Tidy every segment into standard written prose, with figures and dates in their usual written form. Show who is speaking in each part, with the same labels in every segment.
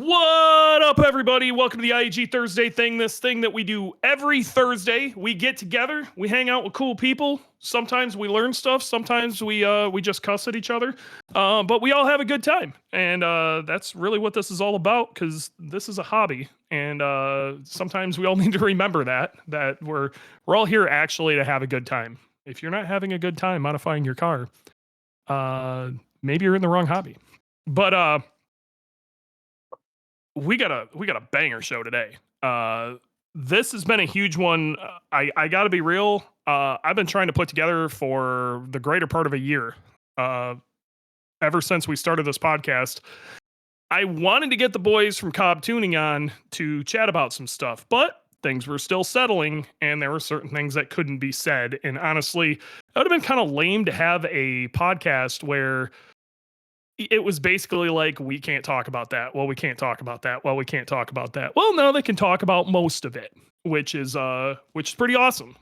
Speaker 1: What up, everybody? Welcome to the IAG Thursday thing. This thing that we do every Thursday. We get together, we hang out with cool people. Sometimes we learn stuff. Sometimes we just cuss at each other. But we all have a good time, and that's really what this is all about. Because this is a hobby, and sometimes we all need to remember that we're all here actually to have a good time. If you're not having a good time modifying your car, maybe you're in the wrong hobby. But we got a banger show today. This has been a huge one. I got to be real. I've been trying to put together for the greater part of a year. Ever since we started this podcast, I wanted to get the boys from Cobb Tuning on to chat about some stuff, but things were still settling, and there were certain things that couldn't be said. And honestly, it would have been kind of lame to have a podcast where it was basically like, we can't talk about that. Well, we can't talk about that. Well, we can't talk about that. Well, no, they can talk about most of it, which is pretty awesome.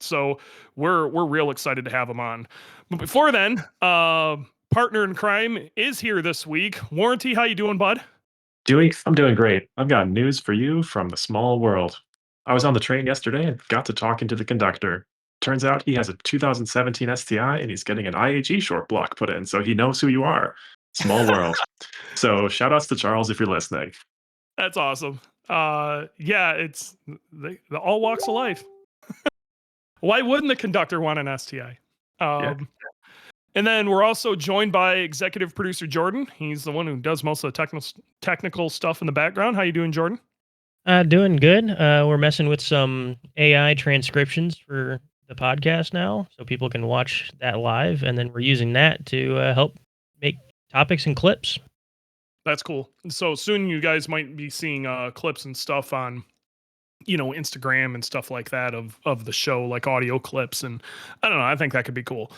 Speaker 1: So we're real excited to have them on. But before then, partner in crime is here this week. Warranty, how you doing, bud?
Speaker 2: Dewey, I'm doing great. I've got news for you from the small world. I was on the train yesterday and got to talking to the conductor. Turns out he has a 2017 STI and he's getting an IAG short block put in, so he knows who you are. Small world. So shout outs to Charles if you're listening.
Speaker 1: That's awesome. Yeah, it's the all walks of life. Why wouldn't the conductor want an STI?
Speaker 2: Yeah.
Speaker 1: And then we're also joined by executive producer Jordan. He's the one who does most of the technical stuff in the background. How you doing, Jordan?
Speaker 3: Doing good. We're messing with some AI transcriptions for the podcast now, so people can watch that live, and then we're using that to help make topics and clips.
Speaker 1: That's cool. So soon you guys might be seeing clips and stuff on, Instagram and stuff like that of the show, like audio clips, and I don't know. I think that could be cool.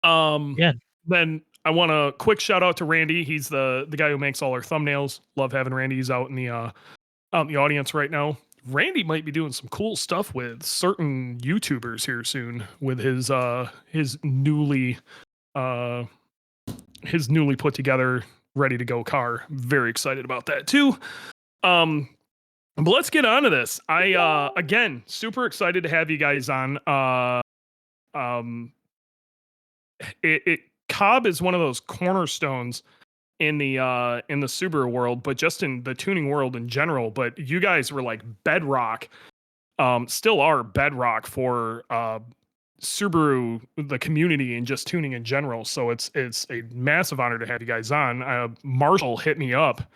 Speaker 3: Yeah.
Speaker 1: Then I want a quick shout out to Randy. He's the guy who makes all our thumbnails. Love having Randy. He's out in the audience right now. Randy might be doing some cool stuff with certain YouTubers here soon with his newly put together, ready to go car. Very excited about that too. But let's get on to this. I again super excited to have you guys on. Cobb is one of those cornerstones in the Subaru world, but just in the tuning world in general. But you guys were like bedrock, still are bedrock for Subaru, the community, and just tuning in general. So it's a massive honor to have you guys on. Marshall hit me up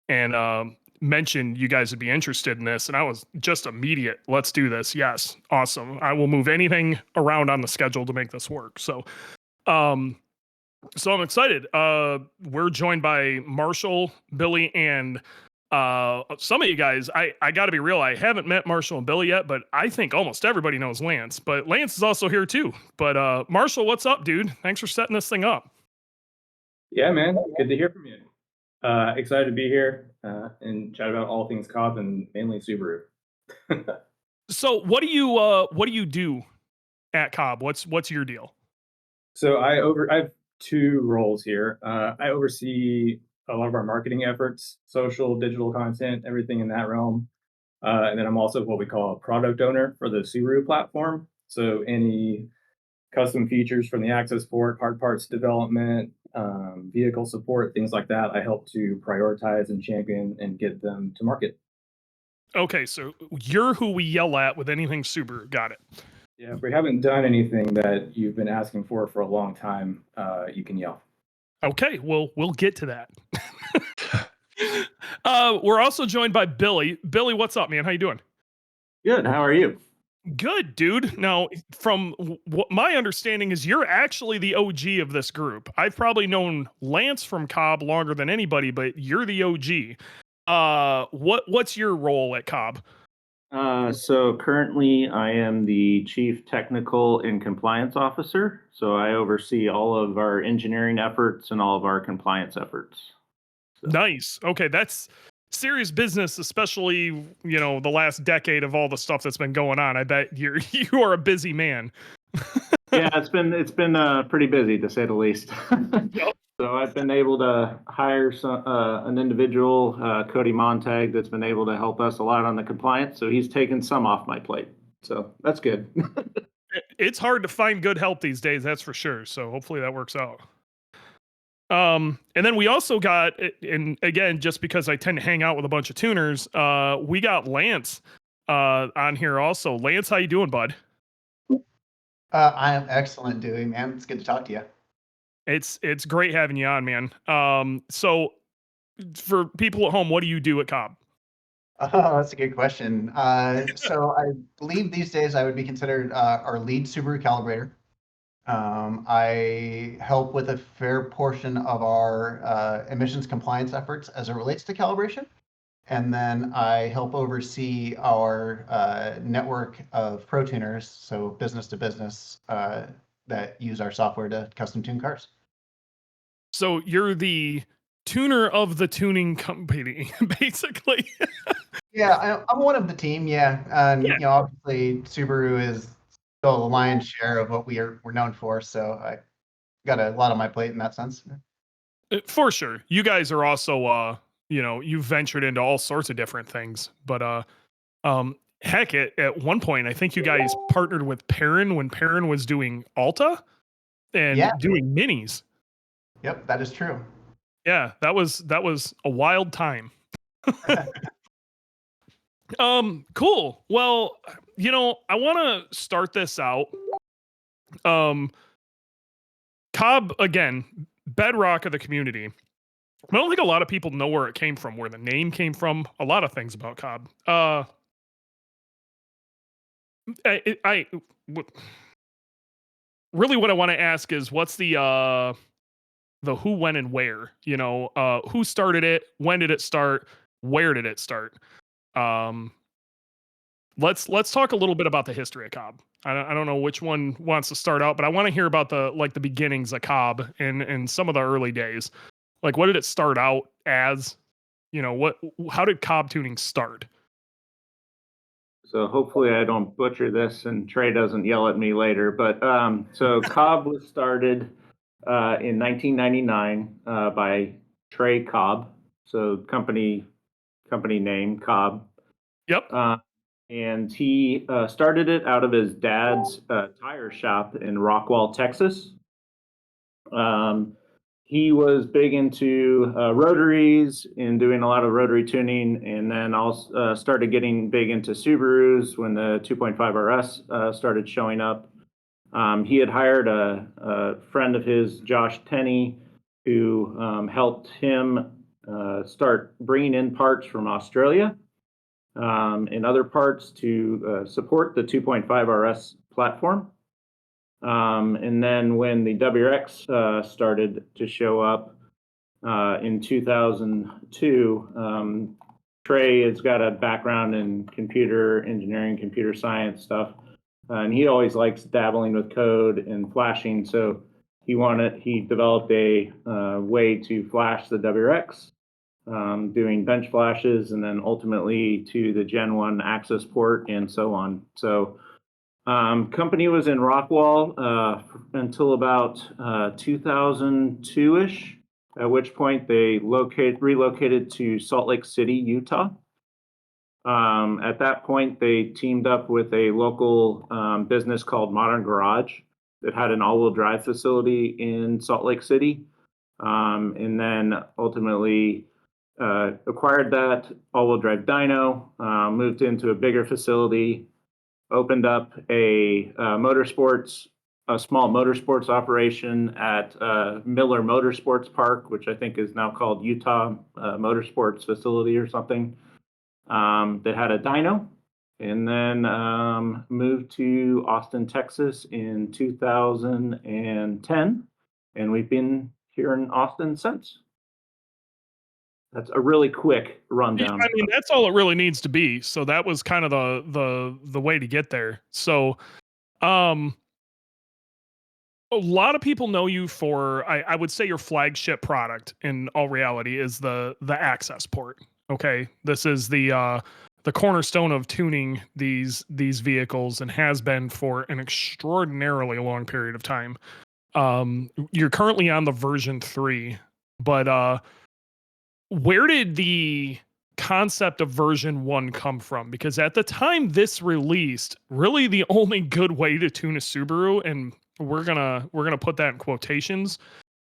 Speaker 1: and mentioned you guys would be interested in this, and I was just immediate. Let's do this. Yes, awesome. I will move anything around on the schedule to make this work. So I'm excited. We're joined by Marshall, Billy, and some of you guys. I got to be real. I haven't met Marshall and Billy yet, but I think almost everybody knows Lance. But Lance is also here too. But Marshall, what's up, dude? Thanks for setting this thing up.
Speaker 4: Yeah, man. Good to hear from you. Excited to be here and chat about all things Cobb and mainly Subaru.
Speaker 1: So what do you do at Cobb? What's your deal?
Speaker 4: So I have two roles here. I oversee a lot of our marketing efforts, social, digital content, everything in that realm. And then I'm also what we call a product owner for the Subaru platform. So any custom features from the access port, hard parts development, vehicle support, things like that, I help to prioritize and champion and get them to market.
Speaker 1: Okay, so you're who we yell at with anything Subaru. Got it.
Speaker 4: Yeah, if we haven't done anything that you've been asking for a long time, you can yell.
Speaker 1: Okay, well, we'll get to that. We're also joined by Billy. Billy, what's up, man? How you doing?
Speaker 5: Good. How are you?
Speaker 1: Good, dude. Now, from what my understanding is, you're actually the OG of this group. I've probably known Lance from Cobb longer than anybody, but you're the OG. What's your role at Cobb?
Speaker 5: So currently I am the Chief Technical and Compliance Officer. So I oversee all of our engineering efforts and all of our compliance efforts. So.
Speaker 1: Nice. Okay, that's serious business, especially, the last decade of all the stuff that's been going on. I bet you are a busy man.
Speaker 5: Yeah, it's been pretty busy, to say the least.
Speaker 1: Yep.
Speaker 5: So I've been able to hire an individual, Cody Montag, that's been able to help us a lot on the compliance. So he's taken some off my plate. So that's good.
Speaker 1: It's hard to find good help these days, that's for sure. So hopefully that works out. And then we also got, and again, just because I tend to hang out with a bunch of tuners, we got Lance on here also. Lance, how you doing, bud?
Speaker 6: I am excellent, Dewey, man. It's good to talk to you.
Speaker 1: It's great having you on, man. So for people at home, what do you do at Cobb?
Speaker 6: Oh, that's a good question. So I believe these days I would be considered our lead Subaru calibrator. I help with a fair portion of our emissions compliance efforts as it relates to calibration. And then I help oversee our network of pro tuners, so business to business, that use our software to custom tune cars.
Speaker 1: So you're the tuner of the tuning company, basically.
Speaker 6: Yeah, I'm one of the team. Yeah, and
Speaker 1: Yeah.
Speaker 6: Obviously Subaru is still the lion's share of what we're known for. So I got a lot on my plate in that sense.
Speaker 1: For sure. You guys are also, you've ventured into all sorts of different things. But heck, at one point, I think you guys partnered with Perrin when Perrin was doing Alta and
Speaker 6: Yeah.
Speaker 1: doing minis.
Speaker 6: Yep, that is true.
Speaker 1: Yeah, that was a wild time. Cool. Well, I want to start this out. Cobb, again, bedrock of the community. I don't think a lot of people know where it came from, where the name came from. A lot of things about Cobb. Really what I want to ask is what's the who, when, and where? Who started it? When did it start? Where did it start? Let's talk a little bit about the history of Cobb. I don't know which one wants to start out, but I want to hear about the beginnings of Cobb and some of the early days. Like, what did it start out as? How did Cobb Tuning start?
Speaker 5: So hopefully I don't butcher this and Trey doesn't yell at me later. But so Cobb was started in 1999 by Trey Cobb. So company name Cobb.
Speaker 1: Yep.
Speaker 5: And he started it out of his dad's tire shop in Rockwall, Texas. He was big into rotaries and doing a lot of rotary tuning, and then also started getting big into Subarus when the 2.5 RS started showing up. He had hired a friend of his, Josh Tenney, who helped him start bringing in parts from Australia and other parts to support the 2.5 RS platform. And then when the WRX started to show up in 2002, Trey has got a background in computer engineering, computer science stuff, and he always likes dabbling with code and flashing. So he developed a way to flash the WRX, doing bench flashes, and then ultimately to the Gen 1 access port and so on. So company was in Rockwall until about 2002-ish, at which point they relocated to Salt Lake City, Utah. At that point, they teamed up with a local business called Modern Garage that had an all-wheel drive facility in Salt Lake City, and then ultimately acquired that all-wheel drive dyno, moved into a bigger facility, opened up a small motorsports operation at Miller Motorsports Park, which I think is now called Utah Motorsports Facility or something, that had a dyno, and then moved to Austin, Texas in 2010, and we've been here in Austin since. That's a really quick rundown.
Speaker 1: I mean, that's all it really needs to be. So that was kind of the way to get there. So, a lot of people know you for, I would say your flagship product in all reality is the access port. Okay. This is the cornerstone of tuning these vehicles and has been for an extraordinarily long period of time. You're currently on the version 3, but where did the concept of version 1 come from? Because at the time this released, really the only good way to tune a Subaru, and we're gonna put that in quotations,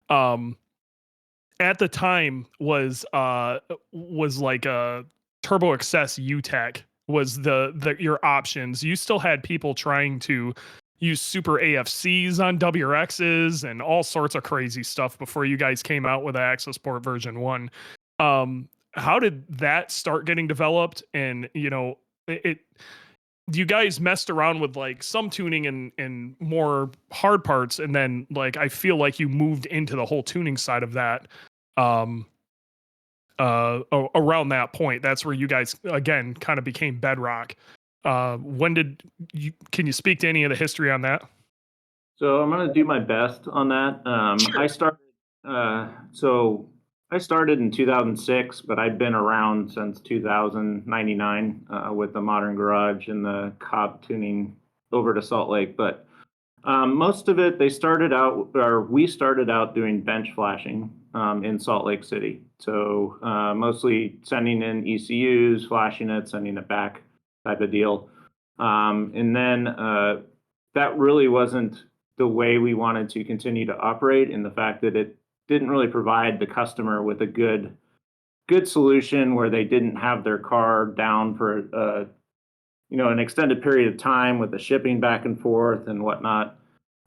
Speaker 1: at the time was like a Turbo Excess UTEC was the your options. You still had people trying to use super AFCs on WRXs and all sorts of crazy stuff before you guys came out with the Access Port version 1. How did that start getting developed? And you guys messed around with like some tuning and more hard parts, and then like I feel like you moved into the whole tuning side of that um around that point. That's where you guys again kind of became bedrock. When did you Can you speak to any of the history on that?
Speaker 5: So I'm going to do my best on that.
Speaker 1: Sure.
Speaker 5: I started in 2006, but I've been around since 2099 with the Modern Garage and the Cobb Tuning over to Salt Lake. But most of it, we started out doing bench flashing in Salt Lake City. So mostly sending in ECUs, flashing it, sending it back type of deal. And then that really wasn't the way we wanted to continue to operate, in the fact that it didn't really provide the customer with a good solution where they didn't have their car down for an extended period of time with the shipping back and forth and whatnot.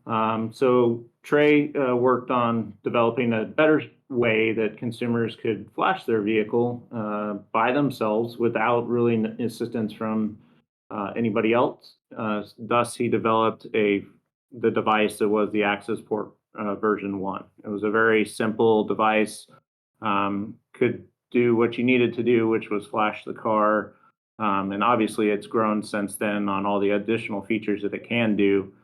Speaker 5: So Trey worked on developing a better way that consumers could flash their vehicle by themselves without really assistance from anybody else. Thus, he developed the device that was the Access Port version 1. It was a very simple device, could do what you needed to do, which was flash the car. And obviously, it's grown since then on all the additional features that it can do.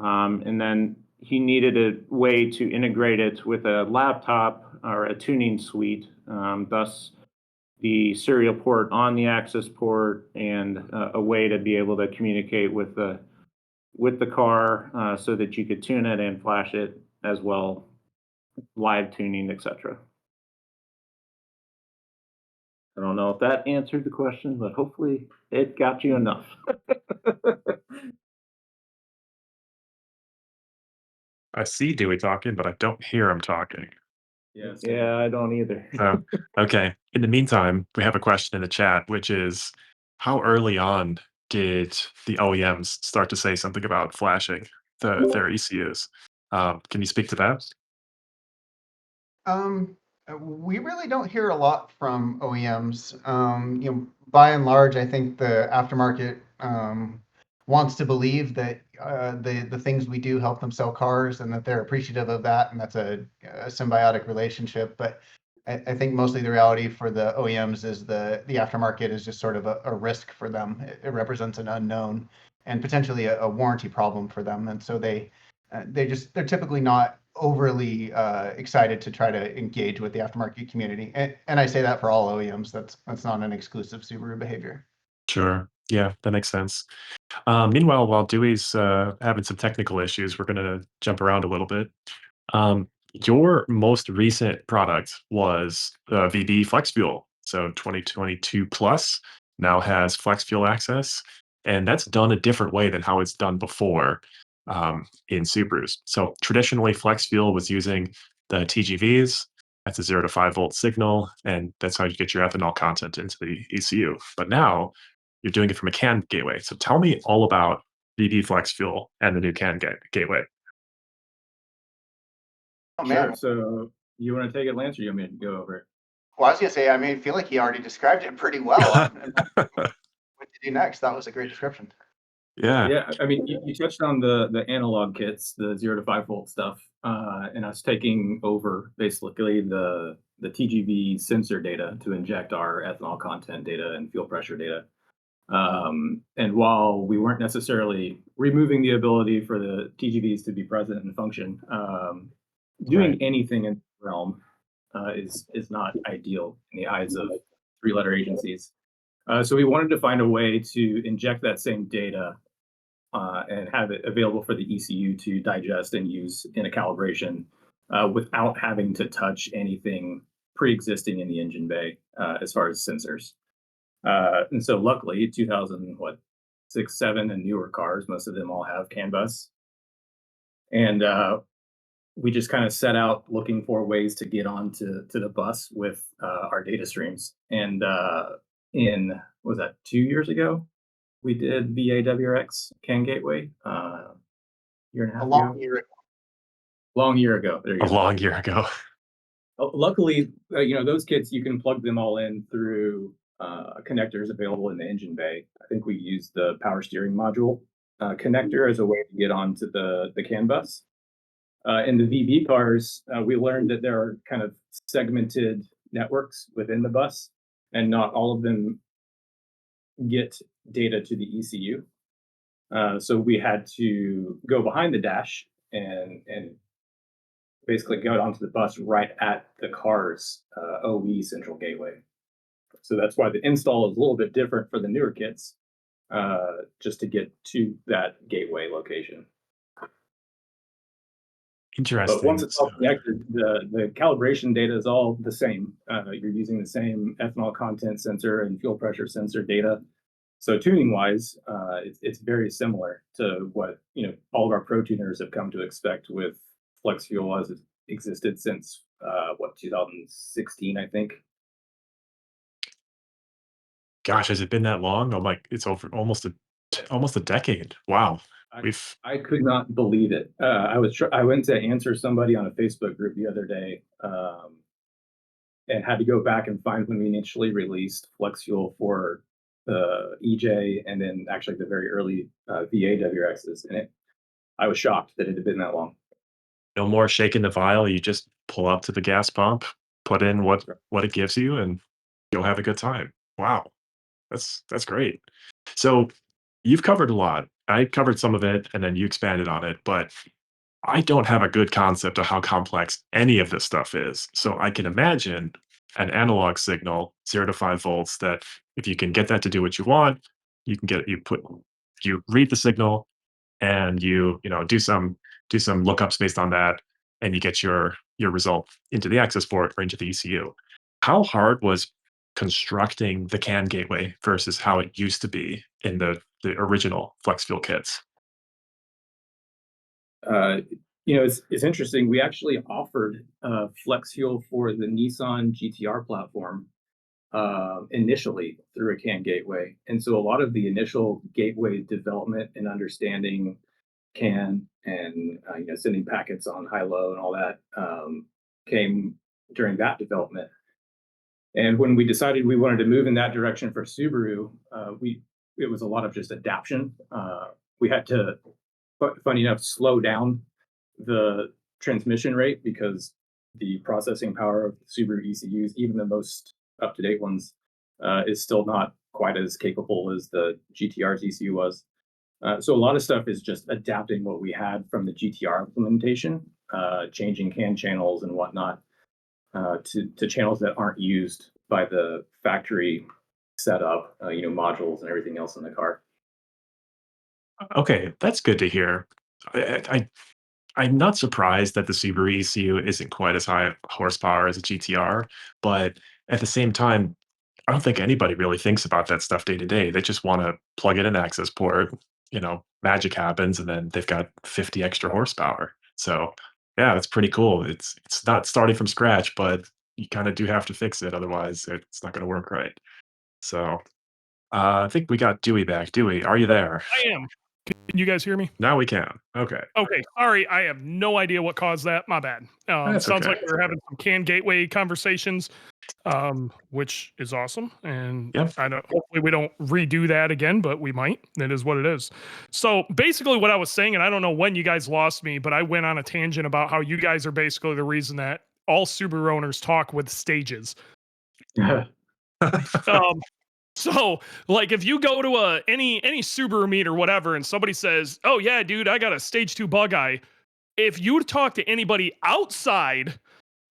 Speaker 5: And then he needed a way to integrate it with a laptop or a tuning suite, thus the serial port on the Access Port, and a way to be able to communicate with the car so that you could tune it and flash it as well, live tuning, etc. I don't know if that answered the question, but hopefully it got you enough.
Speaker 2: I see Dewey talking, but I don't hear him talking.
Speaker 4: Yeah.
Speaker 5: Yeah, I don't either.
Speaker 2: Oh, okay. In the meantime, we have a question in the chat, which is how early on did the OEMs start to say something about flashing their ECUs? Can you speak to that?
Speaker 6: We really don't hear a lot from OEMs. By and large, I think the aftermarket wants to believe that the things we do help them sell cars, and that they're appreciative of that, and that's a symbiotic relationship. But I think mostly the reality for the OEMs is the aftermarket is just sort of a risk for them. It represents an unknown and potentially a warranty problem for them, and so they're typically not overly excited to try to engage with the aftermarket community. And I say that for all OEMs. That's not an exclusive Subaru behavior.
Speaker 2: Sure. Yeah, that makes sense. Meanwhile, while Dewey's having some technical issues, we're going to jump around a little bit. Your most recent product was VB Flex Fuel. So 2022 Plus now has Flex Fuel access, and that's done a different way than how it's done before in Subarus. So traditionally, Flex Fuel was using the TGVs. That's a 0 to 5 volt signal, and that's how you get your ethanol content into the ECU. But now you're doing it from a CAN gateway. So tell me all about VB Flex Fuel and the new CAN gateway.
Speaker 6: Oh man.
Speaker 4: Sure. So you want to take it, Lance, or you want me to go over it?
Speaker 6: Well, I was gonna say, I feel like he already described it pretty well. What to do next? That was a great description.
Speaker 2: Yeah.
Speaker 4: Yeah, I mean, you touched on the analog kits, the 0 to 5 volt stuff, and us taking over basically the TGV sensor data to inject our ethanol content data and fuel pressure data. And while we weren't necessarily removing the ability for the TGVs to be present and function, doing anything in the realm is not ideal in the eyes of three-letter agencies. So we wanted to find a way to inject that same data and have it available for the ECU to digest and use in a calibration without having to touch anything pre-existing in the engine bay as far as sensors. And so luckily, 2006, 7 and newer cars, most of them all have CAN bus. And we just kind of set out looking for ways to get onto the bus with our data streams. And was that 2 years ago? We did VAWRX CAN Gateway year and a half ago. Long year ago. There you
Speaker 2: A
Speaker 4: go.
Speaker 2: long year ago.
Speaker 4: Luckily, those kits, you can plug them all in through connectors available in the engine bay. I think we used the power steering module connector as a way to get onto the CAN bus. In the VB cars, we learned that there are kind of segmented networks within the bus, and not all of them get data to the ECU. So we had to go behind the dash and basically go onto the bus right at the car's OE central gateway. So that's why the install is a little bit different for the newer kits, just to get to that gateway location.
Speaker 2: Interesting.
Speaker 4: But once it's all connected, the calibration data is all the same. You're using the same ethanol content sensor and fuel pressure sensor data. So tuning-wise, it's very similar to what all of our pro tuners have come to expect with flex fuel as it existed since 2016, I think.
Speaker 2: Gosh, has it been that long? I'm like, it's over almost a decade. Wow.
Speaker 4: I could not believe it. I went to answer somebody on a Facebook group the other day, and had to go back and find when we initially released flex fuel for the EJ and then actually the very early VAWXs. And I was shocked that it had been that long.
Speaker 2: No more shaking the vial. You just pull up to the gas pump, put in what it gives you, and you'll have a good time. Wow. That's great. So you've covered a lot. I covered some of it and then you expanded on it, but I don't have a good concept of how complex any of this stuff is. So I can imagine an analog signal, 0 to 5 volts, that if you can get that to do what you want, you read the signal and you do some lookups based on that, and you get your result into the access port or into the ECU. How hard was constructing the CAN gateway versus how it used to be in the original flex fuel kits?
Speaker 4: It's interesting. We actually offered flex fuel for the Nissan GTR platform initially through a CAN gateway. And so a lot of the initial gateway development and understanding CAN and sending packets on high-low and all that came during that development. And when we decided we wanted to move in that direction for Subaru, it was a lot of just adaptation. We had to, funny enough, slow down the transmission rate because the processing power of Subaru ECUs, even the most up-to-date ones, is still not quite as capable as the GTR's ECU was. So a lot of stuff is just adapting what we had from the GTR implementation, changing CAN channels and whatnot to channels that aren't used by the factory setup, modules and everything else in the car.
Speaker 2: Okay, that's good to hear. I'm not surprised that the Subaru ECU isn't quite as high horsepower as a GTR, but at the same time, I don't think anybody really thinks about that stuff day to day. They just want to plug in an access port, magic happens, and then they've got 50 extra horsepower. So yeah, it's pretty cool. It's not starting from scratch, but you kind of do have to fix it, otherwise it's not going to work right. So I think we got Dewey back. Dewey, are you there?
Speaker 1: I am. Can you guys hear me?
Speaker 2: Now we can. Okay.
Speaker 1: Okay, sorry, I have no idea what caused that. My bad.
Speaker 2: That's
Speaker 1: Sounds
Speaker 2: okay.
Speaker 1: like we're having some CAN gateway conversations, which is awesome. And
Speaker 2: Yep.
Speaker 1: hopefully we don't redo that again, but we might. It is what it is. So basically, what I was saying, and I don't know when you guys lost me, but I went on a tangent about how you guys are basically the reason that all Subaru owners talk with stages. So, like, if you go to any Subaru meet or whatever, and somebody says, "Oh yeah, dude, I got a stage 2 bug eye," if you talk to anybody outside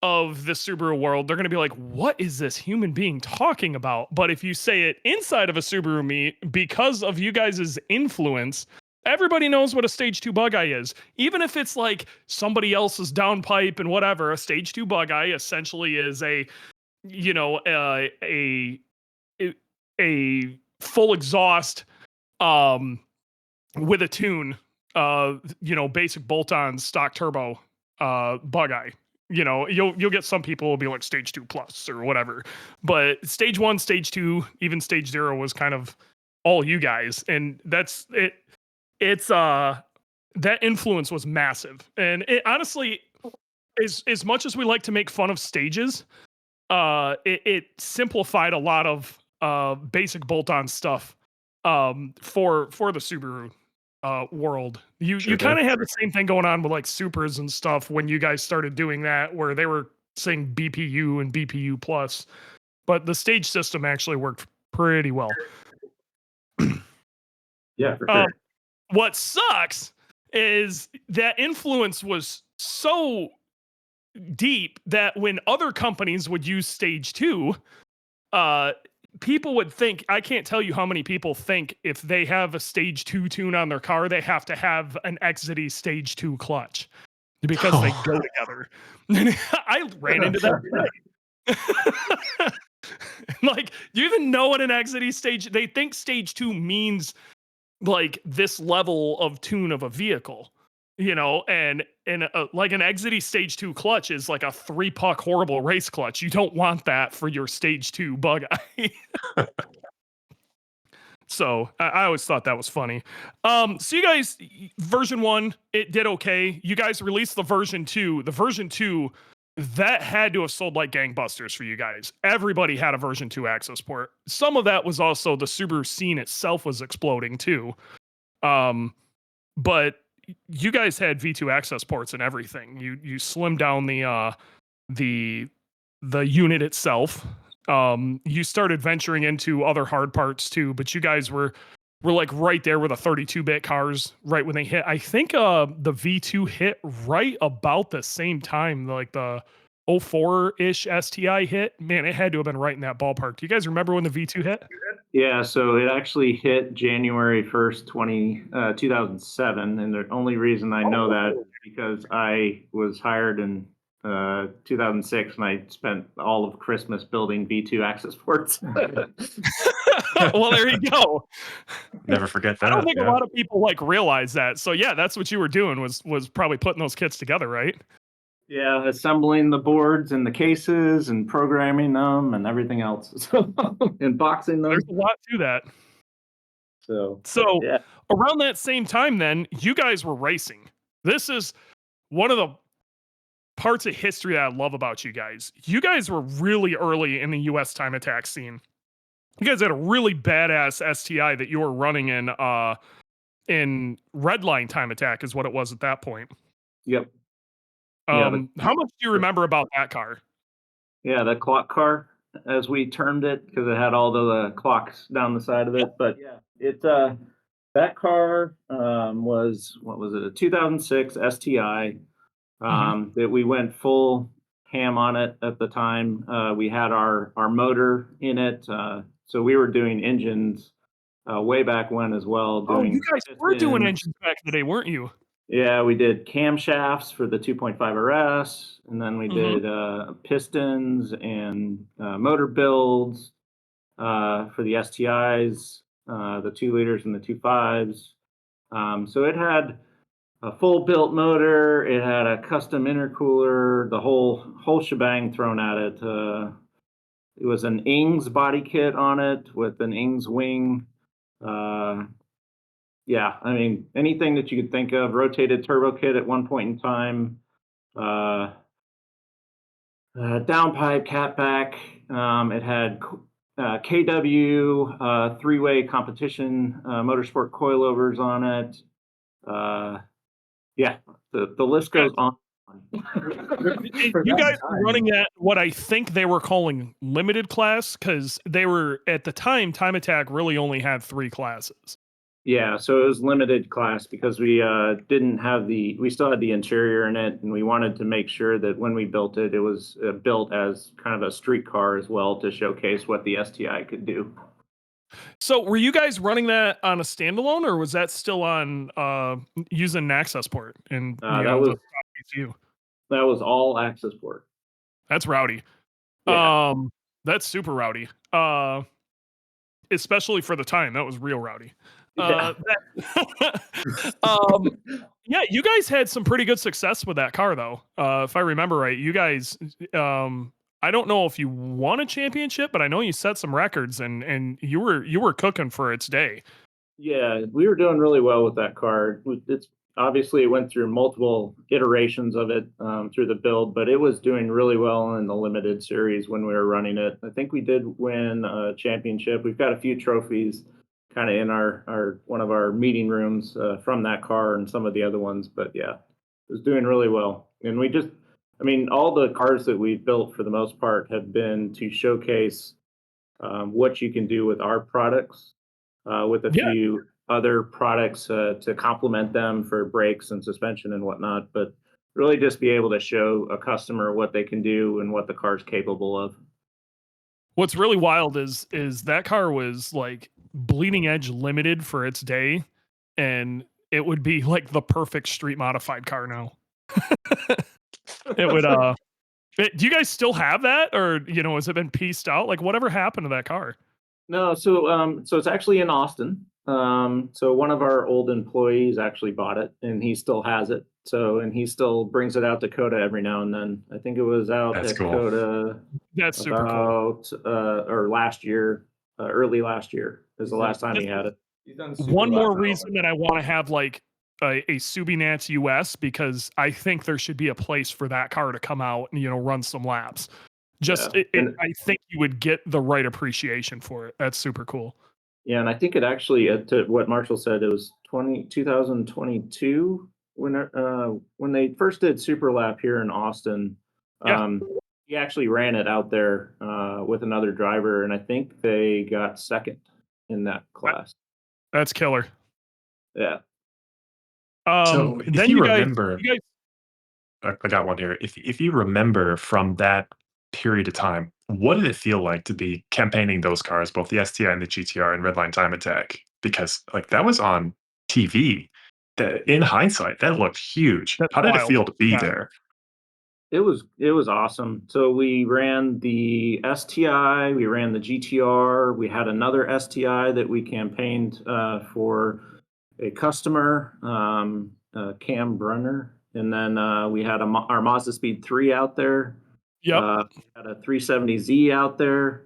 Speaker 1: of the Subaru world, they're going to be like, "What is this human being talking about?" But if you say it inside of a Subaru meet, because of you guys' influence, Everybody knows what a stage 2 bug eye is. Even if it's like somebody else's downpipe and whatever, a stage 2 bug eye essentially is a, you know, a full exhaust with a tune, you know, basic bolt-on stock turbo bug eye. You know, you'll get some people will be like stage 2 plus or whatever, but stage 1, stage 2, even stage 0 was kind of all you guys, and that's it. It's that influence was massive, and it honestly, as much as we like to make fun of stages, it simplified a lot of basic bolt-on stuff for the Subaru world. You
Speaker 2: Sure
Speaker 1: kind
Speaker 2: did.
Speaker 1: of had the same thing going on with like Supras and stuff when you guys started doing that, where they were saying BPU and BPU plus, but the stage system actually worked pretty well.
Speaker 5: Yeah, for sure.
Speaker 1: What sucks is that influence was so deep that when other companies would use stage 2, people would think, I can't tell you how many people think if they have a stage 2 tune on their car, they have to have an Exity stage 2 clutch because they go together. I ran into that today. Like, do you even know what an Exity stage? They think stage 2 means like this level of tune of a vehicle, you know, and like an Exity stage 2 clutch is like a 3-puck horrible race clutch. You don't want that for your stage 2 bug eye. So I always thought that was funny. So you guys, version 1, it did okay. You guys released the version 2. The version 2, that had to have sold like gangbusters for you guys. Everybody had a version 2 access port. Some of that was also the Subaru scene itself was exploding too. But you guys had V2 access ports and everything. You slimmed down the unit itself. You started venturing into other hard parts too, but you guys were like right there with the 32-bit cars right when they hit. I think the V2 hit right about the same time like the 04-ish STI hit. Man, it had to have been right in that ballpark. Do you guys remember when the V2 hit?
Speaker 5: Yeah, so it actually hit January 1st, 2007. And the only reason I know that is because I was hired in 2006 and I spent all of Christmas building V2 access ports.
Speaker 1: Well, there you go.
Speaker 2: Never forget that.
Speaker 1: I don't think
Speaker 2: yeah.
Speaker 1: a lot of people like realize that. So yeah, that's what you were doing was probably putting those kits together, right?
Speaker 5: Yeah, assembling the boards and the cases and programming them and everything else. So, and boxing them.
Speaker 1: There's a lot to that.
Speaker 5: So
Speaker 1: yeah. Around that same time, then you guys were racing. This is one of the parts of history that I love about you guys. You guys were really early in the US time attack scene. You guys had a really badass STI that you were running in Redline time attack is what it was at that point.
Speaker 5: Yep.
Speaker 1: How much do you remember about that car?
Speaker 5: Yeah, the clock car, as we termed it, because it had all the clocks down the side of it. But yeah, that car was, what was it, a 2006 STI that we went full ham on it at the time. We had our motor in it, so we were doing engines way back when as well.
Speaker 1: You guys were doing engines back in the day, weren't you?
Speaker 5: Yeah, we did camshafts for the 2.5 RS, and then we did pistons and motor builds for the STIs, the 2 liters and the 2.5s. So it had a full built motor, it had a custom intercooler, the whole shebang thrown at it. It was an Ings body kit on it with an Ings wing. Yeah, I mean, anything that you could think of, rotated turbo kit at one point in time, downpipe, catback. It had KW 3-way competition motorsport coilovers on it. Yeah, the list goes on.
Speaker 1: You guys were running at what I think they were calling limited class because they were at the time Time Attack really only had 3 classes.
Speaker 5: Yeah, so it was limited class because we didn't have we still had the interior in it, and we wanted to make sure that when we built it, it was built as kind of a street car as well to showcase what the STI could do.
Speaker 1: So were you guys running that on a standalone, or was that still on using an access port and the ECU?
Speaker 5: That was all access port.
Speaker 1: That's rowdy.
Speaker 5: Yeah.
Speaker 1: That's super rowdy. Especially for the time, that was real rowdy.
Speaker 5: Yeah.
Speaker 1: Yeah, you guys had some pretty good success with that car, though. If I remember right, you guys. I don't know if you won a championship, but I know you set some records, and you were cooking for its day.
Speaker 5: Yeah, we were doing really well with that car. It's obviously it went through multiple iterations of it through the build, but it was doing really well in the limited series when we were running it. I think we did win a championship. We've got a few trophies kind of in our one of our meeting rooms from that car and some of the other ones, but yeah, it was doing really well. And I mean, all the cars that we've built for the most part have been to showcase what you can do with our products, with a
Speaker 1: Yeah.
Speaker 5: few other products to complement them for brakes and suspension and whatnot. But really, just be able to show a customer what they can do and what the car's capable of.
Speaker 1: What's really wild is that car was like bleeding edge limited for its day, and it would be like the perfect street modified car now. It would do you guys still have that, or has it been pieced out? Like, whatever happened to that car?
Speaker 5: No, so it's actually in Austin. So one of our old employees actually bought it, and he still has it. So and he still brings it out to COTA every now and then. I think it was out
Speaker 2: That's
Speaker 5: at
Speaker 2: cool.
Speaker 5: COTA
Speaker 1: That's super cool.
Speaker 5: about or last year, early last year is the last time he had it.
Speaker 4: He's done
Speaker 1: One
Speaker 4: super
Speaker 1: more
Speaker 4: lap
Speaker 1: reason that I want to have like a Subinats US, because I think there should be a place for that car to come out and run some laps. Just
Speaker 5: Yeah. And
Speaker 1: I think you would get the right appreciation for it. That's super cool.
Speaker 5: yeah, and I think it actually, to what Marshall said, it was 2022 when they first did Super Lap here in Austin.
Speaker 1: Yeah.
Speaker 5: He actually ran it out there with another driver, and I think they got second in that class.
Speaker 1: That's killer.
Speaker 5: Yeah.
Speaker 2: So if
Speaker 1: Then
Speaker 2: you
Speaker 1: you guys,
Speaker 2: remember, I got one here. If you remember from that period of time, what did it feel like to be campaigning those cars, both the STI and the GTR and Redline Time Attack? Because like that was on TV. That in hindsight, that looked huge.
Speaker 1: That's
Speaker 2: How did it
Speaker 1: wild.
Speaker 2: feel to be
Speaker 1: Yeah.
Speaker 2: there?
Speaker 5: It was awesome. So we ran the STI, we ran the GTR, we had another STI that we campaigned for a customer, Cam Brunner, and then we had our Mazda Speed 3 out there.
Speaker 1: Yep.
Speaker 5: We had a 370Z out there.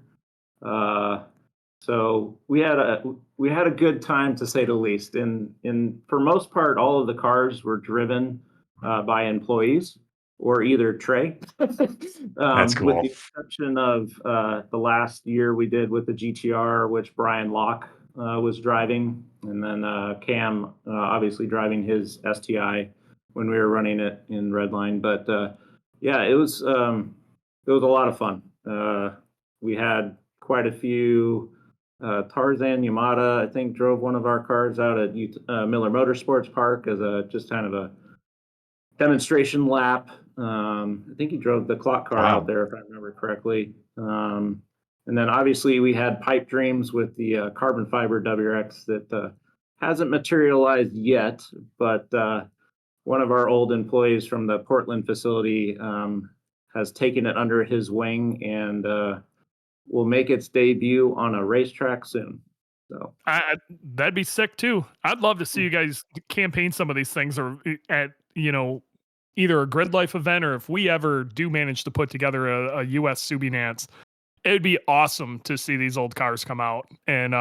Speaker 5: So we had a good time, to say the least. And for most part, all of the cars were driven by employees or either Trey.
Speaker 2: That's
Speaker 5: With
Speaker 2: cool.
Speaker 5: the exception of the last year we did with the GTR, which Brian Locke was driving, and then Cam obviously driving his STI when we were running it in Redline. But yeah, it was a lot of fun. We had quite a few. Tarzan Yamada, I think, drove one of our cars out at Miller Motorsports Park as a just kind of a demonstration lap. I think he drove the clock car out there, if I remember correctly. And then obviously we had pipe dreams with the carbon fiber WRX that hasn't materialized yet, but one of our old employees from the Portland facility has taken it under his wing and will make its debut on a racetrack soon. So
Speaker 1: that'd be sick too. I'd love to see you guys campaign some of these things, or at either a Grid Life event, or if we ever do manage to put together a US Subinats, it'd be awesome to see these old cars come out and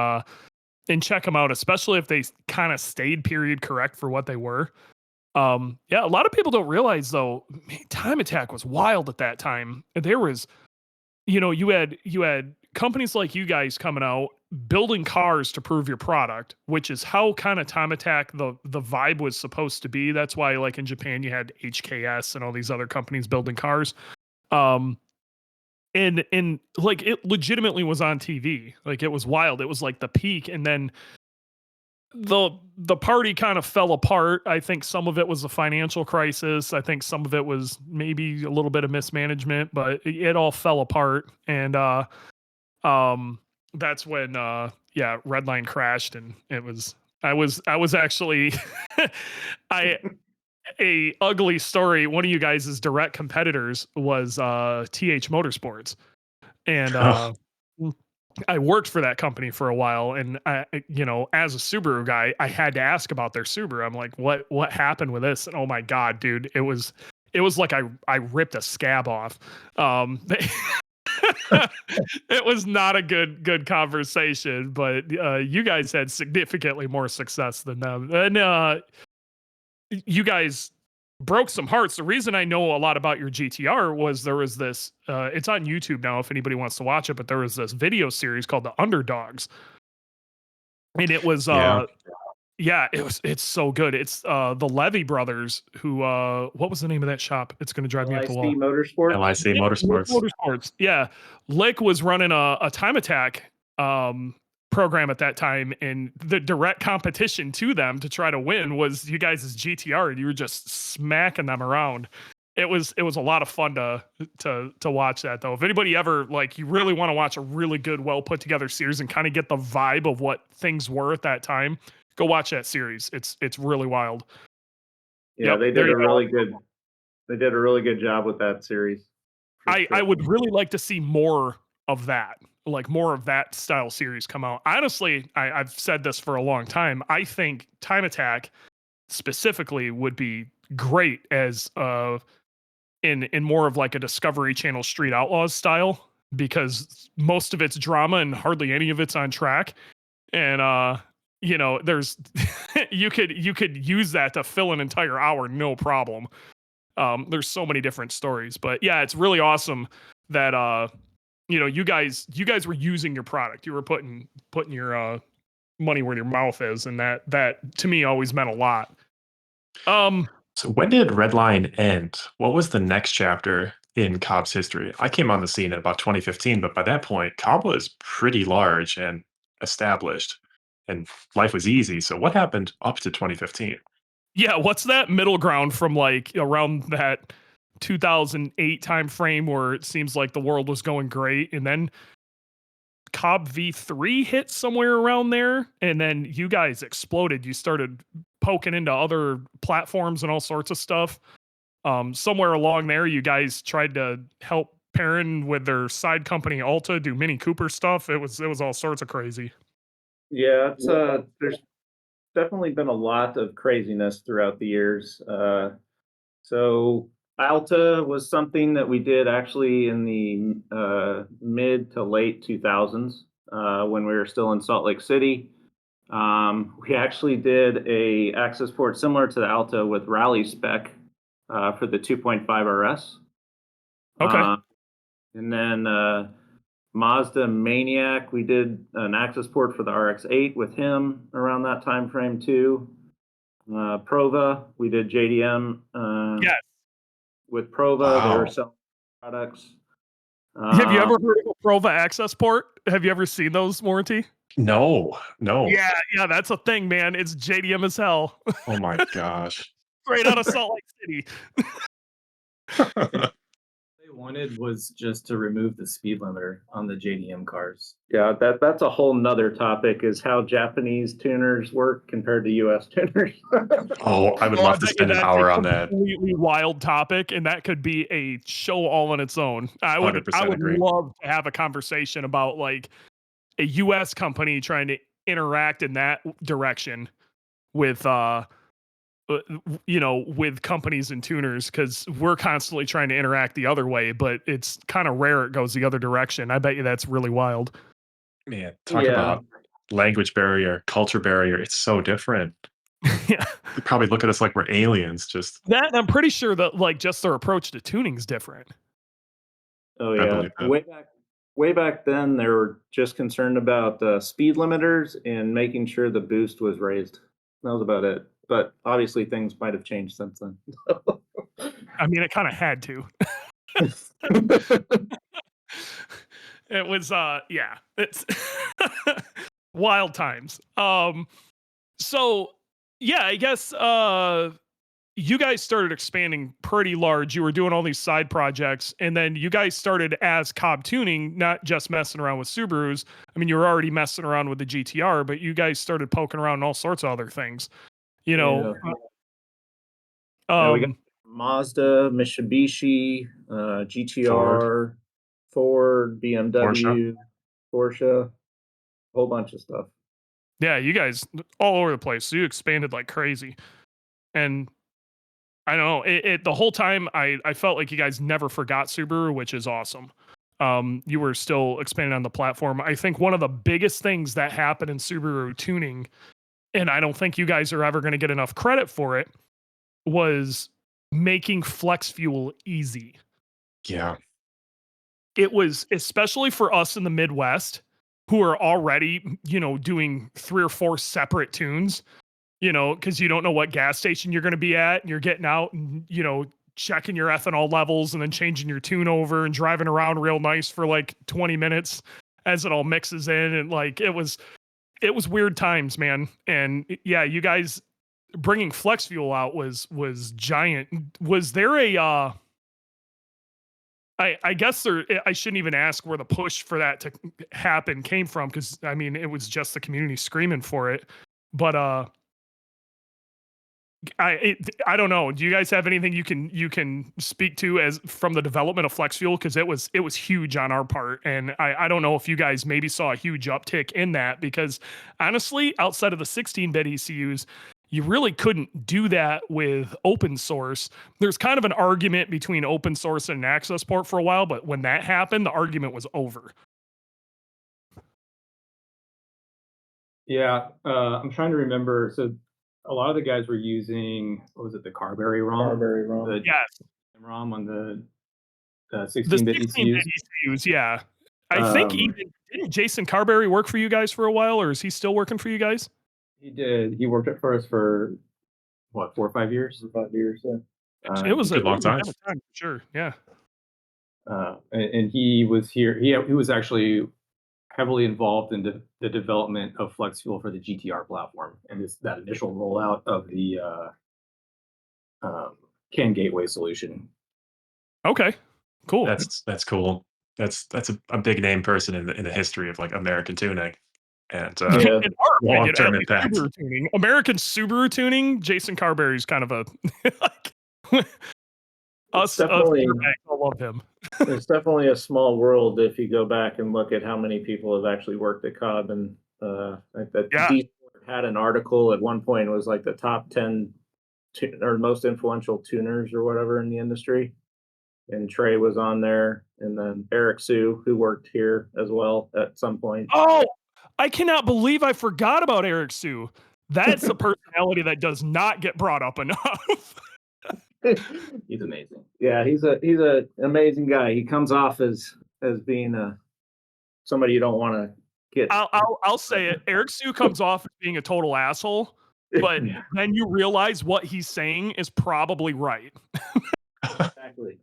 Speaker 1: check them out, especially if they kind of stayed period correct for what they were. Yeah, a lot of people don't realize though, man, Time Attack was wild at that time. There was, you had companies like you guys coming out building cars to prove your product, which is how kind of Time Attack the vibe was supposed to be. That's why, like in Japan, you had HKS and all these other companies building cars. And like it legitimately was on TV. Like it was wild. It was like the peak, and then the party kind of fell apart. I think some of it was a financial crisis. I think some of it was maybe a little bit of mismanagement, but it all fell apart. And that's when yeah, Redline crashed, and I was actually a ugly story. One of you guys' direct competitors was TH Motorsports, and I worked for that company for a while, and as a Subaru guy, I had to ask about their Subaru. I'm like, what happened with this? And oh my god, dude, it was like I ripped a scab off. It was not a good conversation, but you guys had significantly more success than them, and you guys broke some hearts. The reason I know a lot about your GTR was there was this, it's on YouTube now if anybody wants to watch it, but there was this video series called The Underdogs. And it was, it's so good. It's the Levy brothers who, what was the name of that shop? It's going to drive me up the wall.
Speaker 5: LIC Motorsports.
Speaker 2: LIC Motorsports.
Speaker 1: Motorsports. Yeah. Lick was running a time attack program at that time, and the direct competition to them to try to win was you guys' GTR, and you were just smacking them around. It was a lot of fun to watch that, though. If anybody ever, like, you really want to watch a really good, well put together series and kind of get the vibe of what things were at that time, go watch that series. It's really wild.
Speaker 5: Yeah,
Speaker 1: Yep,
Speaker 5: they
Speaker 1: there
Speaker 5: did
Speaker 1: you
Speaker 5: a
Speaker 1: go.
Speaker 5: really good job with that series.
Speaker 1: I would really like to see more of that, like more of that style series come out. Honestly, I've said this for a long time. I think Time Attack specifically would be great as in more of like a Discovery Channel Street Outlaws style, because most of it's drama and hardly any of it's on track. And there's you could use that to fill an entire hour, no problem. There's so many different stories, but yeah, it's really awesome that you guys were using your product. You were putting your money where your mouth is, and that to me always meant a lot.
Speaker 2: So when did Redline end? What was the next chapter in Cobb's history? I came on the scene in about 2015, but by that point, Cobb was pretty large and established, and life was easy. So what happened up to 2015?
Speaker 1: Yeah, what's that middle ground from like around that 2008 time frame where it seems like the world was going great, and then Cobb V3 hit somewhere around there, and then you guys exploded. You started poking into other platforms and all sorts of stuff. Somewhere along there, you guys tried to help Perrin with their side company Alta do Mini Cooper stuff. It was all sorts of crazy.
Speaker 5: Yeah, it's there's definitely been a lot of craziness throughout the years. So Alta was something that we did actually in the mid to late 2000s when we were still in Salt Lake City. We actually did a access port similar to the Alta with Rally Spec for the 2.5 RS.
Speaker 1: Okay.
Speaker 5: And then Mazda Maniac, we did an access port for the RX-8 with him around that time frame too. Prova, we did JDM
Speaker 1: Yes.
Speaker 5: with Prova. They were
Speaker 2: Wow.
Speaker 5: selling products.
Speaker 1: Have you ever heard of a Prova access port? Have you ever seen those, Warranty?
Speaker 2: No.
Speaker 1: Yeah, that's a thing, man. It's JDM as hell.
Speaker 2: Oh my gosh.
Speaker 1: Straight out of Salt Lake City.
Speaker 4: They wanted was just to remove the speed limiter on the JDM cars.
Speaker 5: Yeah, that's a whole nother topic, is how Japanese tuners work compared to US tuners.
Speaker 2: Oh, I would love to spend an hour on that.
Speaker 1: Completely wild topic, and that could be a show all on its own. I would
Speaker 2: 100% agree.
Speaker 1: love to have a conversation about like a US company trying to interact in that direction with with companies and tuners, because we're constantly trying to interact the other way, but it's kind of rare it goes the other direction. I bet you that's really wild.
Speaker 2: Man, talk
Speaker 5: Yeah.
Speaker 2: about language barrier, culture barrier. It's so different.
Speaker 1: Yeah,
Speaker 2: They probably look at us like we're aliens. Just
Speaker 1: that I'm pretty sure that like just their approach to tuning's different.
Speaker 5: Oh
Speaker 2: I
Speaker 5: yeah,
Speaker 2: believe that.
Speaker 5: way back then, they were just concerned about speed limiters and making sure the boost was raised. That was about it. But obviously, things might have changed since then.
Speaker 1: I mean, it kind of had to. It was yeah, it's wild times. So yeah, I guess you guys started expanding pretty large. You were doing all these side projects, and then you guys started as Cobb Tuning, not just messing around with Subarus. I mean, you were already messing around with the GTR, but you guys started poking around in all sorts of other things. You know,
Speaker 5: We got Mazda, Mitsubishi, GTR, Ford, BMW, Porsche, a whole bunch of stuff.
Speaker 1: yeah, you guys all over the place. So you expanded like crazy, and I don't know. The whole time I felt like you guys never forgot Subaru, which is awesome. You were still expanding on the platform. I think one of the biggest things that happened in Subaru tuning, and I don't think you guys are ever going to get enough credit for it, was making flex fuel easy.
Speaker 2: Yeah.
Speaker 1: It was, especially for us in the Midwest who are already, doing 3 or 4 separate tunes, because you don't know what gas station you're going to be at, and you're getting out and, checking your ethanol levels and then changing your tune over and driving around real nice for like 20 minutes as it all mixes in. And like, it was weird times, man. And yeah, you guys bringing flex fuel out was giant. Was there a, I guess I shouldn't even ask where the push for that to happen came from, because I mean, it was just the community screaming for it. But I don't know. Do you guys have anything you can speak to as from the development of flex fuel? Because it was huge on our part, and I don't know if you guys maybe saw a huge uptick in that, because honestly, outside of the 16-bit ECUs, you really couldn't do that with open source. There's kind of an argument between open source and an access port for a while, but when that happened, the argument was over.
Speaker 4: Yeah, I'm trying to remember. So a lot of the guys were using, what was it, the Carberry ROM? The
Speaker 1: Yes.
Speaker 4: ROM on the
Speaker 1: The
Speaker 4: 16-bit
Speaker 1: 16-bit
Speaker 4: ECUs.
Speaker 1: ECUs, yeah. I think even didn't Jason Carberry work for you guys for a while, or is he still working for you guys?
Speaker 4: He did. He worked for us for what, 4 or 5 years? 5 years, yeah.
Speaker 1: It was a
Speaker 2: long time.
Speaker 1: for sure. Yeah.
Speaker 4: And he was here. He was actually heavily involved in the development of flex fuel for the GTR platform, and that initial rollout of the CAN gateway solution.
Speaker 1: Okay. Cool.
Speaker 2: That's cool. That's a big name person in the history of like American tuning, and
Speaker 4: Yeah.
Speaker 1: In our opinion,
Speaker 2: long-term
Speaker 1: at least
Speaker 2: impact.
Speaker 1: Subaru tuning, American Subaru tuning, Jason Carberry is kind of a like, us
Speaker 5: definitely-
Speaker 1: I love him.
Speaker 5: It's definitely a small world if you go back and look at how many people have actually worked at Cobb, and like that.
Speaker 1: Yeah.
Speaker 5: D-Sport had an article at one point, it was like the top 10 or most influential tuners or whatever in the industry, and Trey was on there, and then Eric Sue, who worked here as well at some point.
Speaker 1: Oh, I cannot believe I forgot about Eric Sue. That's a personality that does not get brought up enough.
Speaker 5: He's amazing. Yeah, he's an amazing guy. He comes off as being somebody you don't want to get.
Speaker 1: I'll say it. Eric Sue comes off as being a total asshole, but then you realize what he's saying is probably right.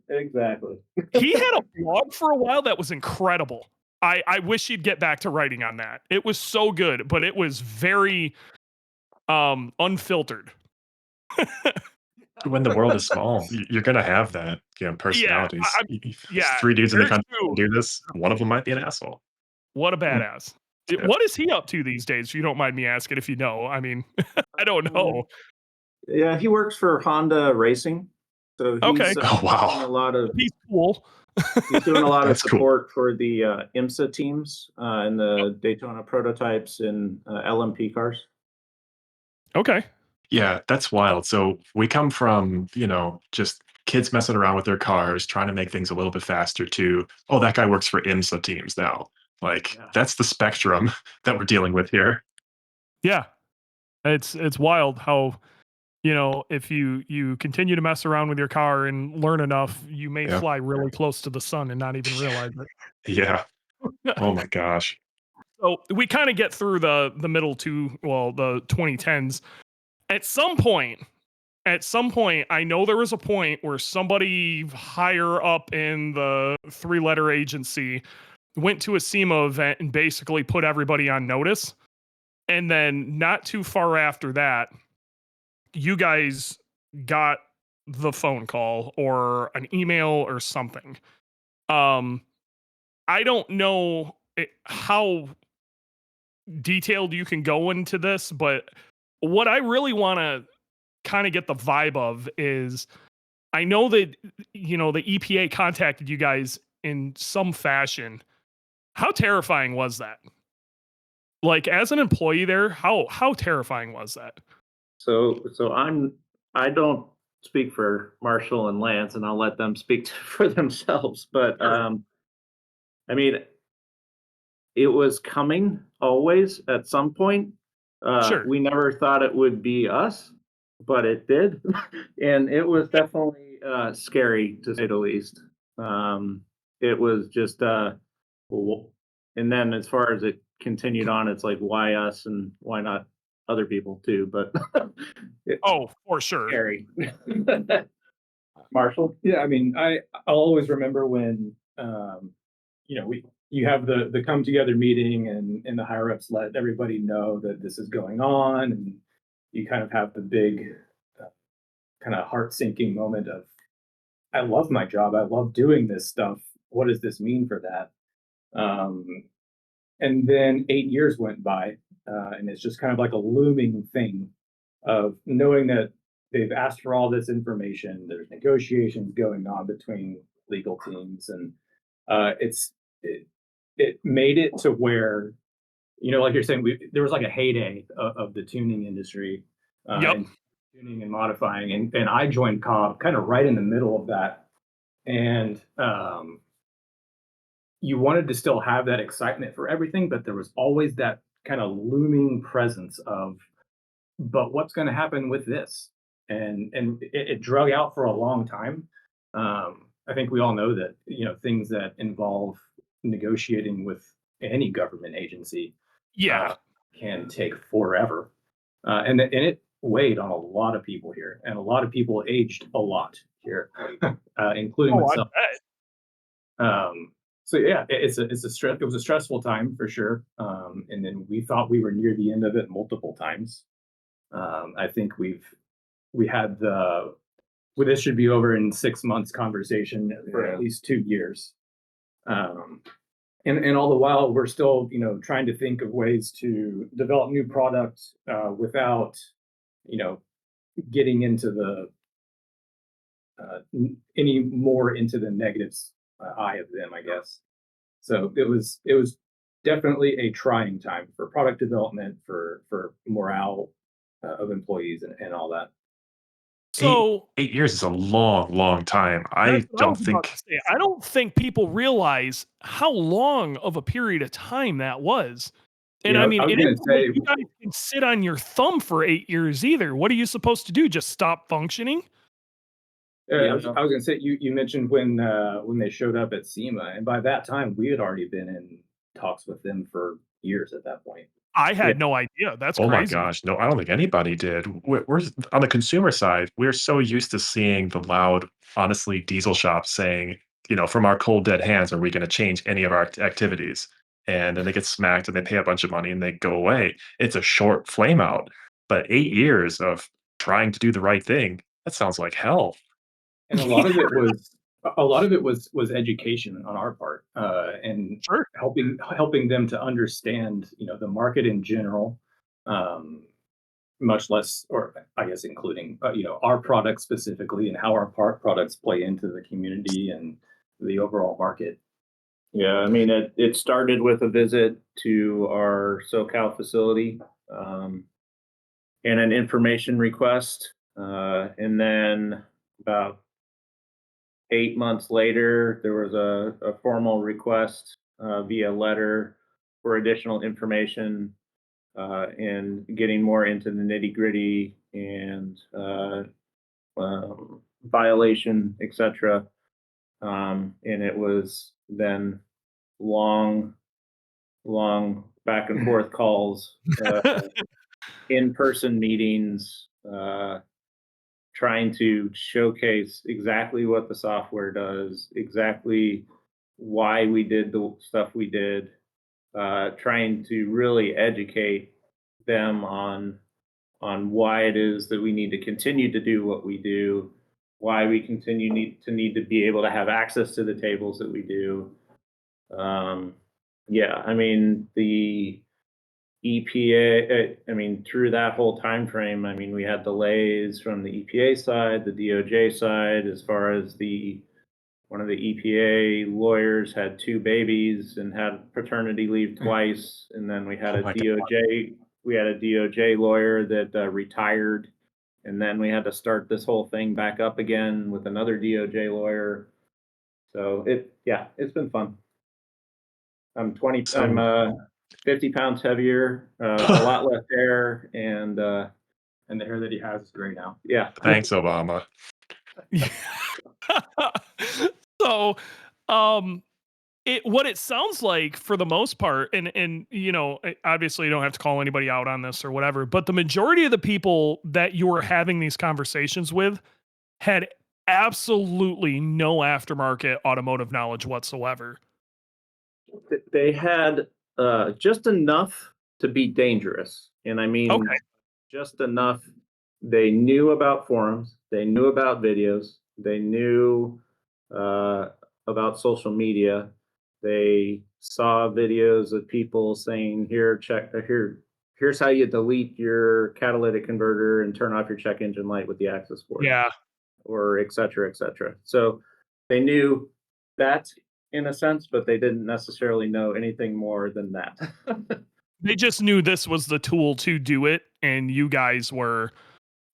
Speaker 5: Exactly.
Speaker 1: He had a blog for a while that was incredible. I wish he'd get back to writing on that. It was so good, but it was very unfiltered.
Speaker 2: When the world is small, you're gonna have that, personalities.
Speaker 1: yeah,
Speaker 2: 3 dudes in the
Speaker 1: Eric
Speaker 2: country
Speaker 1: Sue-
Speaker 2: can do this. One of them might be an asshole.
Speaker 1: What a badass.
Speaker 2: Yeah.
Speaker 1: What is he up to these days? If you don't mind me asking, if you know. I mean, I don't know.
Speaker 5: Yeah, he works for Honda Racing. So he's
Speaker 1: Okay.
Speaker 2: Oh, wow.
Speaker 5: doing a lot of
Speaker 1: He's cool.
Speaker 5: he's doing a lot of
Speaker 2: That's cool.
Speaker 5: support for the IMSA teams and the Daytona prototypes and LMP cars.
Speaker 1: Okay.
Speaker 2: Yeah, that's wild. So we come from, just kids messing around with their cars, trying to make things a little bit faster to, oh, that guy works for IMSA teams now. Like, that's the spectrum that we're dealing with here.
Speaker 1: Yeah. It's wild how, if you continue to mess around with your car and learn enough, you may fly really close to the sun and not even realize it.
Speaker 2: Yeah. Oh my gosh.
Speaker 1: So we kind of get through the middle the 2010s. At some point, I know there was a point where somebody higher up in the 3-letter agency went to a SEMA event and basically put everybody on notice. And then not too far after that, you guys got the phone call or an email or something. I don't know how detailed you can go into this, but what I really want to kind of get the vibe of is I know that, the EPA contacted you guys in some fashion. How terrifying was that? Like, as an employee there, how terrifying was that?
Speaker 5: So I don't speak for Marshall and Lance, and I'll let them speak for themselves. But
Speaker 1: Sure.
Speaker 5: I mean, it was coming always at some point.
Speaker 1: Sure.
Speaker 5: We never thought it would be us, but it did, and it was definitely scary to say the least. It was just, w- and then as far as it continued on, it's like why us and why not other people too? But it's
Speaker 1: Oh, for sure.
Speaker 5: scary. Marshall?
Speaker 4: Yeah, I mean, I'll always remember when you have the come together meeting and the higher ups let everybody know that this is going on, and you kind of have the big kind of heart sinking moment of I love my job, I love doing this stuff. What does this mean for that? Um, and then 8 years went by, and it's just kind of like a looming thing of knowing that they've asked for all this information. There's negotiations going on between legal teams, and it, it made it to where like you're saying, there was like a heyday of the tuning industry,
Speaker 1: Yep.
Speaker 4: and tuning and modifying, and I joined Cobb kind of right in the middle of that, and you wanted to still have that excitement for everything, but there was always that kind of looming presence of, but what's going to happen with this? And it drug out for a long time. I think we all know that things that involve negotiating with any government agency
Speaker 1: Yeah.
Speaker 4: can take forever, and it weighed on a lot of people here, and a lot of people aged a lot here, including
Speaker 1: Oh, I
Speaker 4: myself.
Speaker 1: bet.
Speaker 4: So yeah, it was a stressful time for sure. And then we thought we were near the end of it multiple times. I think we had this should be over in 6 months conversation for
Speaker 5: Yeah.
Speaker 4: at least 2 years. Um, and all the while we're still trying to think of ways to develop new products without you know getting into the any more into the negatives eye of them, I guess. So it was definitely a trying time for product development, for morale of employees and all that.
Speaker 2: Eight
Speaker 1: So
Speaker 2: 8 years is a long, long time.
Speaker 1: that's
Speaker 2: I
Speaker 1: what I
Speaker 2: don't
Speaker 1: was about to
Speaker 2: think
Speaker 1: say. I don't think people realize how long of a period of time that was. And I mean,
Speaker 4: I was
Speaker 1: it
Speaker 4: gonna
Speaker 1: isn't like
Speaker 4: say,
Speaker 1: you guys can sit on your thumb for 8 years either. What are you supposed to do? Just stop functioning?
Speaker 4: I was gonna say you mentioned when they showed up at SEMA, and by that time we had already been in talks with them for years at that point.
Speaker 1: I
Speaker 5: Yeah.
Speaker 1: had no idea. That's
Speaker 2: oh my
Speaker 1: crazy.
Speaker 2: gosh, no, I don't think anybody did. We're on the consumer side, we're so used to seeing the loud, honestly, diesel shops saying, "From our cold, dead hands, are we gonna change any of our activities?" And then they get smacked, and they pay a bunch of money, and they go away. It's a short flame out, but 8 years of trying to do the right thing, that sounds like hell.
Speaker 4: And a lot of it was education on our part, and
Speaker 1: Sure.
Speaker 4: helping them to understand, the market in general, um, much less, or I guess including, our products specifically, and how our products play into the community and the overall market.
Speaker 5: Yeah, I mean, it started with a visit to our SoCal facility, um, and an information request. And then about 8 months later, there was a formal request via letter for additional information, and getting more into the nitty gritty and violation, etc. And it was then long, long back and forth calls, in-person meetings, trying to showcase exactly what the software does, exactly why we did the stuff we did, trying to really educate them on on why it is that we need to continue to do what we do, why we need to be able to have access to the tables that we do. Yeah, I mean the EPA. I mean through that whole time frame, I mean we had delays from the EPA side, the DOJ side, as far as one of the EPA lawyers had 2 babies and had paternity leave twice, and then we had
Speaker 2: Oh
Speaker 5: a
Speaker 2: my
Speaker 5: DOJ lawyer that retired, and then we had to start this whole thing back up again with another DOJ lawyer. So it's been fun. I'm
Speaker 2: So
Speaker 5: 50 pounds heavier, a lot less hair, and
Speaker 4: And the hair that he has is gray now.
Speaker 5: yeah.
Speaker 2: thanks, Obama.
Speaker 1: So, um, what it sounds like for the most part, and obviously you don't have to call anybody out on this or whatever, but the majority of the people that you were having these conversations with had absolutely no aftermarket automotive knowledge whatsoever.
Speaker 5: They had just enough to be dangerous, and I mean
Speaker 1: Okay.
Speaker 5: just enough. They knew about forums, they knew about videos, they knew uh, about social media. They saw videos of people saying, "Here, here's how you delete your catalytic converter and turn off your check engine light with the access port,"
Speaker 1: Yeah.
Speaker 5: or et cetera, et cetera. So they knew that in a sense, but they didn't necessarily know anything more than that.
Speaker 1: They just knew this was the tool to do it, and you guys were,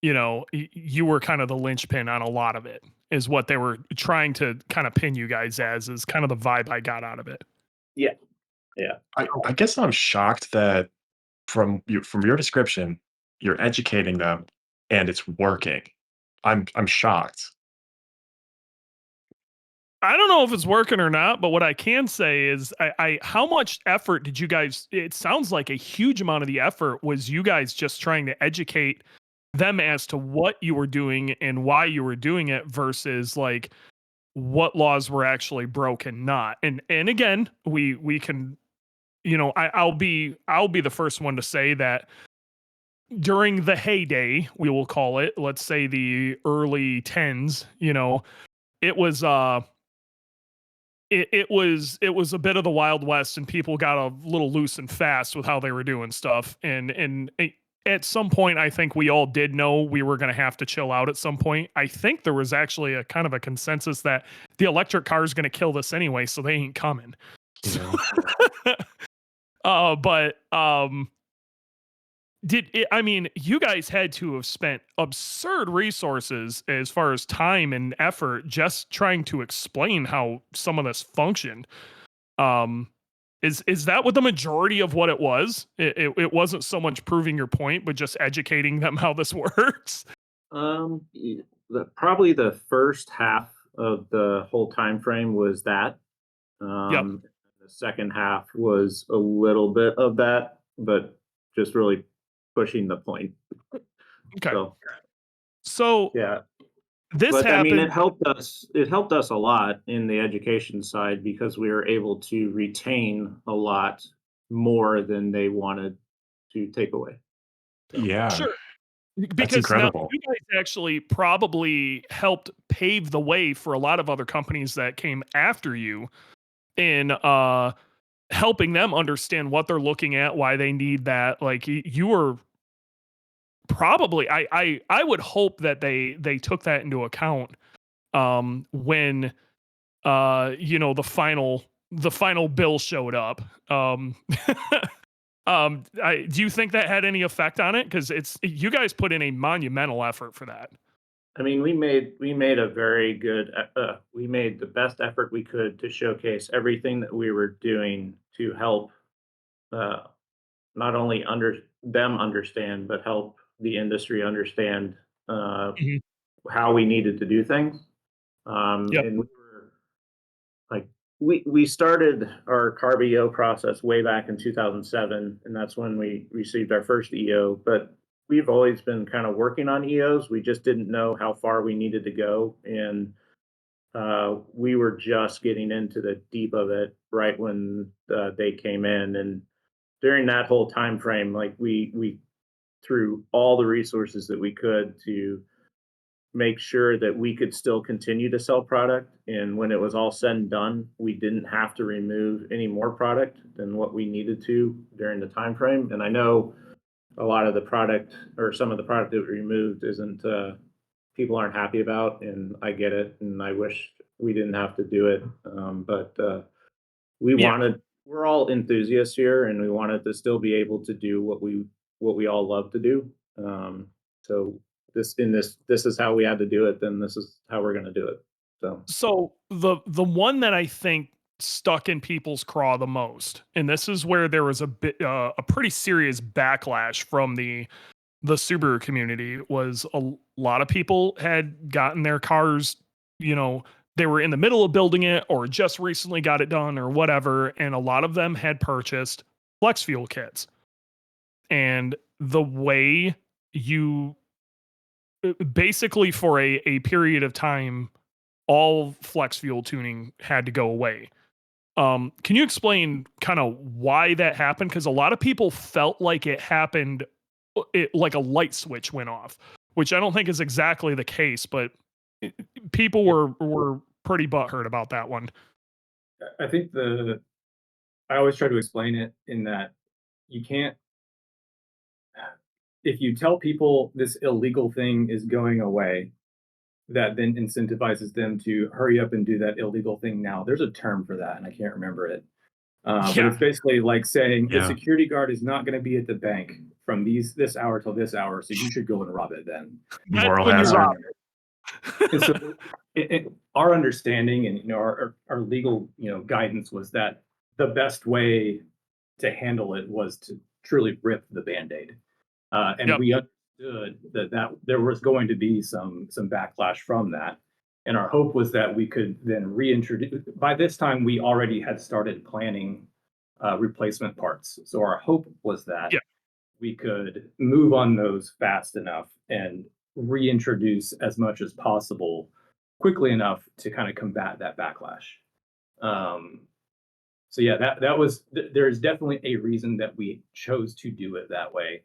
Speaker 1: you were kind of the linchpin on a lot of it, is what they were trying to kind of pin you guys as, is kind of the vibe I got out of it.
Speaker 5: Yeah, yeah.
Speaker 2: I guess I'm shocked that from your description, you're educating them and it's working. I'm shocked.
Speaker 1: I don't know if it's working or not, but what I can say is how much effort did you guys, it sounds like a huge amount of the effort was you guys just trying to educate them as to what you were doing and why you were doing it versus like what laws were actually broken, not. And again, we can, I'll be the first one to say that during the heyday, we will call it, let's say the early tens, it was it was a bit of the Wild West, and people got a little loose and fast with how they were doing stuff. And at some point, I think we all did know we were going to have to chill out at some point. I think there was actually a kind of a consensus that the electric car is going to kill this anyway, so they ain't coming.
Speaker 2: Yeah.
Speaker 1: But I mean, you guys had to have spent absurd resources as far as time and effort just trying to explain how some of this functioned. Is that what the majority of what it was? It wasn't so much proving your point, but just educating them how this works.
Speaker 5: Probably the first half of the whole time frame was that.
Speaker 1: Yep.
Speaker 5: The second half was a little bit of that, but just really pushing the point.
Speaker 1: Okay.
Speaker 5: So
Speaker 1: So
Speaker 5: yeah,
Speaker 1: this
Speaker 5: but I mean,
Speaker 1: happened.
Speaker 5: it helped us. It helped us a lot in the education side because we were able to retain a lot more than they wanted to take away. So,
Speaker 2: Yeah,
Speaker 1: Sure.
Speaker 2: that's
Speaker 1: Because now
Speaker 2: incredible.
Speaker 1: you guys actually probably helped pave the way for a lot of other companies that came after you in helping them understand what they're looking at, why they need that. Like you were probably, I would hope that they took that into account when the final bill showed up. Do you think that had any effect on it? Because you guys put in a monumental effort for that.
Speaker 5: I mean, we made a very good. We made the best effort we could to showcase everything that we were doing to help uh, not only them understand, but help the industry understand uh,
Speaker 1: Mhm.
Speaker 5: how we needed to do things.
Speaker 1: Yep.
Speaker 5: And we were like, we started our CARB EO process way back in 2007, and that's when we received our first EO. But we've always been kind of working on EOs. We just didn't know how far we needed to go, and we were just getting into the deep of it right when they came in. And during that whole time frame, like we through all the resources that we could to make sure that we could still continue to sell product. And when it was all said and done, we didn't have to remove any more product than what we needed to during the time frame. And I know a lot of the product or some of the product that we removed isn't people aren't happy about, and I get it, and I wish we didn't have to do it. But we
Speaker 1: Yeah.
Speaker 5: wanted we're all enthusiasts here, and we wanted to still be able to do what we all love to do. So this is how we had to do it, then this is how we're going to do it.
Speaker 1: So the one that I think stuck in people's craw the most, and this is where there was a pretty serious backlash from the Subaru community, was a lot of people had gotten their cars, they were in the middle of building it or just recently got it done or whatever, and a lot of them had purchased flex fuel kits. And the way you basically for a period of time, all flex fuel tuning had to go away. Can you explain kind of why that happened? Because a lot of people felt like it happened, like a light switch went off, which I don't think is exactly the case, but people were pretty butthurt about that one.
Speaker 4: I think I always try to explain it in that you can't, if you tell people this illegal thing is going away, that then incentivizes them to hurry up and do that illegal thing now. There's a term for that, and I can't remember it. But
Speaker 1: Yeah.
Speaker 4: it's basically like saying the
Speaker 2: Yeah.
Speaker 4: security guard is not going to be at the bank from this hour till this hour, so you should go and rob it then.
Speaker 2: Moral
Speaker 1: when you
Speaker 2: hazard.
Speaker 1: rob
Speaker 4: And so our understanding and our legal guidance was that the best way to handle it was to truly rip the Band-Aid. And
Speaker 1: Yep.
Speaker 4: we understood that there was going to be some backlash from that. And our hope was that we could then reintroduce. By this time, we already had started planning replacement parts. So our hope was that
Speaker 1: Yeah.
Speaker 4: we could move on those fast enough and reintroduce as much as possible quickly enough to kind of combat that backlash. So yeah, that was there's definitely a reason that we chose to do it that way.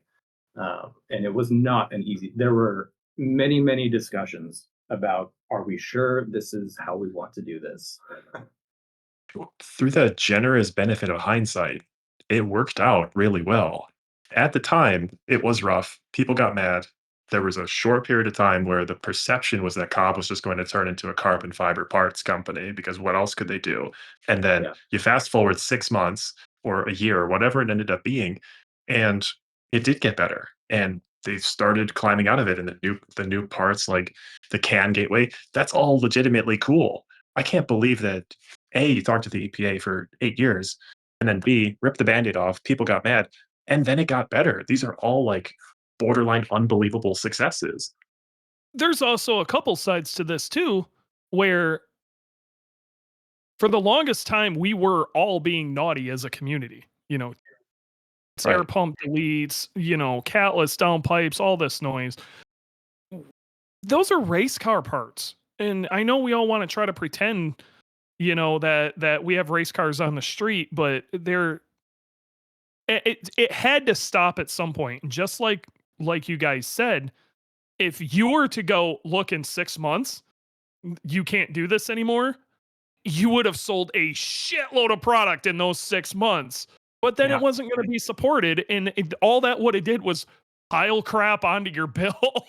Speaker 4: And it was not an easy. There were many discussions about, are we sure this is how we want to do this?
Speaker 2: Through the generous benefit of hindsight, it worked out really well. At the time, it was rough. People got mad. There was a short period of time where the perception was that Cobb was just going to turn into a carbon fiber parts company, because what else could they do? And then
Speaker 4: Yeah.
Speaker 2: you fast forward 6 months or a year or whatever it ended up being, and it did get better. And they started climbing out of it, and the new parts like the CAN gateway, that's all legitimately cool. I can't believe that A, you talked to the EPA for 8 years, and then B, ripped the Band-Aid off, people got mad, and then it got better. These are all like borderline unbelievable successes.
Speaker 1: There's also a couple sides to this too, where for the longest time we were all being naughty as a community. Air
Speaker 2: Right.
Speaker 1: pump deletes, catless downpipes, all this noise. Those are race car parts. And I know we all want to try to pretend, that we have race cars on the street, but it had to stop at some point. And just like you guys said, if you were to go look in 6 months, you can't do this anymore, you would have sold a shitload of product in those 6 months. But then
Speaker 2: Yeah.
Speaker 1: it wasn't going to be supported, and all that what it did was pile crap onto your bill.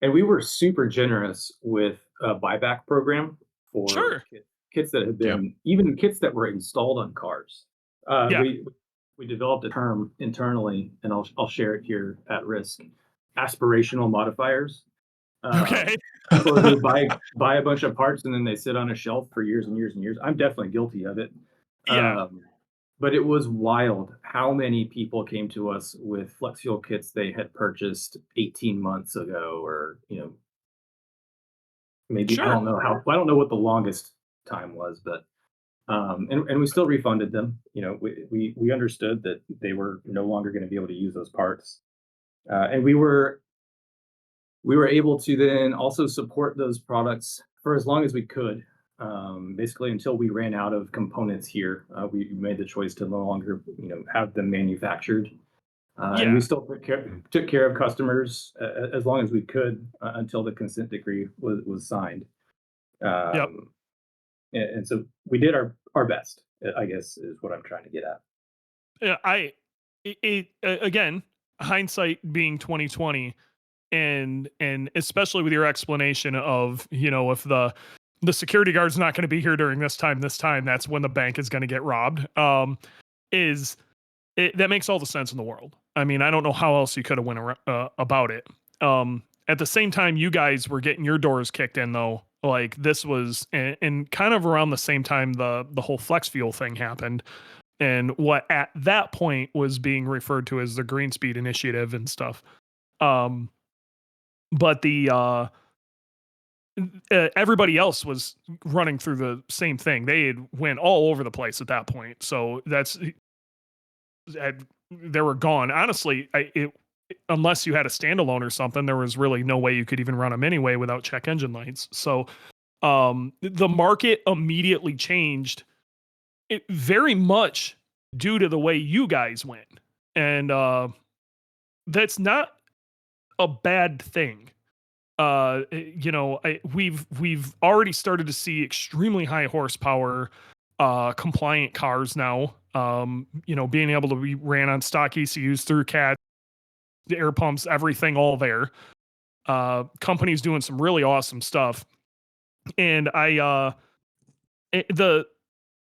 Speaker 4: And we were super generous with a buyback program for
Speaker 1: Sure.
Speaker 4: kits that had
Speaker 2: Yep.
Speaker 4: been, even kits that were installed on cars.
Speaker 1: Yeah.
Speaker 4: We developed a term internally, and I'll share it here at risk: aspirational modifiers.
Speaker 1: Okay.
Speaker 4: People who buy a bunch of parts and then they sit on a shelf for years and years and years. I'm definitely guilty of it.
Speaker 1: Yeah.
Speaker 4: But it was wild how many people came to us with flex fuel kits they had purchased 18 months ago, or maybe
Speaker 1: Sure.
Speaker 4: I don't know what the longest time was, but and we still refunded them. We understood that they were no longer going to be able to use those parts, and we were able to then also support those products for as long as we could. Basically, until we ran out of components here, we made the choice to no longer, have them manufactured. And we
Speaker 1: Yeah.
Speaker 4: still took care of customers as long as we could until the consent decree was signed.
Speaker 1: Yep.
Speaker 4: And so we did our best, I guess, is what I'm trying to get at.
Speaker 1: Yeah, again, hindsight being 2020, and especially with your explanation of, if the security guard's not going to be here during this time, that's when the bank is going to get robbed. Is that makes all the sense in the world. I mean, I don't know how else you could have went about it. At the same time, you guys were getting your doors kicked in, though. Like this was, and kind of around the same time the whole flex fuel thing happened, and what at that point was being referred to as the Green Speed Initiative and stuff. But the everybody else was running through the same thing. They had went all over the place at that point. So they were gone. Honestly, unless you had a standalone or something, there was really no way you could even run them anyway without check engine lights. So the market immediately changed, very much due to the way you guys went. And that's not a bad thing. We've already started to see extremely high horsepower compliant cars now. Being able to be ran on stock ECUs through CAD, the air pumps, everything all there. Companies doing some really awesome stuff. And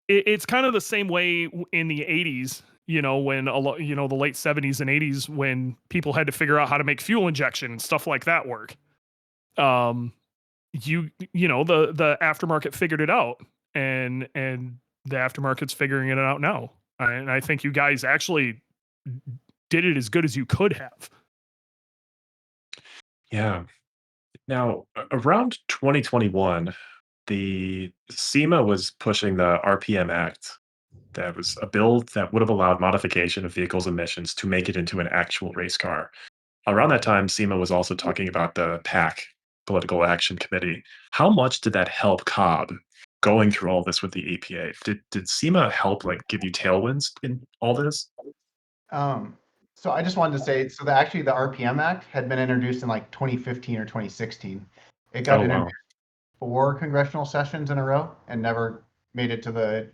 Speaker 1: it's kind of the same way in the 80s, when the late 70s and 80s, when people had to figure out how to make fuel injection and stuff like that work. The aftermarket figured it out, and the aftermarket's figuring it out now. And I think you guys actually did it as good as you could have.
Speaker 2: Yeah. Now, around 2021, the SEMA was pushing the RPM Act. That was a bill that would have allowed modification of vehicles' emissions to make it into an actual race car. Around that time, SEMA was also talking about the PAC, Political Action Committee. How much did that help Cobb going through all this with the EPA? Did SEMA help give you tailwinds in all this?
Speaker 6: So I just wanted to say, so actually the RPM Act had been introduced in like 2015 or 2016. It got
Speaker 2: Oh
Speaker 6: introduced
Speaker 2: wow.
Speaker 6: 4 congressional sessions in a row and never made it to the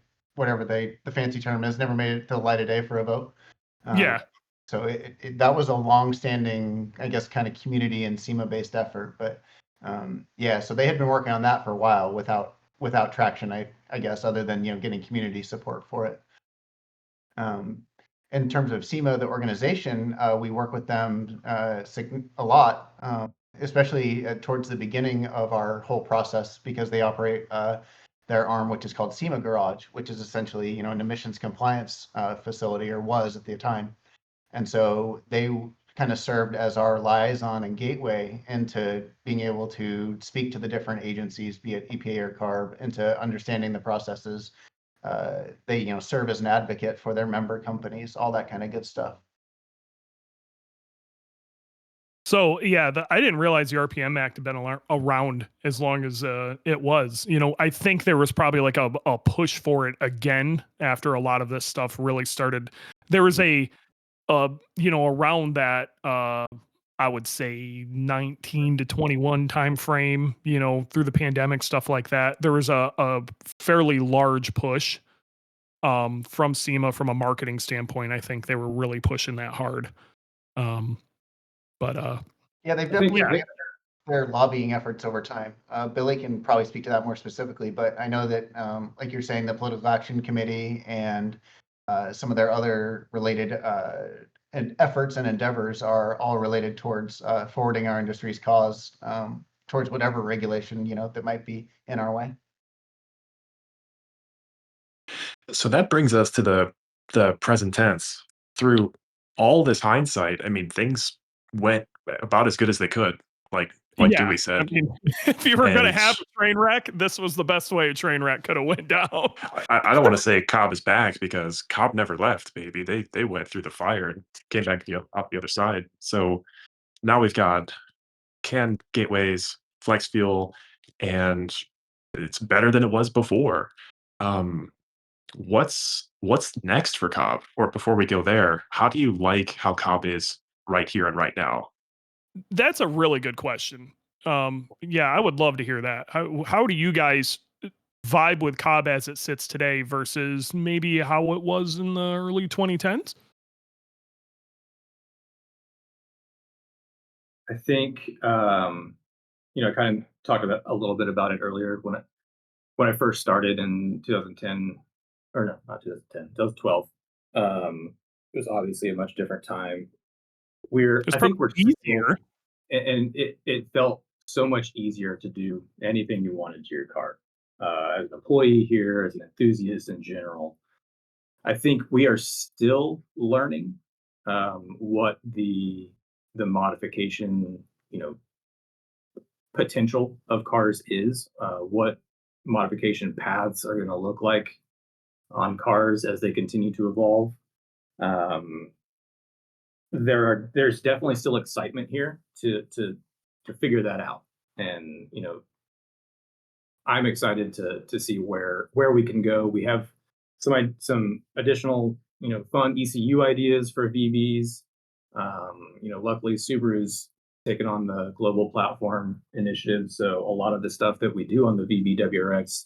Speaker 6: fancy term is, never made it to the light of day for a vote.
Speaker 1: Yeah.
Speaker 6: So that was a long-standing, I guess, kind of community and SEMA-based effort. But yeah, so they had been working on that for a while without traction, I guess, other than getting community support for it. In terms of SEMA, the organization, we work with them a lot, especially towards the beginning of our whole process, because they operate their arm, which is called SEMA Garage, which is essentially an emissions compliance facility, or was at the time. And so they kind of served as our liaison and gateway into being able to speak to the different agencies, be it EPA or CARB, into understanding the processes. They serve as an advocate for their member companies, all that kind of good stuff.
Speaker 1: So yeah, I didn't realize the RPM Act had been around as long as it was. I think there was probably like a push for it again after a lot of this stuff really started. There was around that I would say 19 to 21 time frame, through the pandemic, stuff like that. There was a fairly large push from SEMA from a marketing standpoint. I think they were really pushing that hard. But
Speaker 6: yeah, they've
Speaker 4: I think
Speaker 6: definitely ramped their lobbying efforts over time. Billy can probably speak to that more specifically, but I know that, like you're saying, the Political Action Committee and some of their other related and efforts and endeavors are all related towards forwarding our industry's cause towards whatever regulation that might be in our way.
Speaker 2: So that brings us to the present tense. Through all this hindsight, I mean, things went about as good as they could, like
Speaker 1: yeah,
Speaker 2: Dewey
Speaker 1: I
Speaker 2: said.
Speaker 1: mean, if you were going to
Speaker 2: And
Speaker 1: have a train wreck, this was the best way a train wreck could have went down.
Speaker 2: I don't want to say Cobb is back, because Cobb never left, baby. They went through the fire and came back out the other side. So now we've got CAN gateways, flex fuel, and it's better than it was before. Um, what's next for Cobb? Or before we go there, how do you like how Cobb is right here and right now?
Speaker 1: That's a really good question. Yeah, I would love to hear that. How do you guys vibe with Cobb as it sits today versus maybe how it was in the early 2010s?
Speaker 4: I think I kind of talked about a little bit about it earlier when I first started in 2010, or no, not 2010, 2012. It was obviously a much different time.
Speaker 1: It was
Speaker 4: I
Speaker 1: probably
Speaker 4: think we're still,
Speaker 1: easier.
Speaker 4: and it felt so much easier to do anything you wanted to your car. As an employee here, as an enthusiast in general, I think we are still learning what the modification, potential of cars is, what modification paths are going to look like on cars as they continue to evolve. Um, there's definitely still excitement here to figure that out, and I'm excited to see where we can go. We have some additional fun ECU ideas for VBs. Luckily Subaru's taken on the global platform initiative, so a lot of the stuff that we do on the VBWRX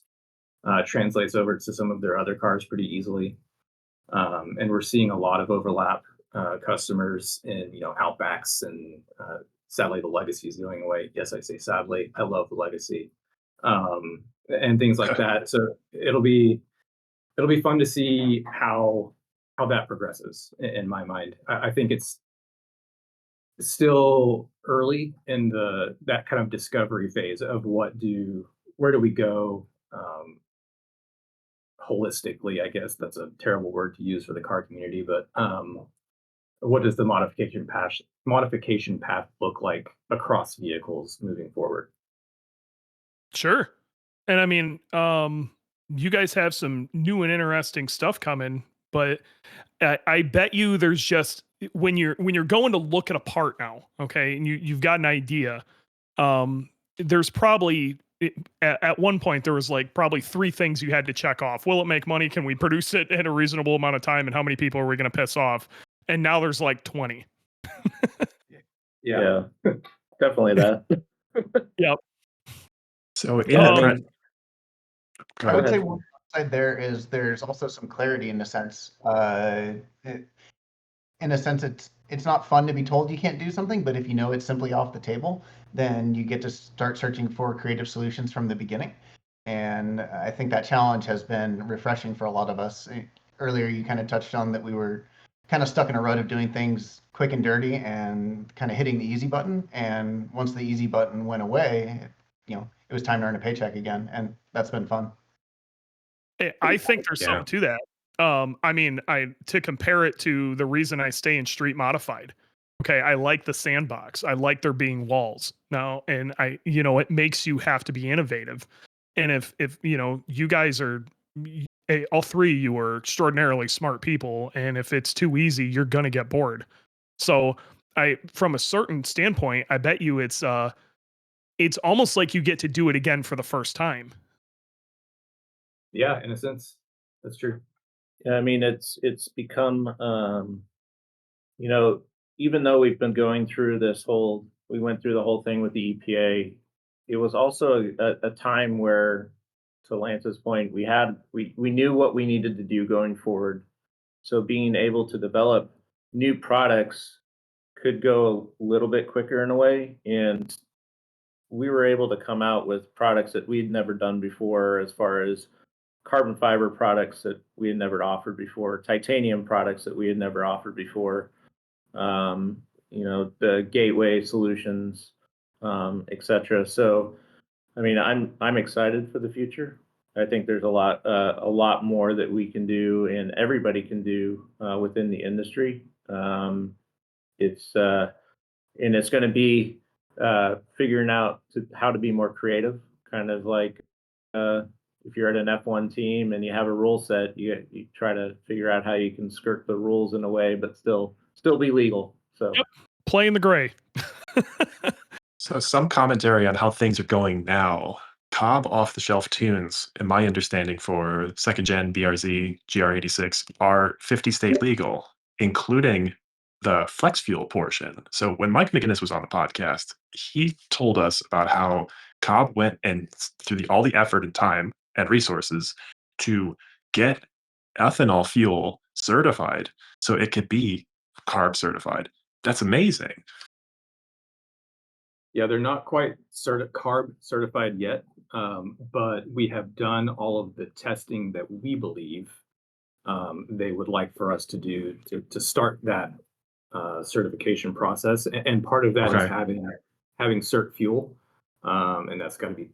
Speaker 4: translates over to some of their other cars pretty easily. And we're seeing a lot of overlap customers in Outbacks, and sadly the Legacy is going away. Yes, I say sadly. I love the Legacy, and things like that. So it'll be fun to see how that progresses. In my mind, I think it's still early in that kind of discovery phase of where do we go holistically. I guess that's a terrible word to use for the car community, but what does the modification path look like across vehicles moving forward?
Speaker 1: Sure. And I mean, you guys have some new and interesting stuff coming, but I bet you there's just when you're going to look at a part now, okay, and you've got an idea. There's probably at one point there was like probably three things you had to check off. Will it make money? Can we produce it in a reasonable amount of time? And how many people are we going to piss off? And now there's like 20.
Speaker 5: Yeah, definitely that.
Speaker 1: Yep.
Speaker 2: So in
Speaker 5: Yeah,
Speaker 2: the
Speaker 5: I
Speaker 2: pre-
Speaker 5: mean,
Speaker 2: go
Speaker 6: I
Speaker 2: ahead.
Speaker 6: would say
Speaker 5: ahead.
Speaker 6: one side there is there's also some clarity in a sense. In a sense, it's not fun to be told you can't do something, but if you know it's simply off the table, then you get to start searching for creative solutions from the beginning. And I think that challenge has been refreshing for a lot of us. Earlier, you kind of touched on that we were kind of stuck in a rut of doing things quick and dirty and kind of hitting the easy button. And once the easy button went away, it was time to earn a paycheck again, and that's been fun.
Speaker 1: I think there's
Speaker 2: Yeah.
Speaker 1: something to that. I mean, to compare it to the reason I stay in street modified. Okay, I like the sandbox. I like there being walls now, and it makes you have to be innovative. And if you guys are, all three of you are extraordinarily smart people, and if it's too easy, you're gonna get bored. So from a certain standpoint, I bet you it's almost like you get to do it again for the first time.
Speaker 4: Yeah, in a sense, that's true.
Speaker 5: Yeah, I mean, it's become, you know, even though we've been going through we went through the whole thing with the EPA. It was also a time where, to Lance's point, we knew what we needed to do going forward. So being able to develop new products could go a little bit quicker in a way, and we were able to come out with products that we'd never done before, as far as carbon fiber products that we had never offered before, titanium products that we had never offered before, the gateway solutions, etc. So, I mean, I'm excited for the future. I think there's a lot more that we can do, and everybody can do within the industry. It's and it's going to be figuring out how to be more creative, kind of like if you're at an F1 team and you have a rule set, you try to figure out how you can skirt the rules in a way, but still be legal. So
Speaker 1: Yep. Play in the gray.
Speaker 2: So some commentary on how things are going now. Cobb off-the-shelf tunes, in my understanding for second gen BRZ, GR86, are 50 state legal, including the flex fuel portion. So when Mike McGinnis was on the podcast, he told us about how Cobb went and through all the effort and time and resources to get ethanol fuel certified so it could be carb certified. That's amazing.
Speaker 4: Yeah, they're not quite carb certified yet, but we have done all of the testing that we believe they would like for us to do to start that certification process. And part of that is
Speaker 2: Okay.
Speaker 4: having cert fuel, and that's got to be.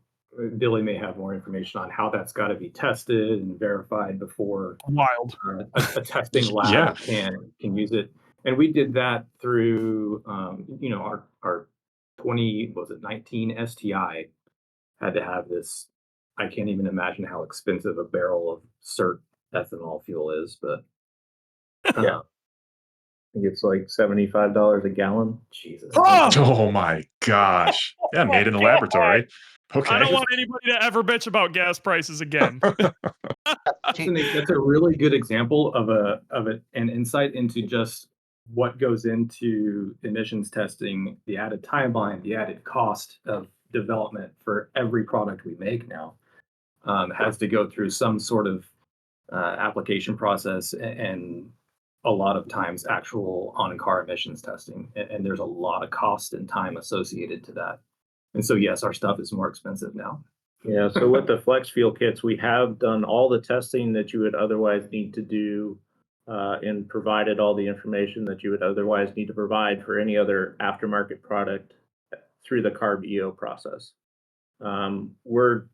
Speaker 4: Billy may have more information on how that's got to be tested and verified before
Speaker 1: Wild.
Speaker 4: a testing
Speaker 2: Yeah.
Speaker 4: lab can use it. And we did that through our 19 STI had to have this. I can't even imagine how expensive a barrel of cert ethanol fuel is, but
Speaker 5: Yeah. I think it's like $75 a gallon.
Speaker 4: Jesus.
Speaker 2: Oh my gosh. Yeah, made in a laboratory. Okay.
Speaker 1: I don't want anybody to ever bitch about gas prices again.
Speaker 4: That's a really good example of an insight into just what goes into emissions testing, the added timeline, the added cost of development for every product we make now has to go through some sort of application process and a lot of times actual on-car emissions testing. And there's a lot of cost and time associated to that. And so, yes, our stuff is more expensive now.
Speaker 5: Yeah, so with the flex fuel kits, we have done all the testing that you would otherwise need to do and provided all the information that you would otherwise need to provide for any other aftermarket product through the CARB EO process. The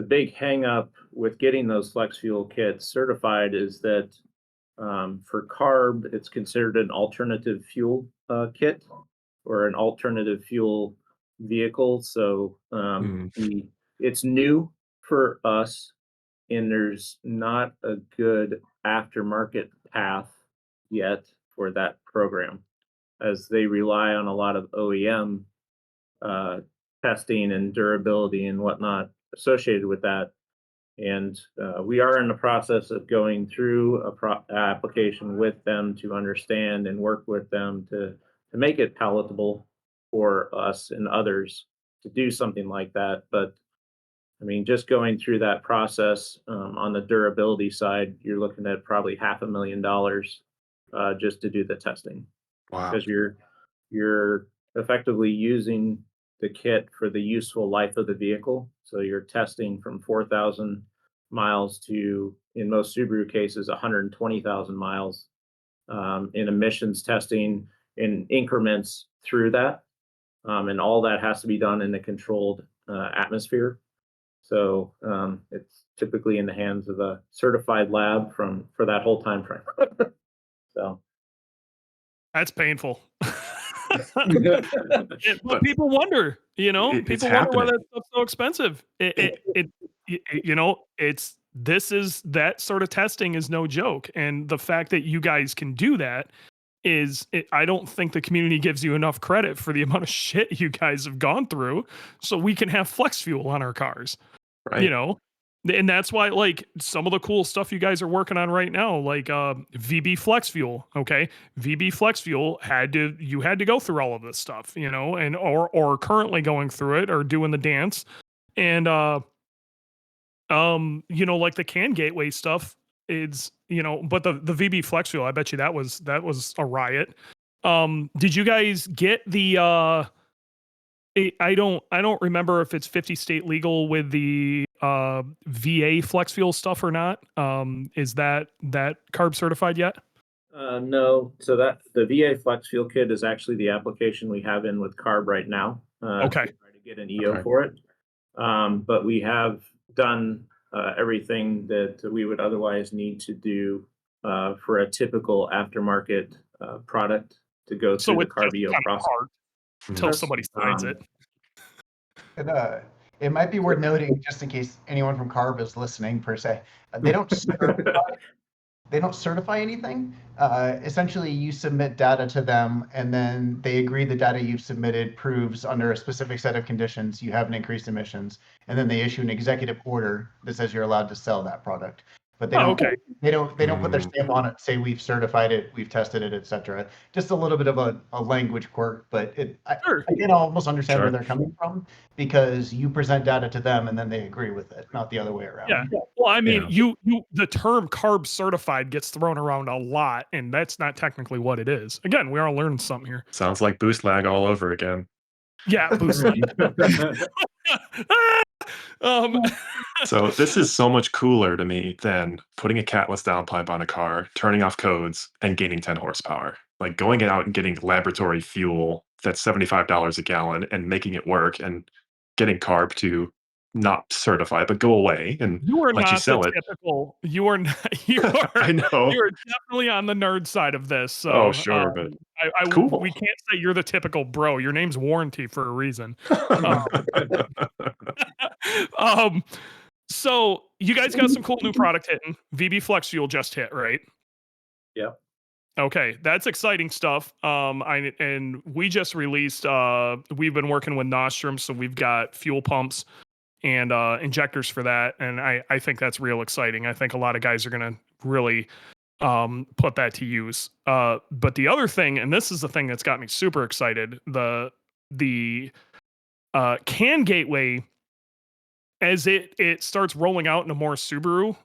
Speaker 5: big hang up with getting those flex fuel kits certified is that for CARB, it's considered an alternative fuel kit or an alternative fuel vehicle. So it's new for us, and there's not a good aftermarket path yet for that program, as they rely on a lot of OEM testing and durability and whatnot associated with that. And we are in the process of going through a application with them to understand and work with them to make it palatable for us and others to do something like that. But I mean, just going through that process on the durability side, you're looking at probably $500,000 just to do the testing.
Speaker 2: Wow.
Speaker 5: Because you're effectively using the kit for the useful life of the vehicle. So you're testing from 4,000 miles to, in most Subaru cases, 120,000 miles in emissions testing in increments through that. And all that has to be done in a controlled atmosphere. So it's typically in the hands of a certified lab for that whole time frame. So
Speaker 1: That's painful. But people wonder, people wonder why that stuff's so expensive. That sort of testing is no joke. And the fact that you guys can do that I don't think the community gives you enough credit for the amount of shit you guys have gone through so we can have flex fuel on our cars.
Speaker 2: Right.
Speaker 1: And that's why, like, some of the cool stuff you guys are working on right now, like VB Flex Fuel. Okay, VB Flex Fuel you had to go through all of this stuff, and or currently going through it or doing the dance, and like the CAN gateway stuff. But the VB Flex Fuel, I bet you that was a riot. Did you guys get the? I don't remember if it's 50 state legal with the VA flex fuel stuff or not. Is that CARB certified yet?
Speaker 5: No. So that the VA flex fuel kit is actually the application we have in with CARB right now.
Speaker 1: Okay.
Speaker 5: To try to get an EO for it. But we have done everything that we would otherwise need to do for a typical aftermarket product to go through the CARB EO process.
Speaker 1: Until somebody signs it.
Speaker 6: It might be worth noting, just in case anyone from CARB is listening, per se, they don't certify they don't certify anything. Essentially, you submit data to them, and then they agree the data you've submitted proves under a specific set of conditions you haven't increased emissions, and then they issue an executive order that says you're allowed to sell that product. But they
Speaker 1: Oh,
Speaker 6: don't.
Speaker 1: okay.
Speaker 6: They don't put their stamp on it, say we've certified it, we've tested it, etc. Just a little bit of a language quirk, but
Speaker 1: Sure.
Speaker 6: I can almost understand where
Speaker 2: Sure.
Speaker 6: they're coming from, because you present data to them and then they agree with it, not the other way around.
Speaker 1: Yeah. Well, I mean,
Speaker 2: Yeah.
Speaker 1: the term carb certified gets thrown around a lot, and that's not technically what it is. Again, we are learning something here.
Speaker 2: Sounds like boost lag all over again.
Speaker 1: Yeah, boost lag. um,
Speaker 2: So this is so much cooler to me than putting a catless downpipe on a car, turning off codes, and gaining 10 horsepower. Like going out and getting laboratory fuel that's $75 a gallon and making it work, and getting carb to not certify but go away and
Speaker 1: you are
Speaker 2: let you
Speaker 1: not the
Speaker 2: sell it.
Speaker 1: typical. You are not. You are.
Speaker 2: I know.
Speaker 1: You're definitely on the nerd side of this. So,
Speaker 2: Oh, sure, but it's cool.
Speaker 1: we can't say you're the typical bro. Your name's Warranty for a reason. So you guys got some cool new product hitting. VB Flex Fuel just hit, right?
Speaker 4: Yeah.
Speaker 1: Okay, that's exciting stuff. And we just released. We've been working with Nostrum, so we've got fuel pumps and injectors for that, and I think that's real exciting. I think a lot of guys are gonna really put that to use. But the other thing, and this is the thing that's got me super excited, the CAN gateway, as it starts rolling out into more Subaru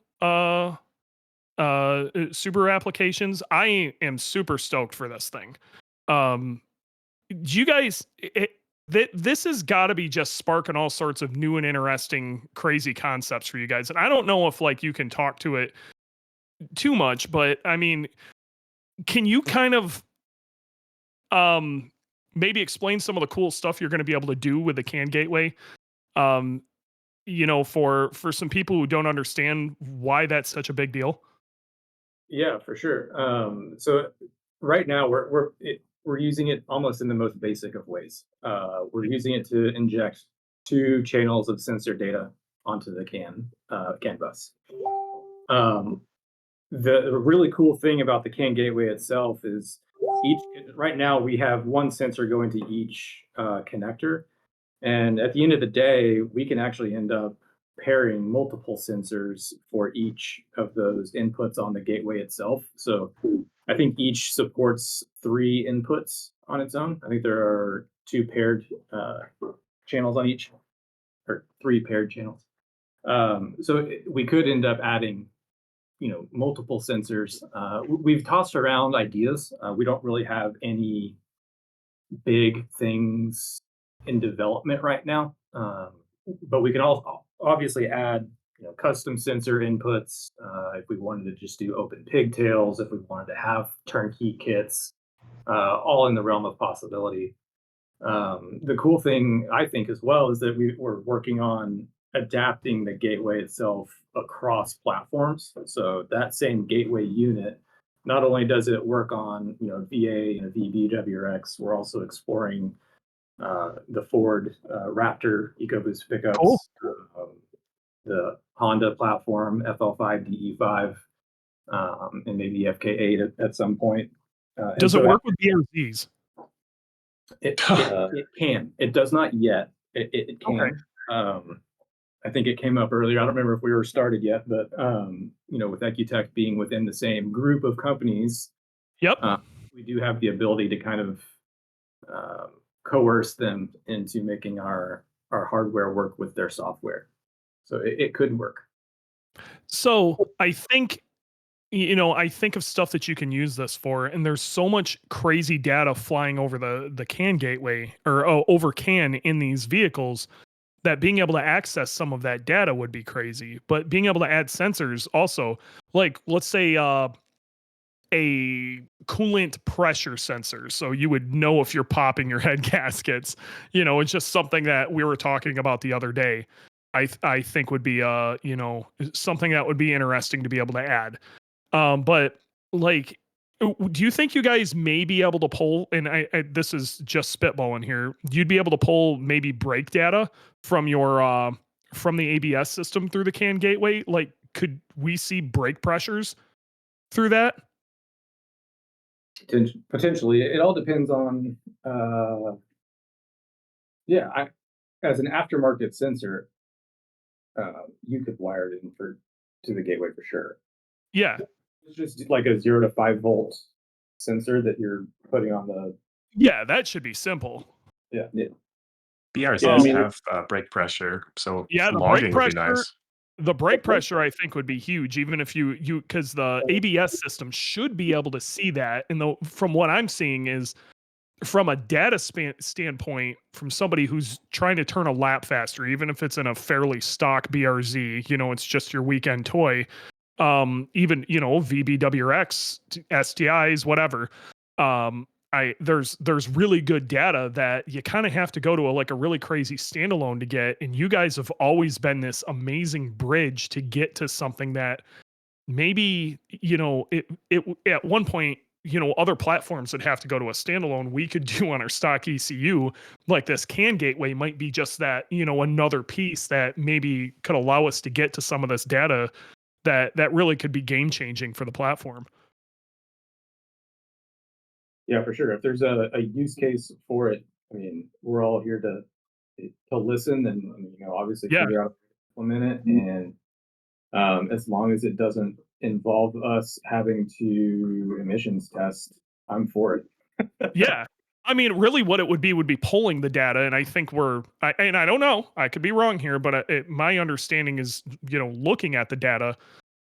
Speaker 1: Subaru applications, I am super stoked for this thing. Do you guys this has got to be just sparking all sorts of new and interesting crazy concepts for you guys, and I don't know if like you can talk to it too much, but I mean, can you kind of maybe explain some of the cool stuff you're going to be able to do with the CAN gateway, for some people who don't understand why that's such a big deal?
Speaker 4: Yeah, for sure. So right now we're using it almost in the most basic of ways. We're using it to inject 2 channels of sensor data onto the CAN bus. The really cool thing about the CAN gateway itself is right now we have 1 sensor going to each connector, and at the end of the day, we can actually end up pairing multiple sensors for each of those inputs on the gateway itself. So I think each supports 3 inputs on its own. I think there are 2 paired channels on each, or 3 paired channels. We could end up adding, multiple sensors. We've tossed around ideas. We don't really have any big things in development right now, but we can also obviously add, custom sensor inputs if we wanted to just do open pigtails, if we wanted to have turnkey kits, all in the realm of possibility. The cool thing I think as well is that we're working on adapting the gateway itself across platforms. So that same gateway unit, not only does it work on VA and VB WRX, we're also exploring the Ford Raptor EcoBoost pickups,
Speaker 1: Cool.
Speaker 4: the Honda platform FL5 DE5, and maybe FK8 at some point.
Speaker 1: Does it work with BRZs?
Speaker 4: It can. It does not yet. It can.
Speaker 1: Okay.
Speaker 4: I think it came up earlier. I don't remember if we were started yet, but with Ecutech being within the same group of companies,
Speaker 1: Yep.
Speaker 4: We do have the ability to kind of coerce them into making our hardware work with their software. So it could work.
Speaker 1: So I think of stuff that you can use this for, and there's so much crazy data flying over the CAN gateway or over CAN in these vehicles that being able to access some of that data would be crazy. But being able to add sensors also, like let's say a coolant pressure sensor, so you would know if you're popping your head gaskets. It's just something that we were talking about the other day. I think would be something that would be interesting to be able to add. But like, do you think you guys may be able to pull, and I this is just spitballing here, you'd be able to pull maybe brake data from your from the ABS system through the CAN gateway? Like, could we see brake pressures through that?
Speaker 4: Potentially, it all depends on. Yeah, as an aftermarket sensor, you could wire it in to the gateway for sure.
Speaker 1: Yeah.
Speaker 4: It's just like a 0 to 5 volt sensor that you're putting on the.
Speaker 1: Yeah, that should be simple.
Speaker 4: Yeah.
Speaker 2: BRZs
Speaker 4: Yeah, I mean,
Speaker 2: have brake pressure, so
Speaker 1: Yeah, the brake
Speaker 2: logging would be
Speaker 1: pressure
Speaker 2: nice.
Speaker 1: the brake pressure I think would be huge, even if you because the ABS system should be able to see that. And from what I'm seeing is from a data standpoint, from somebody who's trying to turn a lap faster, even if it's in a fairly stock BRZ, it's just your weekend toy. Even VBWX, STIs, whatever. There's really good data that you kind of have to go to a really crazy standalone to get, and you guys have always been this amazing bridge to get to something that maybe it at one point other platforms that have to go to a standalone we could do on our stock ECU, like this CAN gateway might be just that another piece that maybe could allow us to get to some of this data that really could be game changing for the platform.
Speaker 4: Yeah, for sure. If there's a use case for it, I mean, we're all here to listen and obviously
Speaker 1: Yeah.
Speaker 4: figure out how to implement it. And as long as it doesn't involve us having to emissions test, I'm for it.
Speaker 1: Yeah. I mean, really what it would be pulling the data. And I think and I don't know, I could be wrong here, but my understanding is, looking at the data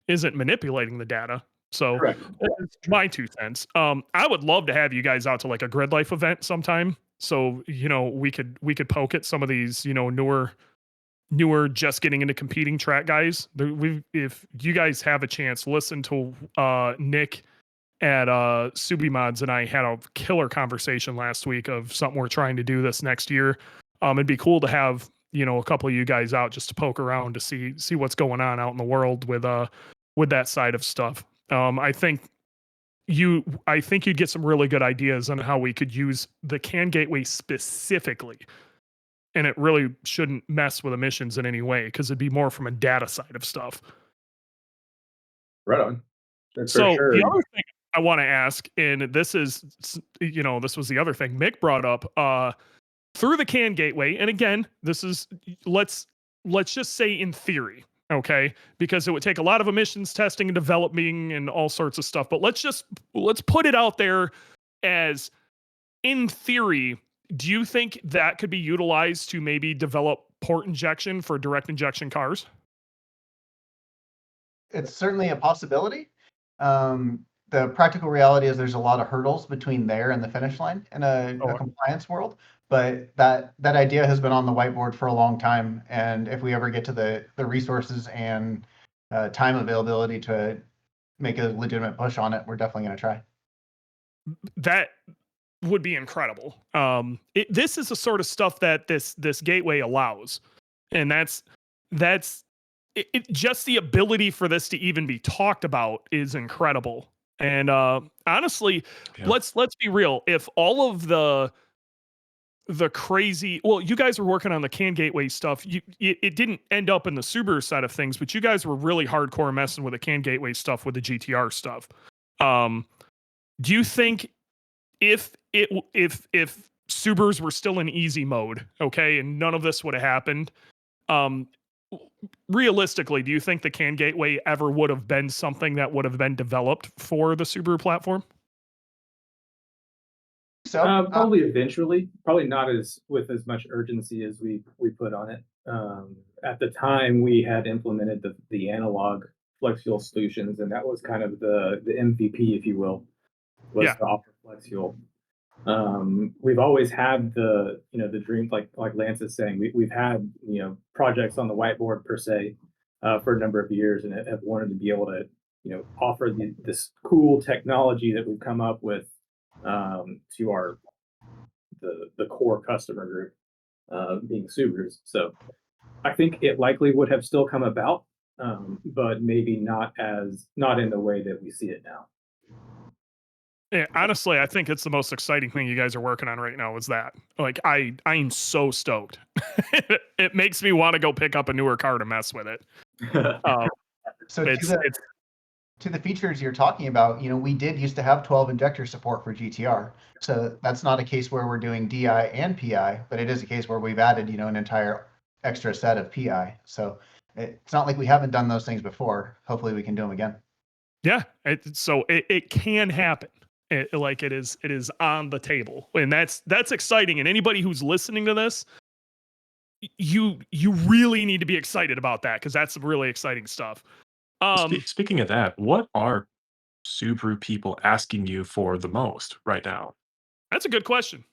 Speaker 1: isn't manipulating the data. So
Speaker 4: Correct.
Speaker 1: it's my 2 cents. I would love to have you guys out to like a grid life event sometime. So, we could poke at some of these, newer just getting into competing track guys. If you guys have a chance, listen to Nick at Subimods and I had a killer conversation last week of something we're trying to do this next year. It'd be cool to have a couple of you guys out just to poke around to see what's going on out in the world with that side of stuff. I think you'd get some really good ideas on how we could use the CAN gateway specifically, and it really shouldn't mess with emissions in any way because it'd be more from a data side of stuff.
Speaker 4: Right on. For
Speaker 1: So
Speaker 4: sure.
Speaker 1: the other thing I want to ask, and this was the other thing Mick brought up, through the CAN gateway, and again, this is let's just say in theory, okay, because it would take a lot of emissions testing and developing and all sorts of stuff. But let's put it out there as in theory. Do you think that could be utilized to maybe develop port injection for direct injection cars?
Speaker 6: It's certainly a possibility. The practical reality is there's a lot of hurdles between there and the finish line in a compliance world. But that idea has been on the whiteboard for a long time. And if we ever get to the resources and time availability to make a legitimate push on it, we're definitely going to try.
Speaker 1: That would be incredible. This is the sort of stuff that this gateway allows, and that's just the ability for this to even be talked about is incredible. And honestly,
Speaker 2: Yeah.
Speaker 1: let's be real. If all of the crazy, well, you guys were working on the CAN gateway stuff. It didn't end up in the Subaru side of things, but you guys were really hardcore messing with the CAN gateway stuff with the GTR stuff. Do you think if Subarus were still in easy mode, okay, and none of this would have happened, realistically, do you think the CAN gateway ever would have been something that would have been developed for the Subaru platform?
Speaker 6: So
Speaker 4: Probably eventually, probably not with as much urgency as we put on it. At the time, we had implemented the analog flex fuel solutions, and that was kind of the MVP, if you will, was to offer flex fuel. We've always had the dream, like Lance is saying, we've had projects on the whiteboard per se for a number of years, and have wanted to be able to offer this cool technology that we've come up with to the core customer group, being Subarus. So I think it likely would have still come about, but maybe not in the way that we see it now.
Speaker 1: Yeah, honestly, I think it's the most exciting thing you guys are working on right now is that. Like, I am so stoked. It makes me want to go pick up a newer car to mess with it.
Speaker 6: So
Speaker 1: It's
Speaker 6: to the features you're talking about, we did used to have 12 injector support for GTR. So that's not a case where we're doing DI and PI, but it is a case where we've added, an entire extra set of PI. So it's not like we haven't done those things before. Hopefully we can do them again.
Speaker 1: Yeah. It can happen. It is on the table, and that's exciting. And anybody who's listening to this, you really need to be excited about that, because that's really exciting stuff.
Speaker 2: Speaking of that, what are Subaru people asking you for the most right now?
Speaker 1: That's a good question.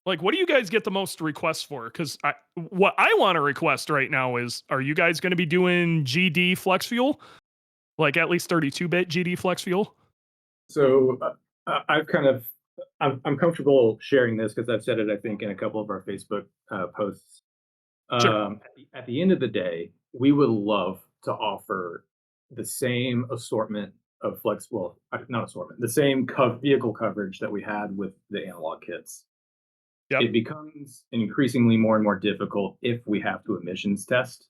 Speaker 1: Like, what do you guys get the most requests for? Because what I want to request right now is, are you guys going to be doing GD flex fuel? Like at least 32-bit GD flex fuel?
Speaker 4: So I'm comfortable sharing this because I've said it, I think, in a couple of our Facebook posts.
Speaker 1: Sure.
Speaker 4: At the end of the day, we would love to offer the same assortment of not assortment, the same vehicle coverage that we had with the analog kits.
Speaker 1: Yep.
Speaker 4: It becomes increasingly more and more difficult if we have to emissions test.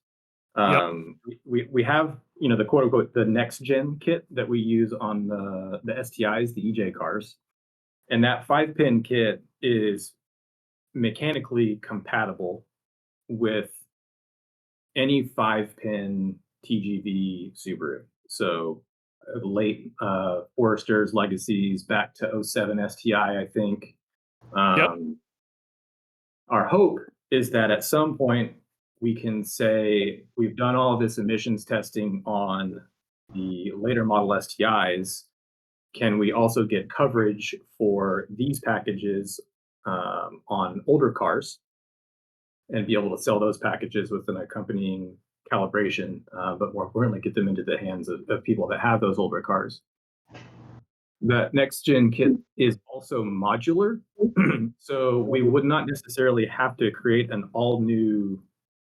Speaker 4: We have, the quote unquote, the next gen kit that we use on the STIs, the EJ cars. And that 5-pin kit is mechanically compatible with any 5-pin TGV Subaru. So late Foresters, Legacies, back to 07 STI, I think. Our hope is that at some point we can say we've done all of this emissions testing on the later model STIs. Can we also get coverage for these packages on older cars and be able to sell those packages with an accompanying calibration, but more importantly, get them into the hands of people that have those older cars? The next gen kit is also modular, so we would not necessarily have to create an all new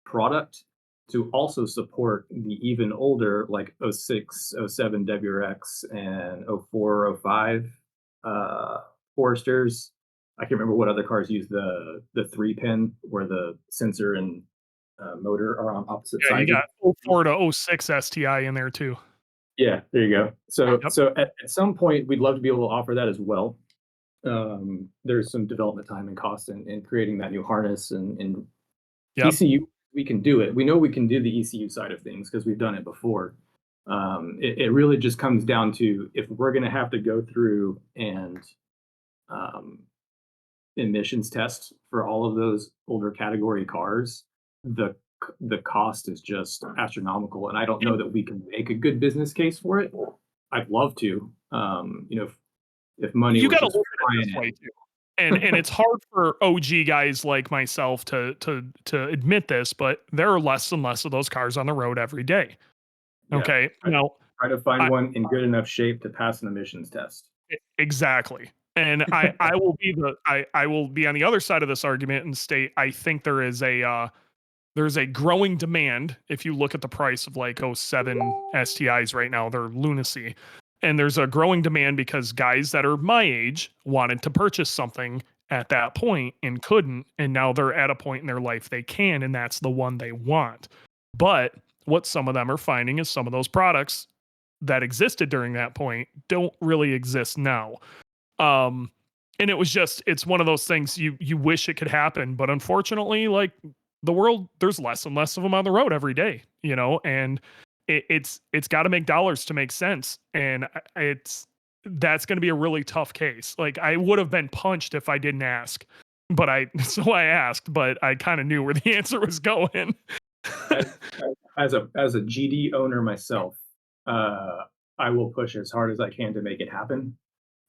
Speaker 4: product to also support the even older, like 06, 07 WRX and 04, 05 Foresters. I can't remember what other cars use the 3-pin where the sensor and motor are on opposite sides.
Speaker 1: You got 04 to 06 STI in there too.
Speaker 4: Yeah, there you go. So at some point, we'd love to be able to offer that as well. There's some development time and cost in creating that new harness and ECU. We can do it. We know we can do the ECU side of things because we've done it before. It really just comes down to, if we're going to have to go through and emissions test for all of those older category cars, the cost is just astronomical, and I don't know that we can make a good business case for it. I'd love to, if money.
Speaker 1: You got to look at it this way too, and it's hard for OG guys like myself to admit this, but there are less and less of those cars on the road every day.
Speaker 4: Yeah.
Speaker 1: Okay,
Speaker 4: try to find one in good enough shape to pass an emissions test.
Speaker 1: Exactly. And I will be on the other side of this argument and state I think there's a growing demand. If you look at the price of like 07 STIs right now, they're lunacy. And there's a growing demand because guys that are my age wanted to purchase something at that point and couldn't. And now they're at a point in their life they can, and that's the one they want. But what some of them are finding is some of those products that existed during that point don't really exist now. And it's one of those things you wish it could happen, but unfortunately, like, the world, there's less and less of them on the road every day, and it's got to make dollars to make sense. And that's going to be a really tough case. Like, I would have been punched if I didn't ask, but I asked, but I kind of knew where the answer was going.
Speaker 4: As a GD owner myself, I will push as hard as I can to make it happen.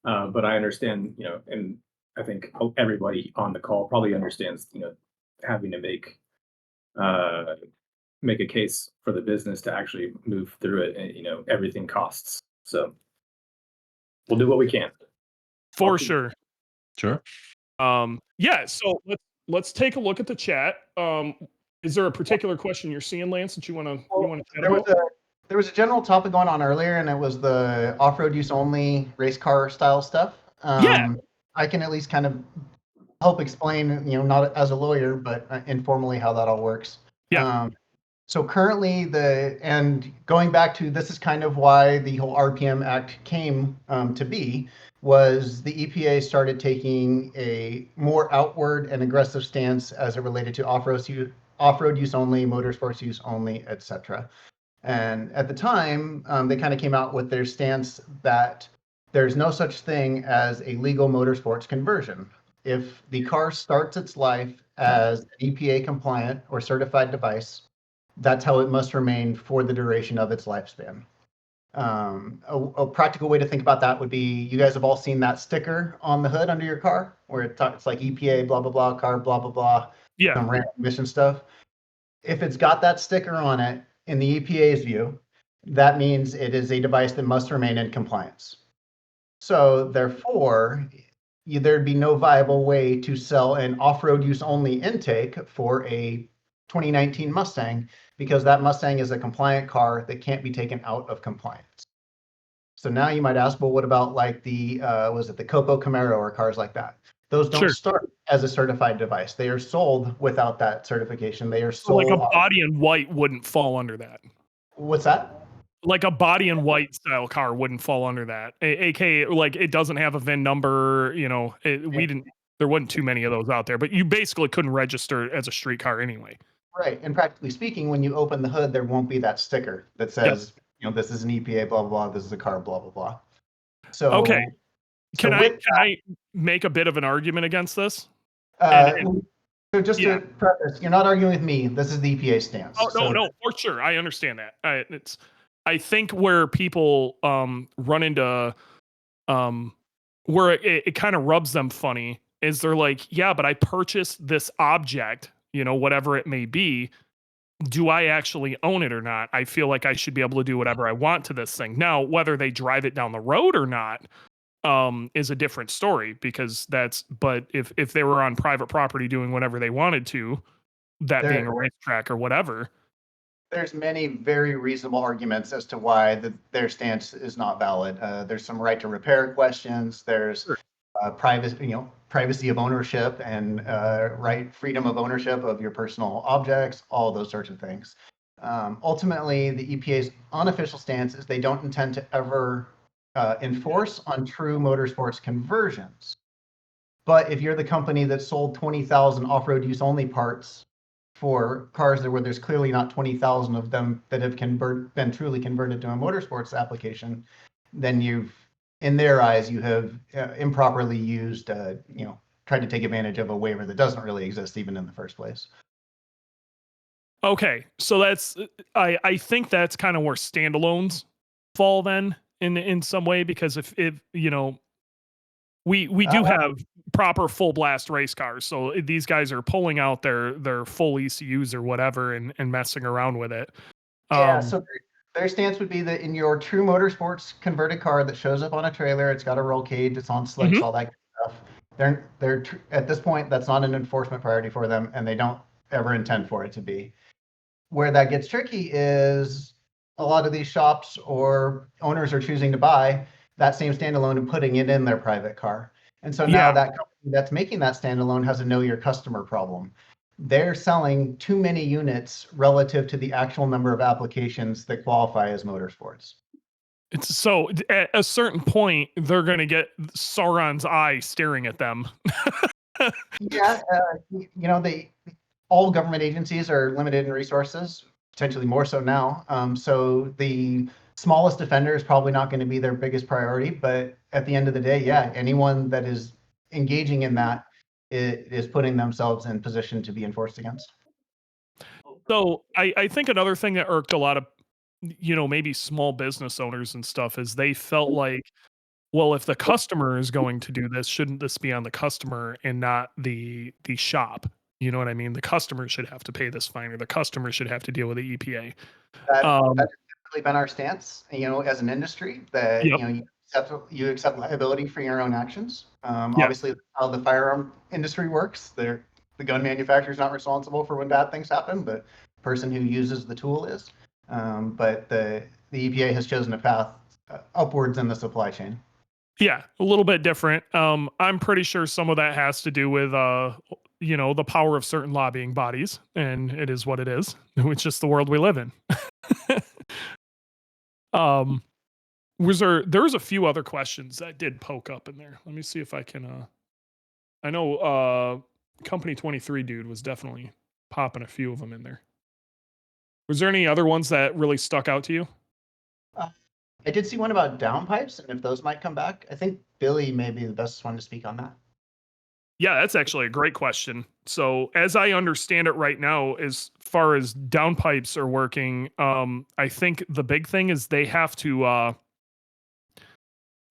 Speaker 4: But I understand, and I think everybody on the call probably understands, having to make a case for the business to actually move through it, and everything costs. So we'll do what we can.
Speaker 1: For sure.
Speaker 2: Sure.
Speaker 1: Yeah. So let's take a look at the chat. Is there a particular question you're seeing, Lance, that you want to chat about?
Speaker 6: There was a general topic going on earlier, and it was the off-road use only race car style stuff. I can at least kind of help explain, not as a lawyer, but informally how that all works.
Speaker 1: Yeah.
Speaker 6: So currently and going back to, this is kind of why the whole RPM Act came to be, was the EPA started taking a more outward and aggressive stance as it related to off-road use only, motorsports use only, etc. And at the time, they kind of came out with their stance that there's no such thing as a legal motorsports conversion. If the car starts its life as an EPA compliant or certified device, that's how it must remain for the duration of its lifespan. A practical way to think about that would be, you guys have all seen that sticker on the hood under your car where it's like EPA, blah, blah, blah, car, blah, blah, blah,
Speaker 1: Yeah.
Speaker 6: some random emission stuff. If it's got that sticker on it, in the EPA's view, that means it is a device that must remain in compliance. So therefore, there'd be no viable way to sell an off-road use only intake for a 2019 Mustang, because that Mustang is a compliant car that can't be taken out of compliance. So now you might ask, well, what about like the Copo Camaro or cars like that? Those don't
Speaker 1: Sure.
Speaker 6: start as a certified device. They are sold without that certification. They are
Speaker 1: So
Speaker 6: sold.
Speaker 1: like a body in white wouldn't fall under that.
Speaker 6: What's that?
Speaker 1: Like a body in white style car wouldn't fall under that. AKA, like, it doesn't have a VIN number. There wasn't too many of those out there, but you basically couldn't register it as a street car anyway.
Speaker 6: Right. And practically speaking, when you open the hood, there won't be that sticker that says, this is an EPA, blah, blah, blah. This is a car, blah, blah, blah. So,
Speaker 1: okay. Can
Speaker 6: so
Speaker 1: I make a bit of an argument against this?
Speaker 6: So just to preface, you're not arguing with me. This is the EPA stance.
Speaker 1: Oh, no, for sure. I understand that. I think where people run into where it kind of rubs them funny is they're like, yeah, but I purchased this object, whatever it may be. Do I actually own it or not? I feel like I should be able to do whatever I want to this thing. Now, whether they drive it down the road or not is a different story, because but if they were on private property doing whatever they wanted to, being a racetrack or whatever.
Speaker 6: There's many very reasonable arguments as to why their stance is not valid. There's some right to repair questions. There's privacy of ownership and freedom of ownership of your personal objects, all those sorts of things. Ultimately, the EPA's unofficial stance is they don't intend to ever enforce on true motorsports conversions. But if you're the company that sold 20,000 off-road use only parts for cars where there's clearly not 20,000 of them that have been truly converted to a motorsports application, then in their eyes, you have improperly used, tried to take advantage of a waiver that doesn't really exist even in the first place.
Speaker 1: Okay, so I think that's kind of where standalones fall then in some way, because if we do have proper full blast race cars, so these guys are pulling out their full ECUs or whatever and messing around with it.
Speaker 6: So their stance would be that in your true motorsports converted car that shows up on a trailer, it's got a roll cage, it's on slicks, all that kind of stuff. They're at this point, that's not an enforcement priority for them, and they don't ever intend for it to be. Where that gets tricky is a lot of these shops or owners are choosing to buy that same standalone and putting it in their private car. And so now that company that's making that standalone has a know your customer problem. They're selling too many units relative to the actual number of applications that qualify as motorsports.
Speaker 1: So at a certain point, they're going to get Sauron's eye staring at them.
Speaker 6: All government agencies are limited in resources, potentially more so now. So the smallest offender is probably not going to be their biggest priority. But at the end of the day, anyone that is engaging in that is putting themselves in position to be enforced against.
Speaker 1: So I think another thing that irked a lot of, maybe small business owners and stuff is they felt like, well, if the customer is going to do this, shouldn't this be on the customer and not the shop? You know what I mean? The customer should have to pay this fine, or the customer should have to deal with the EPA.
Speaker 6: That's typically been our stance, as an industry, that you accept liability for your own actions. Obviously, how the firearm industry works, the gun manufacturer is not responsible for when bad things happen. The person who uses the tool is. But the EPA has chosen a path upwards in the supply chain.
Speaker 1: Yeah, a little bit different. I'm pretty sure some of that has to do with the power of certain lobbying bodies, and it is what it is. It's just the world we live in. um, there was a few other questions that did poke up in there. Let me see if I can. I know Company 23 dude was definitely popping a few of them in there. Was there any other ones that really stuck out to you?
Speaker 6: I did see one about downpipes and if those might come back. I think Billy may be the best one to speak on that.
Speaker 1: Yeah, that's actually a great question. So, as I understand it right now, as far as downpipes are working, I think the big thing is they have to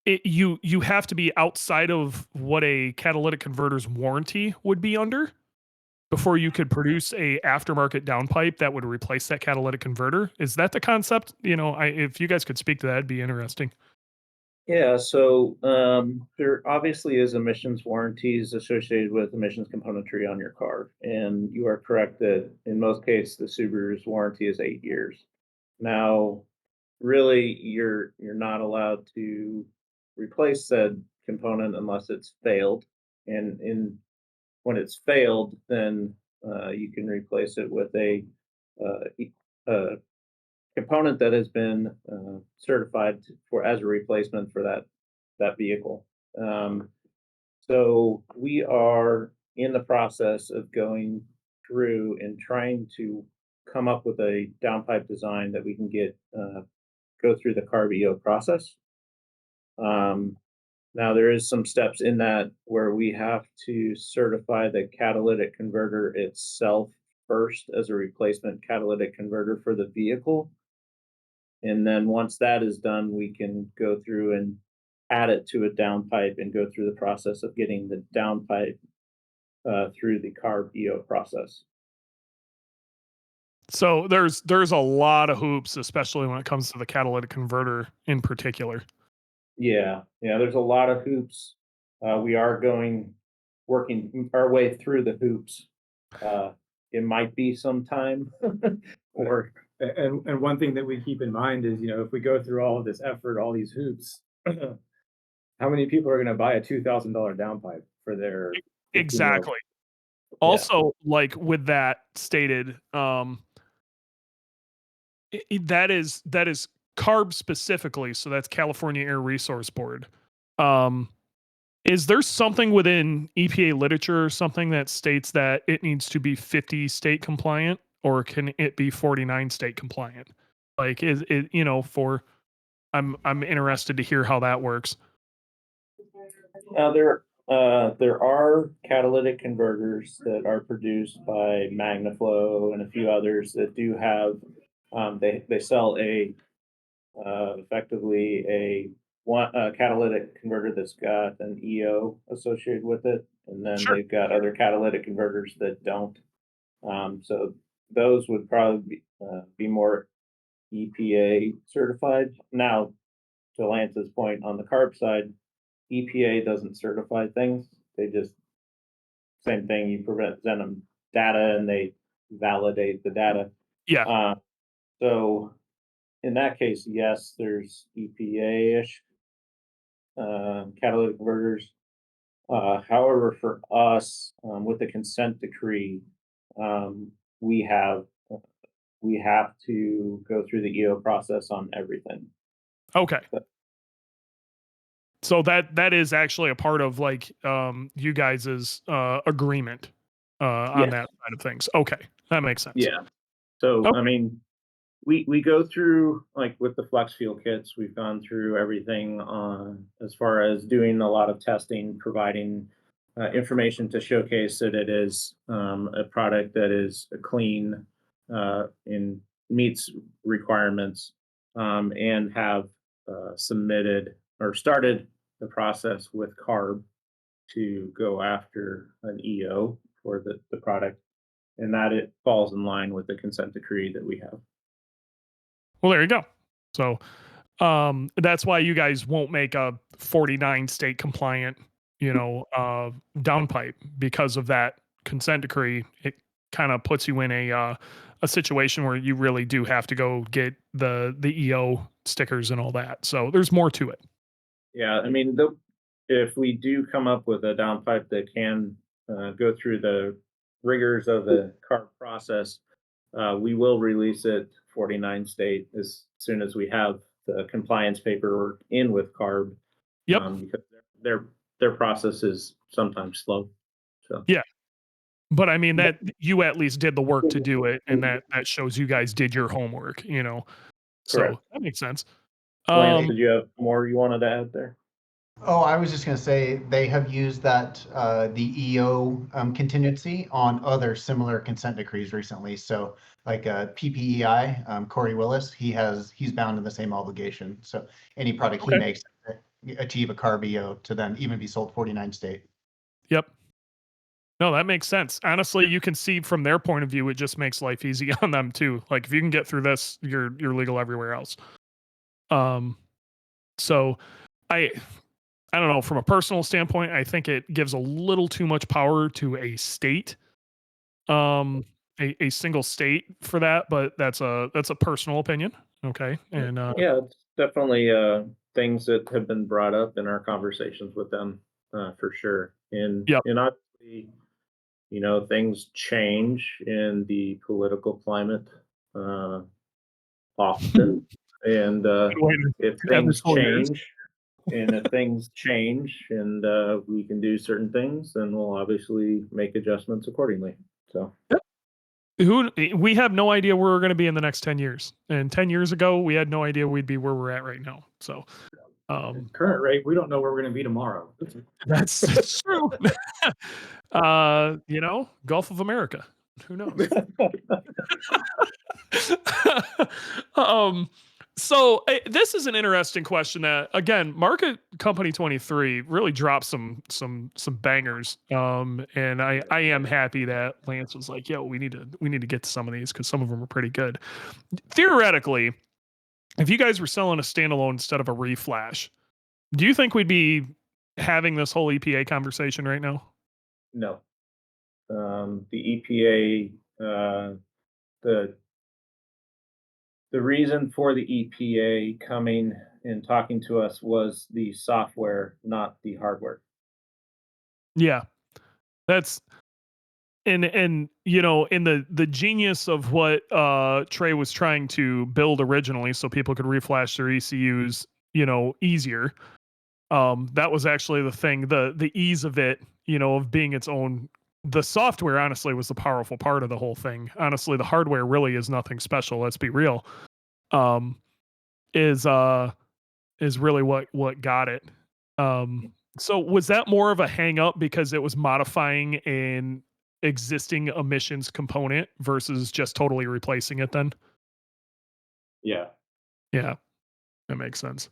Speaker 1: you have to be outside of what a catalytic converter's warranty would be under before you could produce a aftermarket downpipe that would replace that catalytic converter. Is that the concept? If you guys could speak to that, it'd be interesting.
Speaker 5: Yeah, so there obviously is emissions warranties associated with emissions componentry on your car, and you are correct that in most cases the Subaru's warranty is 8 years. Now, really, you're not allowed to replace said component unless it's failed, and when it's failed, then you can replace it with a component that has been certified for as a replacement for that vehicle. Um, so we are in the process of going through and trying to come up with a downpipe design that we can get go through the CARB EO process. Um, Now there is some steps in that where we have to certify the catalytic converter itself first as a replacement catalytic converter for the vehicle. And then once that is done, we can go through and add it to a downpipe and go through the process of getting the downpipe through the CARB EO process.
Speaker 1: So there's a lot of hoops, especially when it comes to the catalytic converter in particular.
Speaker 5: Yeah, there's a lot of hoops. We are working our way through the hoops. It might be some time, or
Speaker 4: And one thing that we keep in mind is, if we go through all of this effort, all these hoops, how many people are going to buy a $2,000 downpipe for their 15-year-old?
Speaker 1: Exactly. Also, like with that stated, that is CARB specifically, so that's California Air Resource Board. Is there something within EPA literature or something that states that it needs to be 50 state compliant, or can it be 49 state compliant? Like, is it I'm interested to hear how that works.
Speaker 5: There are catalytic converters that are produced by MagnaFlow and a few others that do have they sell effectively a catalytic converter that's got an EO associated with it, and then
Speaker 1: Sure.
Speaker 5: they've got other catalytic converters that don't. So those would probably be more EPA certified. Now, to Lance's point on the CARB side, EPA doesn't certify things. They just same thing. You present them data and they validate the data.
Speaker 1: Yeah.
Speaker 5: So in that case, yes, there's EPA-ish catalytic converters. However, for us, with the consent decree, um, we have we have to go through the EO process on everything.
Speaker 1: Okay.
Speaker 5: But-
Speaker 1: So that is actually a part of like you guys's agreement on
Speaker 5: Yes.
Speaker 1: that side of things. Okay, that makes sense.
Speaker 5: Yeah. So
Speaker 1: Okay.
Speaker 5: I mean, we go through like with the flex fuel kits, we've gone through everything on as far as doing a lot of testing, providing information to showcase that it is a product that is clean and meets requirements, and have submitted or started the process with CARB to go after an EO for the product, and that it falls in line with the consent decree that we have.
Speaker 1: Well, there you go. So that's why you guys won't make a 49 state compliant, downpipe because of that consent decree. It kind of puts you in a situation where you really do have to go get the EO stickers and all that. So there's more to it.
Speaker 5: Yeah, I mean, if we do come up with a downpipe that can go through the rigors of the CARB process, we will release it 49 state as soon as we have the compliance paperwork in with CARB,
Speaker 1: Yep.
Speaker 5: because their process is sometimes slow. So
Speaker 1: Yeah. But I mean that you at least did the work to do it, and that shows you guys did your homework, you know. So
Speaker 5: correct.
Speaker 1: that makes sense.
Speaker 5: Lance,
Speaker 1: Um,
Speaker 5: did you have more you wanted to add there?
Speaker 6: Oh, I was just going to say they have used that the EO contingency on other similar consent decrees recently. So, like PPEI, Corey Willis, he's bound in the same obligation. So, any product he
Speaker 1: Okay.
Speaker 6: makes achieve a CARB EO to then even be sold 49 state.
Speaker 1: Yep. No, that makes sense. Honestly, you can see from their point of view, it just makes life easy on them too. Like if you can get through this, you're legal everywhere else. So I I don't know, from a personal standpoint, I think it gives a little too much power to a state, um, a single state for that, but that's a personal opinion. Okay. And
Speaker 5: Yeah, it's definitely things that have been brought up in our conversations with them, for sure.
Speaker 1: yep.
Speaker 5: And obviously, things change in the political climate often, and
Speaker 1: Good way
Speaker 5: if
Speaker 1: to end this
Speaker 5: things
Speaker 1: whole years.
Speaker 5: change, and we can do certain things, then we'll obviously make adjustments accordingly. So
Speaker 1: We have no idea where we're going to be in the next 10 years. And 10 years ago, we had no idea we'd be where we're at right now. So,
Speaker 4: Current rate, we don't know where we're going to be tomorrow.
Speaker 1: that's true. Gulf of America. Who knows? um, this is an interesting question that again, Market Company 23 really dropped some bangers. And I am happy that Lance was like, yo, we need to get to some of these because some of them are pretty good. Theoretically, if you guys were selling a standalone instead of a reflash, do you think we'd be having this whole EPA conversation right now?
Speaker 5: no, the EPA, the the reason for the EPA coming and talking to us was the software, not the hardware.
Speaker 1: Yeah, that's and in the genius of what Trey was trying to build originally, so people could reflash their ECUs, easier. That was actually the thing, the ease of it, of being its own. The software honestly was the powerful part of the whole thing. Honestly, the hardware really is nothing special. Let's be real. Um, is really what got it. So was that more of a hang up because it was modifying an existing emissions component versus just totally replacing it then?
Speaker 5: Yeah.
Speaker 1: Yeah, that makes sense.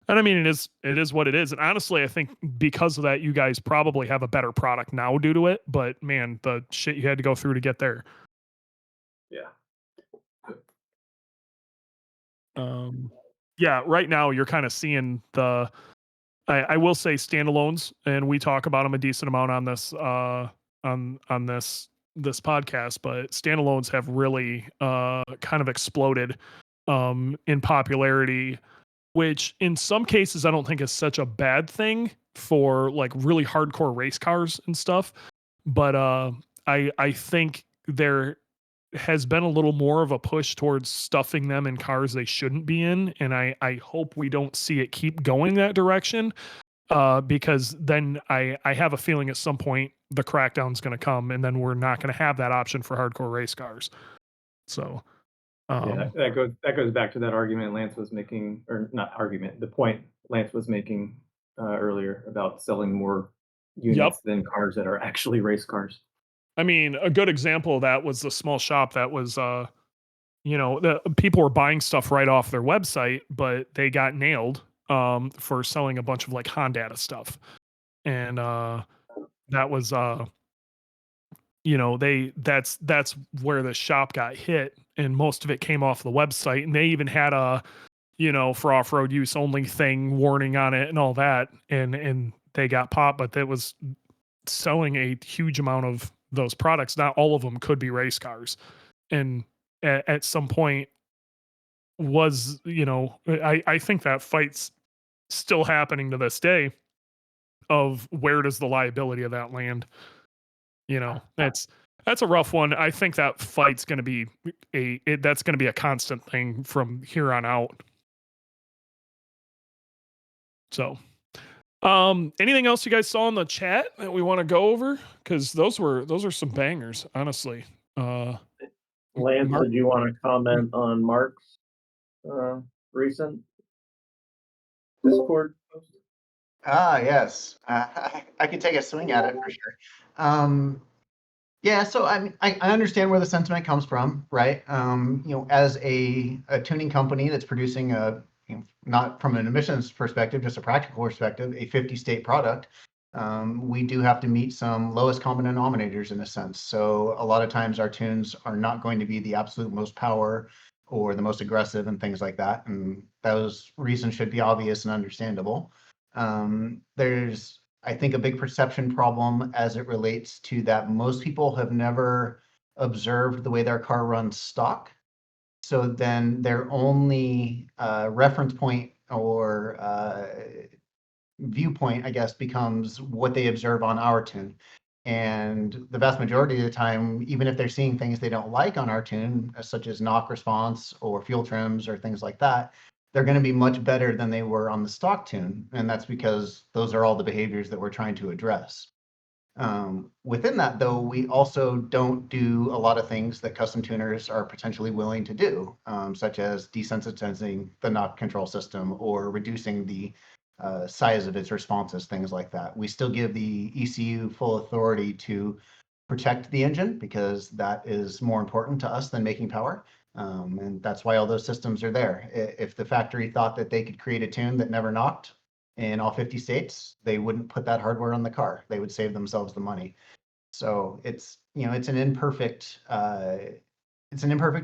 Speaker 1: And I mean, it is what it is. And honestly, I think because of that, you guys probably have a better product now due to it. But man, the shit you had to go through to get there.
Speaker 5: Yeah.
Speaker 1: Yeah, right now you're kind of seeing I will say standalones, and we talk about them a decent amount on this on this podcast, but standalones have really kind of exploded in popularity, which in some cases I don't think is such a bad thing for like really hardcore race cars and stuff. But I think there has been a little more of a push towards stuffing them in cars they shouldn't be in, and I hope we don't see it keep going that direction. Because then I have a feeling at some point the crackdown's going to come, and then we're not going to have that option for hardcore race cars. So,
Speaker 4: Yeah, that goes back to that argument Lance was making, or not argument, the point Lance was making earlier about selling more
Speaker 1: yep.
Speaker 4: units than cars that are actually race cars.
Speaker 1: I mean, a good example of that was the small shop that was, the people were buying stuff right off their website, but they got nailed for selling a bunch of like Honda stuff, and that was that's where the shop got hit, and most of it came off the website, and they even had a for off-road use only thing warning on it and all that, and they got popped, but that was selling a huge amount of those products. Not all of them could be race cars, and at some point was I think that fight's still happening to this day of where does the liability of that land. That's a rough one. I think that fight's going to be that's going to be a constant thing from here on out. So, anything else you guys saw in the chat that we want to go over? Because those are some bangers, honestly.
Speaker 7: Lance,
Speaker 1: Mark?
Speaker 7: did you want to comment on Mark's recent Discord post?
Speaker 6: Yes. I could take a swing at it for sure. Yeah, so I understand where the sentiment comes from, right? As a tuning company that's producing not from an emissions perspective, just a practical perspective, a 50-state product, we do have to meet some lowest common denominators in a sense. So a lot of times our tunes are not going to be the absolute most power or the most aggressive and things like that. And those reasons should be obvious and understandable. There's, I think, a big perception problem as it relates to that most people have never observed the way their car runs stock. So then their only reference point or viewpoint, I guess, becomes what they observe on our tune. And the vast majority of the time, even if they're seeing things they don't like on our tune, such as knock response or fuel trims or things like that, they're going to be much better than they were on the stock tune. And that's because those are all the behaviors that we're trying to address. Within that, though, we also don't do a lot of things that custom tuners are potentially willing to do, such as desensitizing the knock control system or reducing the size of its responses, things like that. We still give the ECU full authority to protect the engine because that is more important to us than making power. And that's why all those systems are there. If the factory thought that they could create a tune that never knocked in all 50 states, they wouldn't put that hardware on the car. They would save themselves the money. So it's an imperfect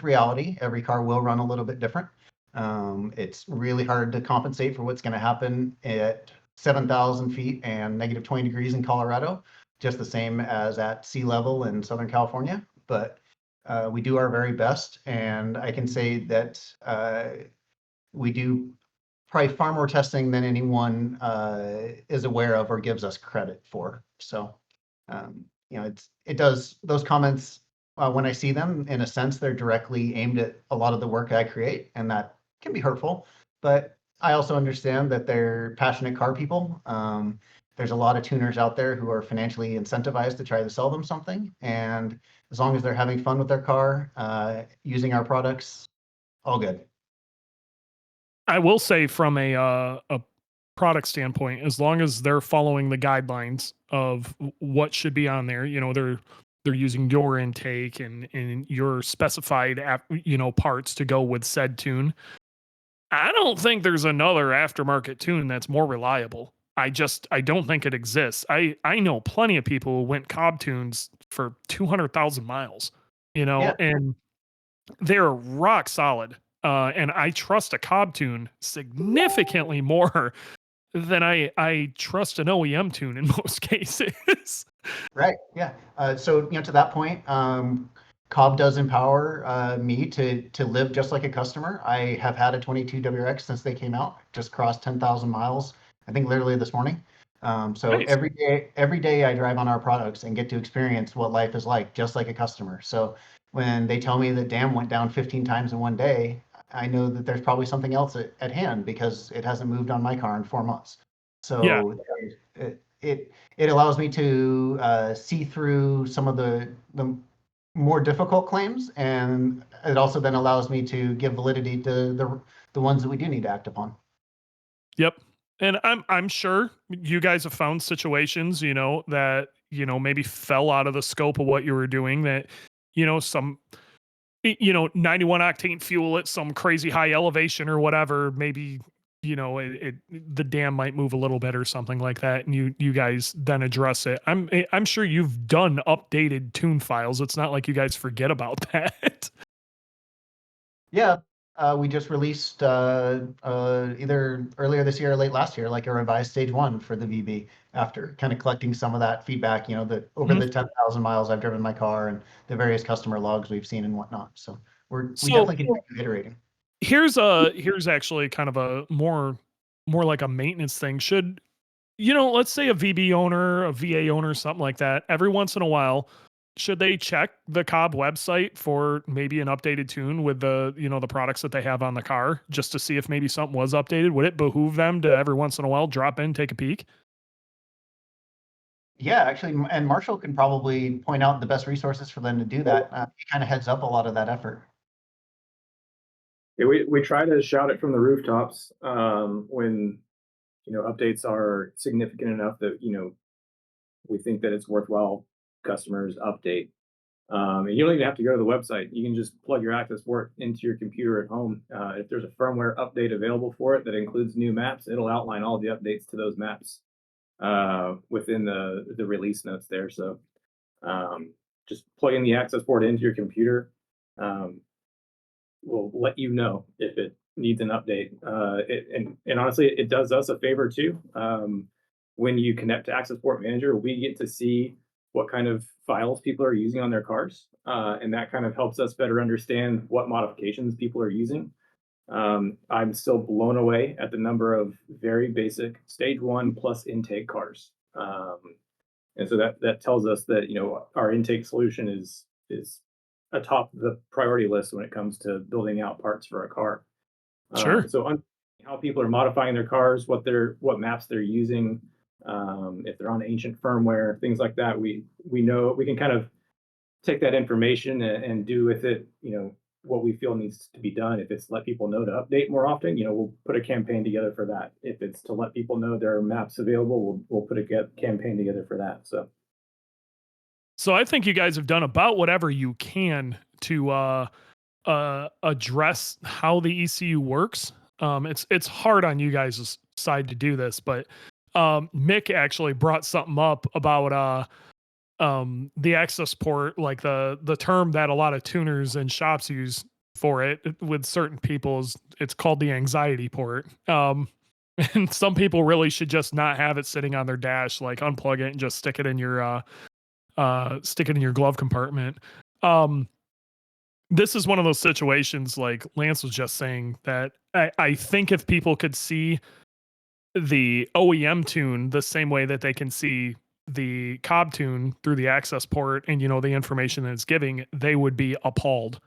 Speaker 6: reality. Every car will run a little bit different. It's really hard to compensate for what's going to happen at 7,000 feet and negative 20 degrees in Colorado, just the same as at sea level in Southern California. But we do our very best, and I can say that we do probably far more testing than anyone is aware of or gives us credit for. So, it does, those comments, when I see them, in a sense, they're directly aimed at a lot of the work I create, and that can be hurtful. But I also understand that they're passionate car people. There's a lot of tuners out there who are financially incentivized to try to sell them something. And as long as they're having fun with their car, using our products, all good.
Speaker 1: I will say from a product standpoint, as long as they're following the guidelines of what should be on there, they're using your intake and your specified parts to go with said tune. I don't think there's another aftermarket tune that's more reliable. I don't think it exists. I know plenty of people who went Cobb tunes for 200,000 miles,
Speaker 6: Yeah.
Speaker 1: and they're rock solid. And I trust a Cobb tune significantly more than I trust an OEM tune in most cases.
Speaker 6: Right. Yeah. So to that point, Cobb does empower me to live just like a customer. I have had a 22 WRX since they came out. Just crossed 10,000 miles, I think, literally this morning. So
Speaker 1: Nice.
Speaker 6: every day I drive on our products and get to experience what life is like, just like a customer. So when they tell me that DAM went down 15 times in one day, I know that there's probably something else at hand because it hasn't moved on my car in 4 months. So it allows me to see through some of the more difficult claims, and it also then allows me to give validity to the ones that we do need to act upon.
Speaker 1: Yep. And I'm sure you guys have found situations, that, maybe fell out of the scope of what you were doing, that, some 91 octane fuel at some crazy high elevation or whatever, maybe, the dam might move a little bit or something like that, and you guys then address it. I'm sure you've done updated tune files. It's not like you guys forget about that.
Speaker 6: Yeah, we just released either earlier this year or late last year, like a revised stage 1 for the VB, after kind of collecting some of that feedback, that over the 10,000 miles I've driven my car and the various customer logs we've seen and whatnot. So we definitely continue iterating.
Speaker 1: Here's actually kind of a more like a maintenance thing. Should let's say a VB owner, a VA owner, something like that, every once in a while, should they check the Cobb website for maybe an updated tune with the, the products that they have on the car, just to see if maybe something was updated? Would it behoove them to every once in a while drop in, take a peek?
Speaker 6: Yeah, actually, and Marshall can probably point out the best resources for them to do that. He kind of heads up a lot of that effort.
Speaker 4: Yeah, we try to shout it from the rooftops when updates are significant enough that we think that it's worthwhile customers update. And you don't even have to go to the website. You can just plug your access port into your computer at home. If there's a firmware update available for it that includes new maps, it'll outline all the updates to those maps within the release notes there. So just plugging the access port into your computer will let you know if it needs an update. And honestly, it does us a favor too. When you connect to Access Port Manager, we get to see what kind of files people are using on their cars, and that kind of helps us better understand what modifications people are using. I'm still blown away at the number of very basic stage 1 plus intake cars. And so that tells us that our intake solution is atop the priority list when it comes to building out parts for a car.
Speaker 1: Sure.
Speaker 4: So how people are modifying their cars, what maps they're using, if they're on ancient firmware, things like that, we know we can kind of take that information and do with it, what we feel needs to be done. If it's let people know to update more often, we'll put a campaign together for that. If it's to let people know there are maps available, we'll put a campaign together for that.
Speaker 1: So I think you guys have done about whatever you can to address how the ECU works. It's hard on you guys' side to do this, but Mick actually brought something up about the access port, like the term that a lot of tuners and shops use for it with certain people it's called the anxiety port. And some people really should just not have it sitting on their dash, like unplug it and just stick it in your glove compartment. This is one of those situations, like Lance was just saying, that I think if people could see the OEM tune the same way that they can see the Cobb tune through the access port and the information that it's giving, they would be appalled.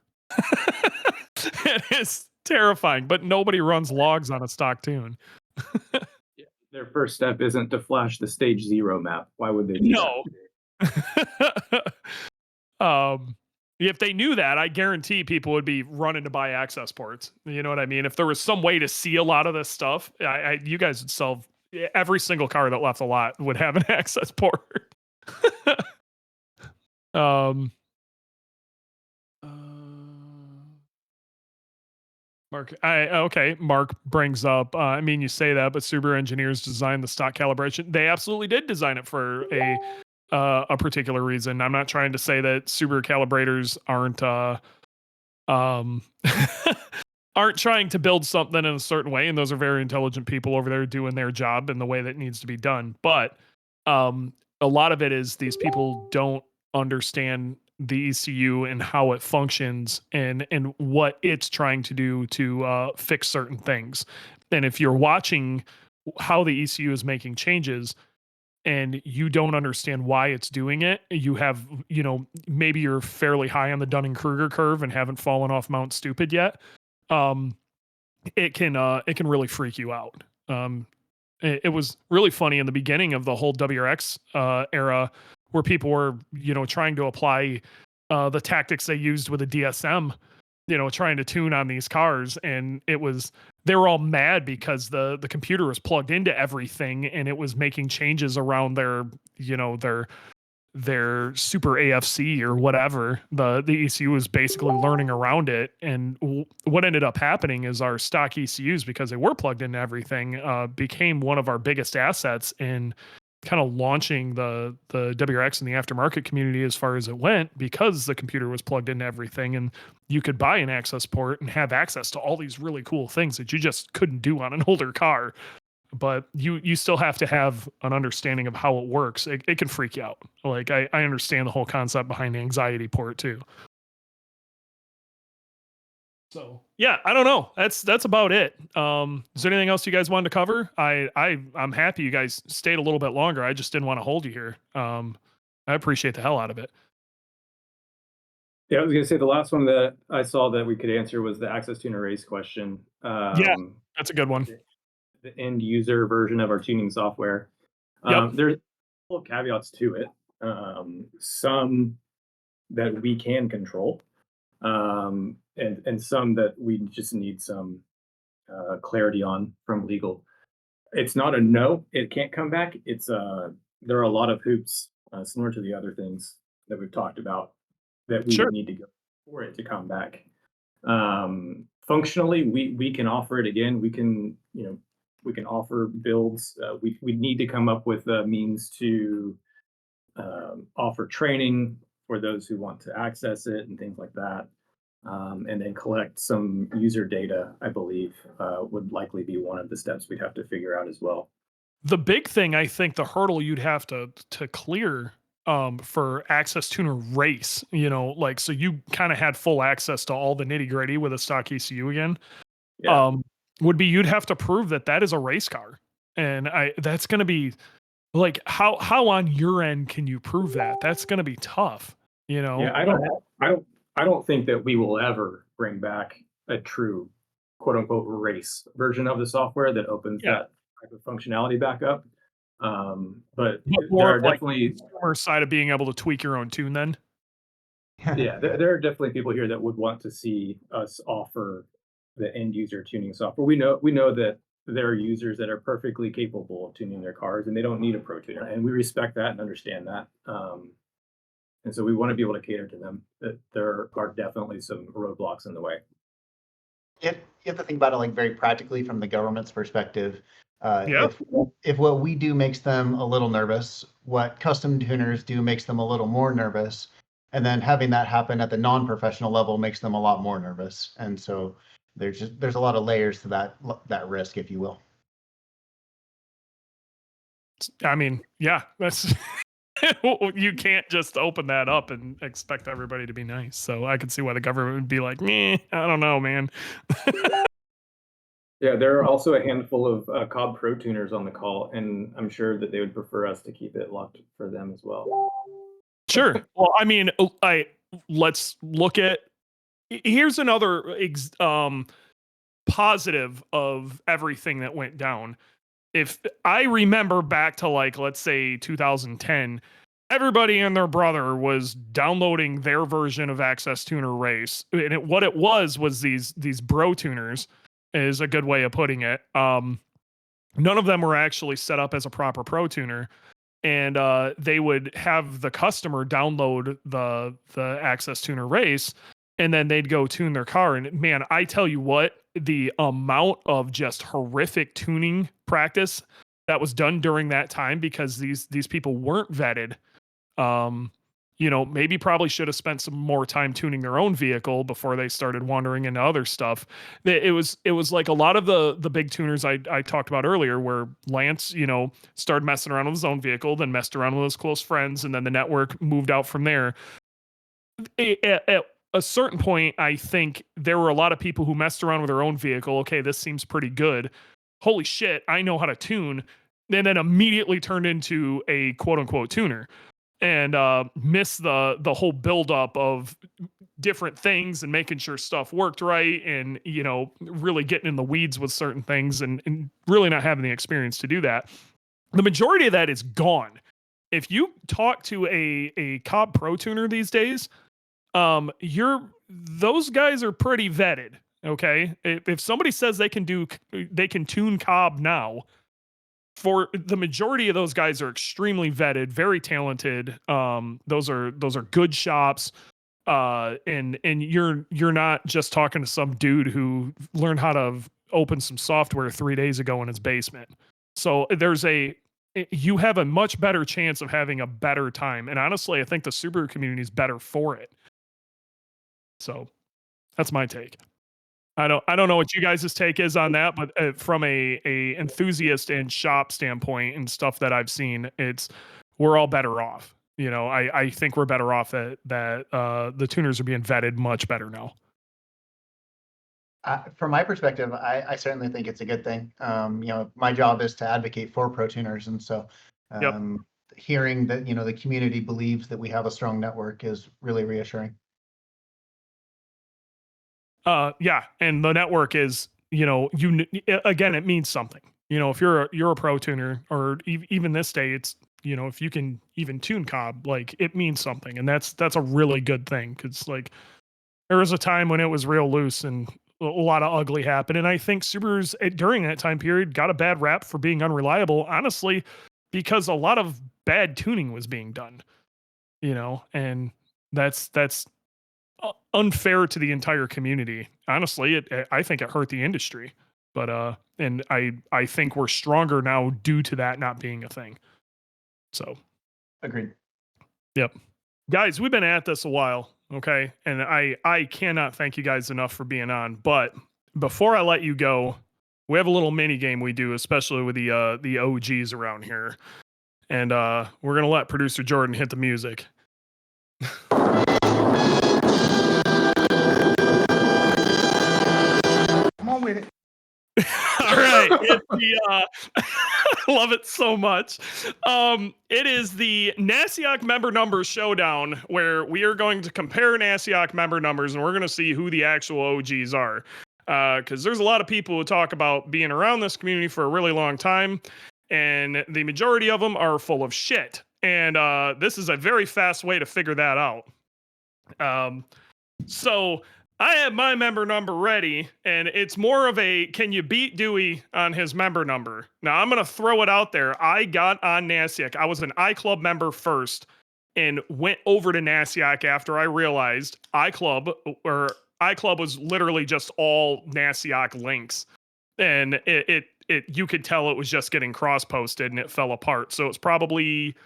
Speaker 1: It is terrifying, but nobody runs logs on a stock tune.
Speaker 4: Yeah, their first step isn't to flash the stage 0 map. Why would they do that?
Speaker 1: No. If they knew that, I guarantee people would be running to buy access ports. You know what I mean? If there was some way to see a lot of this stuff, you guys would solve every single car that left the lot would have an access port. Mark brings up, you say that, but Subaru engineers designed the stock calibration. They absolutely did design it for a particular reason. I'm not trying to say that Subaru calibrators aren't trying to build something in a certain way, and those are very intelligent people over there doing their job in the way that needs to be done. But a lot of it is these people don't understand the ECU and how it functions and what it's trying to do to fix certain things. And if you're watching how the ECU is making changes and you don't understand why it's doing it, you have, maybe you're fairly high on the Dunning-Kruger curve and haven't fallen off Mount Stupid yet. It can really freak you out. It was really funny in the beginning of the whole WRX era, where people were, trying to apply the tactics they used with a DSM, trying to tune on these cars, and they were all mad because the computer was plugged into everything and it was making changes around their super AFC or whatever. The ECU was basically learning around it. And what ended up happening is our stock ECUs, because they were plugged into everything, became one of our biggest assets in kind of launching the WRX in the aftermarket community as far as it went, because the computer was plugged into everything and you could buy an access port and have access to all these really cool things that you just couldn't do on an older car. But you still have to have an understanding of how it works. It can freak you out. Like I understand the whole concept behind the anxiety port too. So yeah, I don't know. That's about it. Is there anything else you guys wanted to cover? I'm happy you guys stayed a little bit longer. I just didn't want to hold you here. I appreciate the hell out of it.
Speaker 4: Yeah, I was gonna say the last one that I saw that we could answer was the access tuner race question.
Speaker 1: Yeah, that's a good one.
Speaker 4: The end user version of our tuning software.
Speaker 1: Yep.
Speaker 4: There's a couple of caveats to it. Some that we can control, and some that we just need some clarity on from legal. It's not a no, it can't come back. It's there are a lot of hoops similar to the other things that we've talked about that we
Speaker 1: Sure.
Speaker 4: would need to go for it to come back. Functionally, we can offer it again. We can we can offer builds. We need to come up with a means to offer training for those who want to access it and things like that. And then collect some user data, I believe, would likely be one of the steps we'd have to figure out as well.
Speaker 1: The big thing, I think, the hurdle you'd have to clear for access tuner race, like, so you kind of had full access to all the nitty gritty with a stock ECU again.
Speaker 4: Yeah.
Speaker 1: Would be you'd have to prove that is a race car, and that's going to be like how on your end can you prove that? That's going to be tough.
Speaker 4: Yeah, I don't think that we will ever bring back a true quote unquote race version of the software that opens that type of functionality back up. But there are definitely
Speaker 1: consumer side of being able to tweak your own tune then.
Speaker 4: yeah, there are definitely people here that would want to see us offer the end user tuning software. We know that there are users that are perfectly capable of tuning their cars and they don't need a pro tuner, and we respect that and understand that. And so we want to be able to cater to them. That there are definitely some roadblocks in the way.
Speaker 6: You have to think about it like very practically from the government's perspective.
Speaker 1: Yeah.
Speaker 6: If what we do makes them a little nervous, what custom tuners do makes them a little more nervous, and then having that happen at the non-professional level makes them a lot more nervous. And so there's a lot of layers to that risk, if you will.
Speaker 1: I mean, yeah, that's you can't just open that up and expect everybody to be nice. So I could see why the government would be like, meh, I don't know, man.
Speaker 4: Yeah, there are also a handful of Cobb Pro tuners on the call, and I'm sure that they would prefer us to keep it locked for them as well.
Speaker 1: Sure. Well, I mean, let's look at. Here's another positive of everything that went down. If I remember back to, like, let's say 2010, everybody and their brother was downloading their version of Access Tuner Race, and what it was these bro tuners, is a good way of putting it. None of them were actually set up as a proper pro tuner, and they would have the customer download the Access Tuner Race, and then they'd go tune their car. And man, I tell you what, the amount of just horrific tuning practice that was done during that time, because these people weren't vetted. Maybe probably should have spent some more time tuning their own vehicle before they started wandering into other stuff. It was like a lot of the big tuners I talked about earlier, where Lance, started messing around with his own vehicle, then messed around with his close friends, and then the network moved out from there. At a certain point, I think there were a lot of people who messed around with their own vehicle. Okay, this seems pretty good. Holy shit, I know how to tune. And then immediately turned into a quote unquote tuner, and missed the whole buildup of different things and making sure stuff worked right, and really getting in the weeds with certain things, and really not having the experience to do that. The majority of that is gone. If you talk to a Cobb Pro tuner these days, those guys are pretty vetted. Okay, if somebody says they can tune Cobb now, for the majority of those guys are extremely vetted, very talented. Those are good shops. And you're not just talking to some dude who learned how to open some software 3 days ago in his basement. So you have a much better chance of having a better time. And honestly, I think the Subaru community is better for it. So that's my take. I don't know what you guys' take is on that, but from a enthusiast and shop standpoint and stuff that I've seen, we're all better off. I think we're better off that the tuners are being vetted much better now.
Speaker 6: From my perspective, I certainly think it's a good thing. My job is to advocate for pro tuners, and so
Speaker 1: Yep.
Speaker 6: hearing that the community believes that we have a strong network is really reassuring.
Speaker 1: Yeah, and the network is, again, it means something. If you're a pro tuner, or even this day, it's if you can even tune Cobb, like it means something, and that's a really good thing, because like there was a time when it was real loose and a lot of ugly happened, and I think Subarus during that time period got a bad rap for being unreliable, honestly, because a lot of bad tuning was being done, and that's unfair to the entire community. Honestly, I think it hurt the industry. But and I think we're stronger now due to that not being a thing. So,
Speaker 6: Agreed.
Speaker 1: yep. Guys, we've been at this a while, okay? And I cannot thank you guys enough for being on. But before I let you go, we have a little mini game we do, especially with the OGs around here. And we're gonna let producer Jordan hit the music.
Speaker 6: Come on with it.
Speaker 1: All right. It's the I love it so much. It is the NASIOC Member Number Showdown, where we are going to compare NASIOC member numbers, and we're going to see who the actual OGs are. Because there's a lot of people who talk about being around this community for a really long time, and the majority of them are full of shit. And this is a very fast way to figure that out. So I have my member number ready, and it's more of a can you beat Dewey on his member number? Now, I'm going to throw it out there. I got on NASIOC. I was an iClub member first and went over to NASIOC after I realized iClub was literally just all NASIOC links. And it you could tell it was just getting cross-posted and it fell apart. So it's probably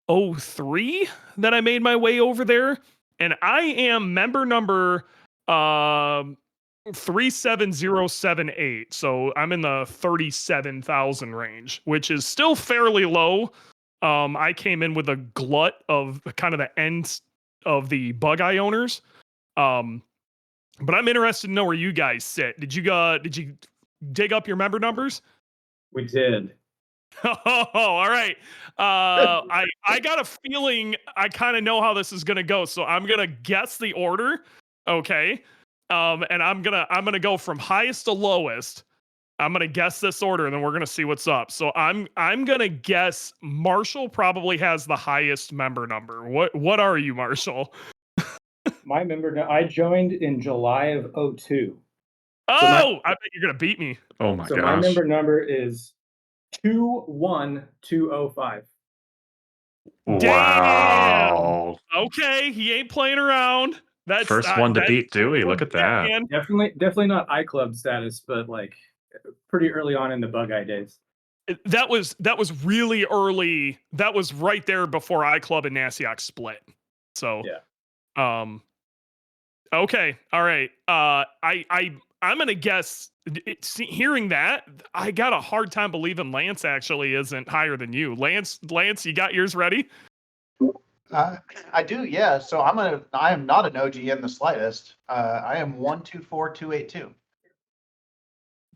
Speaker 1: 03 that I made my way over there. And I am member number 37078. So I'm in the 37,000 range, which is still fairly low. I came in with a glut of kind of the ends of the bug eye owners. But I'm interested to know where you guys sit. Did you dig up your member numbers?
Speaker 4: We did.
Speaker 1: Oh, all right. I got a feeling I kind of know how this is gonna go, so I'm gonna guess the order. Okay. And I'm gonna go from highest to lowest. I'm gonna guess this order, and then we're gonna see what's up. So I'm gonna guess Marshall probably has the highest member number. What are you, Marshall?
Speaker 4: My member, I joined in July of 02.
Speaker 1: Oh, I bet you're gonna beat me.
Speaker 2: Oh my
Speaker 4: So
Speaker 2: gosh.
Speaker 4: my member number is 21205.
Speaker 2: Wow.
Speaker 1: Okay, he ain't playing around. That's
Speaker 2: First one to
Speaker 1: that's
Speaker 2: beat Dewey. Look at that.
Speaker 1: man.
Speaker 4: Definitely not iClub status, but like pretty early on in the bug eye days.
Speaker 1: That was really early. That was right there before iClub and NASIOC split. So
Speaker 4: yeah.
Speaker 1: Okay, all right. I'm gonna guess. Hearing that, I got a hard time believing Lance actually isn't higher than you. Lance, you got yours ready?
Speaker 6: I do, yeah. So I am not an OG in the slightest. I am 124282.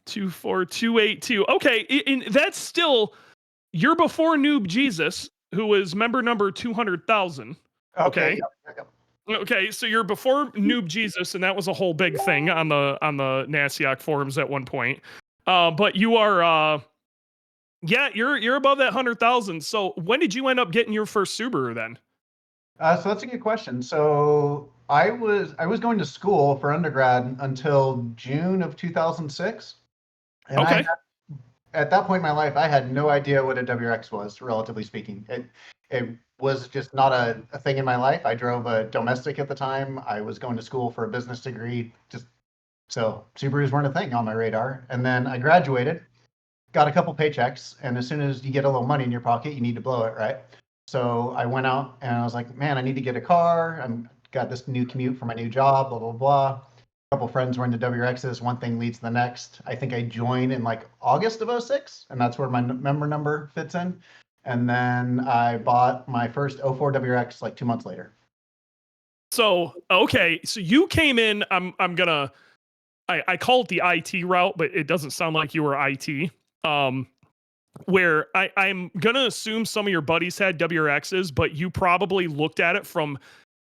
Speaker 1: 24282. Okay, and that's still you're before Noob Jesus, who was member number 200,000. Okay.
Speaker 6: Yep.
Speaker 1: Okay, so you're before Noob Jesus, and that was a whole big thing on the NASIOC forums at one point. But you are, you're above that 100,000. So when did you end up getting your first Subaru then?
Speaker 6: So that's a good question. So I was going to school for undergrad until June of 2006. And
Speaker 1: Okay.
Speaker 6: At that point in my life, I had no idea what a WRX was, relatively speaking. It was just not a thing in my life. I drove a domestic at the time. I was going to school for a business degree. So Subarus weren't a thing on my radar. And then I graduated, got a couple paychecks, and as soon as you get a little money in your pocket, you need to blow it, right? So I went out and I was like, man, I need to get a car. I've got this new commute for my new job, blah, blah, blah. A couple friends were into WRXs. One thing leads to the next. I think I joined in like August of 06, and that's where my member number fits in. And then I bought my first 04 WRX like 2 months later.
Speaker 1: So, okay. So you came in, I'm gonna I call it the IT route, but it doesn't sound like you were IT. Where I'm gonna assume some of your buddies had WRXs, but you probably looked at it from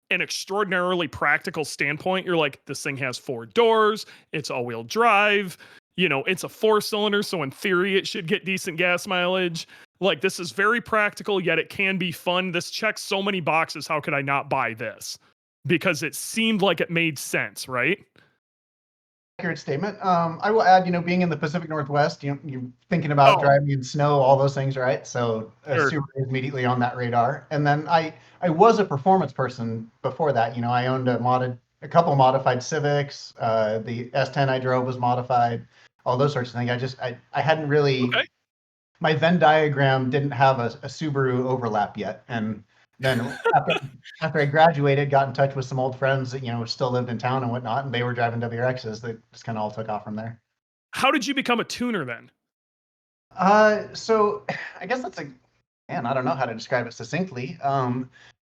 Speaker 1: an extraordinarily practical standpoint. You're like, this thing has 4 doors, it's all-wheel drive, it's a 4-cylinder, so in theory it should get decent gas mileage. Like, this is very practical, yet it can be fun. This checks so many boxes. How could I not buy this? Because it seemed like it made sense, right?
Speaker 6: Accurate statement. I will add, being in the Pacific Northwest, you're thinking about driving in snow, all those things, right? So
Speaker 1: Sure.
Speaker 6: Subaru is immediately on that radar. And then I was a performance person before that. I owned a couple modified Civics. The S10 I drove was modified. All those sorts of things. I hadn't really.
Speaker 1: Okay.
Speaker 6: My Venn diagram didn't have a Subaru overlap yet, and then after I graduated, got in touch with some old friends that still lived in town and whatnot, and they were driving WRXs. They just kind of all took off from there.
Speaker 1: How did you become a tuner then?
Speaker 6: So I guess I don't know how to describe it succinctly.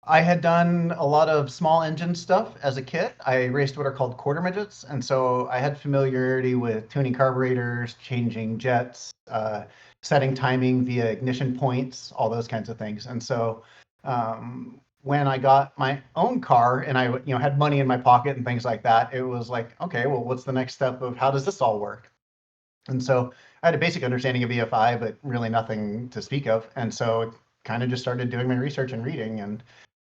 Speaker 6: I had done a lot of small engine stuff as a kid. I raced what are called quarter midgets, and so I had familiarity with tuning carburetors, changing jets, setting timing via ignition points, all those kinds of things. And so when I got my own car and I had money in my pocket and things like that, it was like, okay, well, what's the next step of how does this all work? And so I had a basic understanding of EFI, but really nothing to speak of. And so kind of just started doing my research and reading. And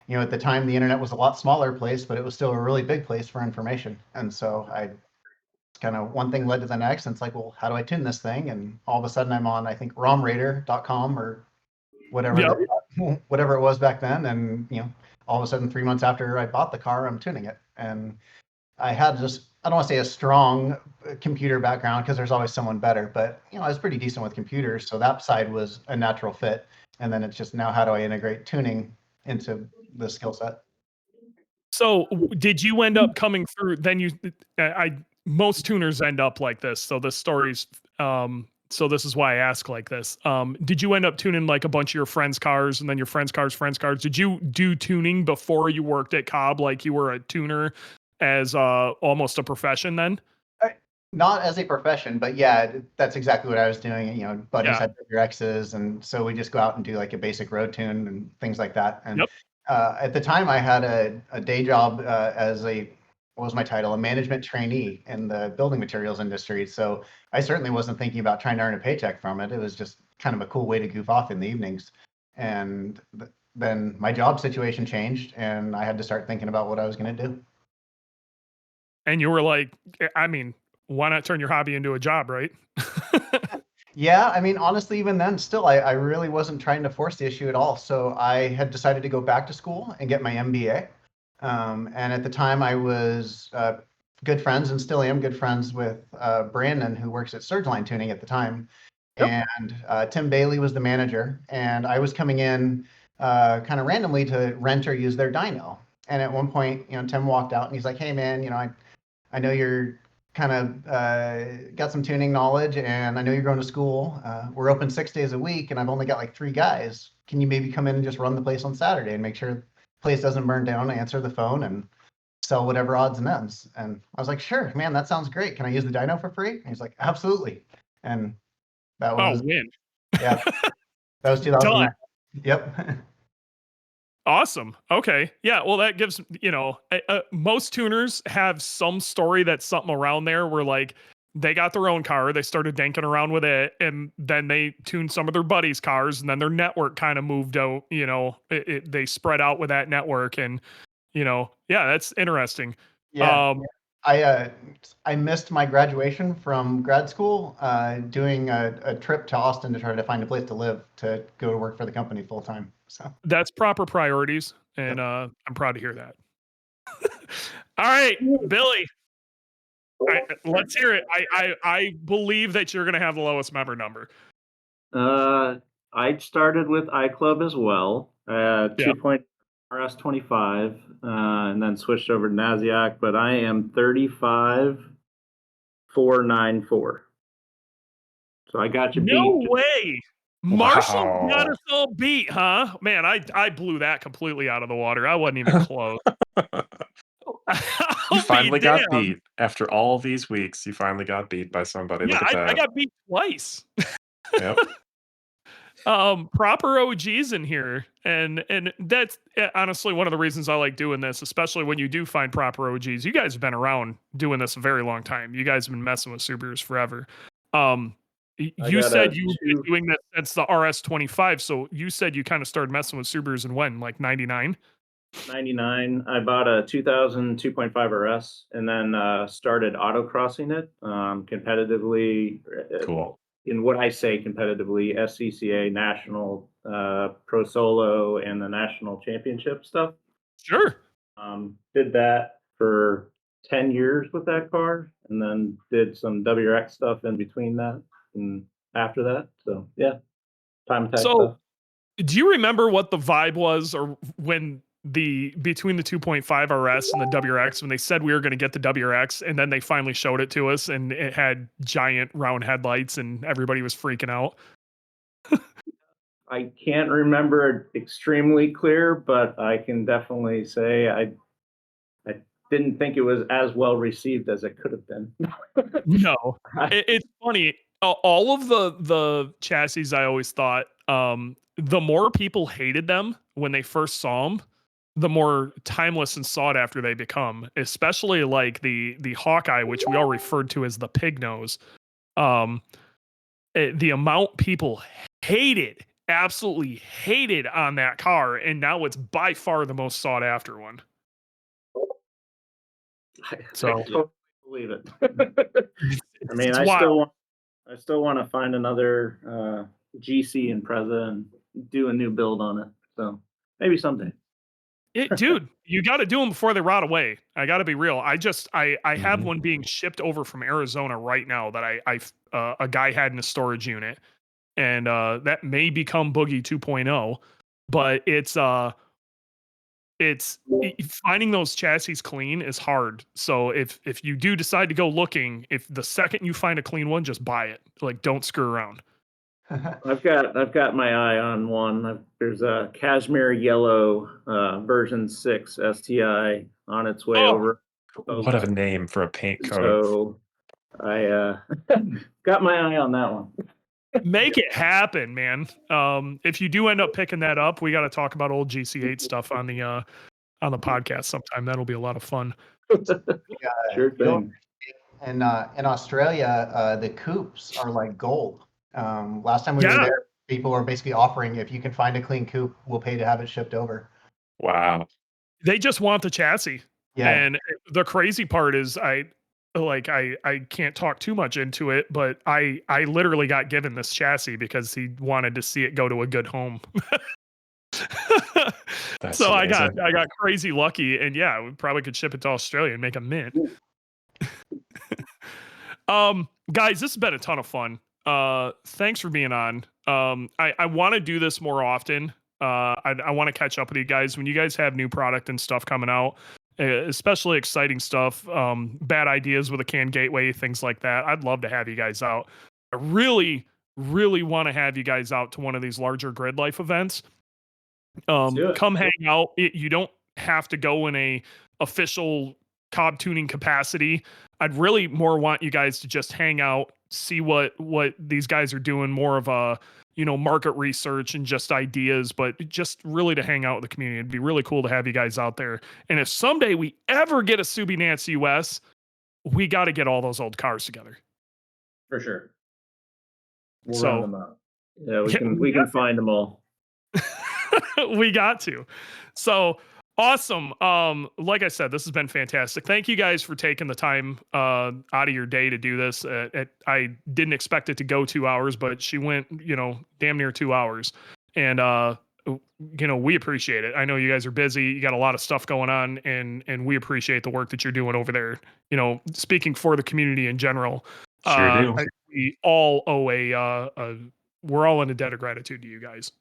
Speaker 6: at the time, the internet was a lot smaller place, but it was still a really big place for information. And so I kind of one thing led to the next, and it's like, well, how do I tune this thing? And all of a sudden I'm on, I think, romraider.com or whatever, whatever it was back then. And, all of a sudden 3 months after I bought the car, I'm tuning it. And I had I don't want to say a strong computer background because there's always someone better, but, I was pretty decent with computers. So that side was a natural fit. And then it's just now, how do I integrate tuning into the skill set?
Speaker 1: So did you end up coming through, then most tuners end up like this. So this story's, so this is why I ask like this. Did you end up tuning like a bunch of your friends' cars and then your friends' cars? Did you do tuning before you worked at Cobb? Like you were a tuner as almost a profession then?
Speaker 6: Not as a profession, but yeah, that's exactly what I was doing. Buddies had WRXs, and so we just go out and do like a basic road tune and things like that. And at the time, I had a day job as what was my title? A management trainee in the building materials industry. So I certainly wasn't thinking about trying to earn a paycheck from it. It was just kind of a cool way to goof off in the evenings. And then my job situation changed, and I had to start thinking about what I was going to do.
Speaker 1: And you were like, I mean, why not turn your hobby into a job, right?
Speaker 6: Yeah, I mean, honestly, even then, still, I really wasn't trying to force the issue at all. So I had decided to go back to school and get my MBA. And at the time, I was good friends, and still am good friends with Brandon, who works at Surgeline Tuning at the time. And Tim Bailey was the manager. And I was coming in kind of randomly to rent or use their dyno. And at one point, Tim walked out and he's like, hey, man, I know you're kind of got some tuning knowledge, and I know you're going to school. We're open 6 days a week, and I've only got like 3 guys. Can you maybe come in and just run the place on Saturday and make sure the place doesn't burn down, answer the phone, and sell whatever odds and ends? And I was like, sure, man, that sounds great. Can I use the dyno for free? And he's like, absolutely. And that was
Speaker 1: win.
Speaker 6: Yeah, that was 2009. Yep.
Speaker 1: Awesome. Okay. Yeah. Well, that gives, most tuners have some story that's something around there where like they got their own car, they started danking around with it, and then they tuned some of their buddies' cars, and then their network kind of moved out, they spread out with that network. And, that's interesting.
Speaker 6: Yeah. I missed my graduation from grad school doing a trip to Austin to try to find a place to live to go to work for the company full time. So
Speaker 1: that's proper priorities, and I'm proud to hear that. All right, Billy, let's hear it. I believe that you're going to have the lowest member number.
Speaker 5: I started with iClub as well, 2.0 RS25, and then switched over to NASIOC, but I am 35,494. So I got you beat.
Speaker 1: No way. Marshall got us all beat, huh? Man, I blew that completely out of the water. I wasn't even close.
Speaker 2: You
Speaker 1: I'll
Speaker 2: finally
Speaker 1: be
Speaker 2: got
Speaker 1: damned.
Speaker 2: beat. After all these weeks, you finally got beat by somebody.
Speaker 1: Yeah,
Speaker 2: Look at
Speaker 1: I
Speaker 2: that.
Speaker 1: got beat twice.
Speaker 2: Yep.
Speaker 1: Proper OGs in here, and that's honestly one of the reasons I like doing this, especially when you do find proper OGs. You guys have been around doing this a very long time. You guys have been messing with Subarus forever. You
Speaker 7: got
Speaker 1: said
Speaker 7: a
Speaker 1: you've been doing this since the RS25, so you said you kind of started messing with Subarus in when, like 99?
Speaker 7: 99. I bought a 2000 2.5 RS and then started autocrossing it competitively.
Speaker 2: Cool.
Speaker 7: In what I say competitively, SCCA, National, Pro Solo, and the National Championship stuff.
Speaker 1: Sure.
Speaker 7: Did that for 10 years with that car, and then did some WRX stuff in between that and after that. So yeah, time attack
Speaker 1: So,
Speaker 7: stuff.
Speaker 1: do you remember what the vibe was, or when between the 2.5 RS and the WRX, when they said we were going to get the WRX, and then they finally showed it to us, and it had giant round headlights, and everybody was freaking out?
Speaker 7: I can't remember it extremely clear, but I can definitely say I didn't think it was as well received as it could have been.
Speaker 1: No, it's funny. All of the chassis, I always thought, the more people hated them when they first saw them, the more timeless and sought after they become. Especially like the Hawkeye, which we all referred to as the pig nose. Um, the amount people hated, absolutely hated on that car, and now it's by far the most sought after one. So
Speaker 7: I totally believe it. I mean,
Speaker 1: it's
Speaker 7: I
Speaker 1: wild.
Speaker 7: still want to find another GC in Preza and do a new build on it. So maybe someday.
Speaker 1: Dude, you got to do them before they rot away. I got to be real. I have
Speaker 2: Mhm.
Speaker 1: one being shipped over from Arizona right now that a guy had in a storage unit, and that may become Boogie 2.0, but finding those chassis clean is hard. So if you do decide to go looking, if the second you find a clean one, just buy it. Like, don't screw around.
Speaker 7: I've got my eye on one. There's a cashmere yellow version 6 STI on its way
Speaker 1: Oh,
Speaker 7: over.
Speaker 2: What a name for a paint code.
Speaker 7: So I got my eye on that one.
Speaker 1: make it happen, man. If you do end up picking that up, we got to talk about old GC8 stuff on the podcast sometime. That'll be a lot of fun.
Speaker 7: Sure thing.
Speaker 6: In Australia, the coupes are like gold. Last time we were
Speaker 1: Yeah.
Speaker 6: there, people were basically offering, if you can find a clean coupe, we'll pay to have it shipped over.
Speaker 2: Wow.
Speaker 1: They just want the chassis.
Speaker 6: Yeah.
Speaker 1: And the crazy part is I can't talk too much into it, but I literally got given this chassis because he wanted to see it go to a good home.
Speaker 2: That's
Speaker 1: So I
Speaker 2: amazing.
Speaker 1: got crazy lucky, and yeah, we probably could ship it to Australia and make a mint. Guys, this has been a ton of fun. Thanks for being on. I want to do this more often. I want to catch up with you guys when you guys have new product and stuff coming out, especially exciting stuff, bad ideas with a CAN gateway, things like that. I'd love to have you guys out. I really, really want to have you guys out to one of these larger grid life events.
Speaker 7: do it.
Speaker 1: Come hang out. You don't have to go in a official Cobb Tuning capacity. I'd really more want you guys to just hang out, see what these guys are doing, more of a market research and just ideas, but just really to hang out with the community. It'd be really cool to have you guys out there. And if someday we ever get a Subi Nance US, we got to get all those old cars together.
Speaker 7: For sure. We'll
Speaker 1: So-
Speaker 7: round them out. Yeah, we can find them all.
Speaker 1: We got to. So awesome. Like I said, this has been fantastic. Thank you guys for taking the time out of your day to do this. I didn't expect it to go 2 hours, but she went, damn near 2 hours. And we appreciate it. I know you guys are busy. You got a lot of stuff going on, and we appreciate the work that you're doing over there. Speaking for the community in general.
Speaker 2: Sure do.
Speaker 1: We all owe we're all in a debt of gratitude to you guys.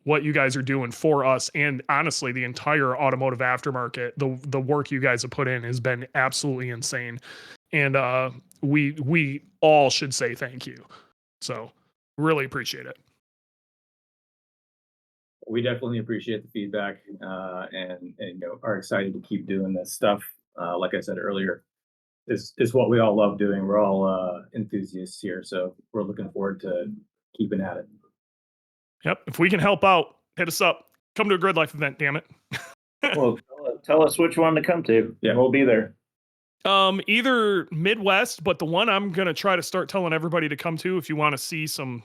Speaker 1: What you guys are doing for us, and honestly, the entire automotive aftermarket, the work you guys have put in has been absolutely insane. And we all should say thank you. So really appreciate it.
Speaker 4: We definitely appreciate the feedback and are excited to keep doing this stuff. like I said earlier, is what we all love doing. We're all enthusiasts here, so we're looking forward to keeping at it.
Speaker 1: Yep. If we can help out, hit us up. Come to a Grid Life event, damn it.
Speaker 7: Well, tell us which one to come to.
Speaker 4: Yeah.
Speaker 7: We'll be there.
Speaker 1: Either Midwest, but the one I'm gonna try to start telling everybody to come to if you want to see some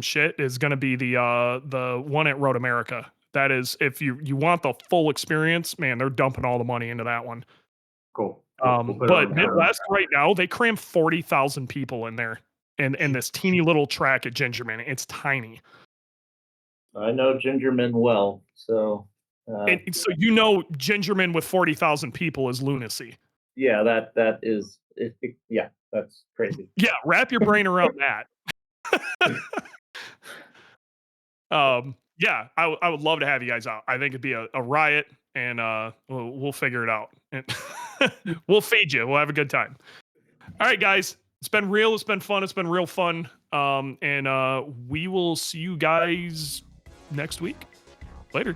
Speaker 1: shit is gonna be the one at Road America. That is, if you want the full experience, man, they're dumping all the money into that one.
Speaker 4: Cool. We'll put it
Speaker 1: But
Speaker 4: on.
Speaker 1: Midwest right now, they cram 40,000 people in there in this teeny little track at Gingerman. It's tiny.
Speaker 7: I know Gingerman well, so
Speaker 1: And so Gingerman with 40,000 people is lunacy.
Speaker 7: yeah, that is yeah, that's crazy.
Speaker 1: Yeah, wrap your brain around that. Yeah, I would love to have you guys out. I think it'd be a riot, and we'll figure it out. And we'll feed you. We'll have a good time. All right, guys. It's been real. It's been fun. It's been real fun. And we will see you guys next week. Later.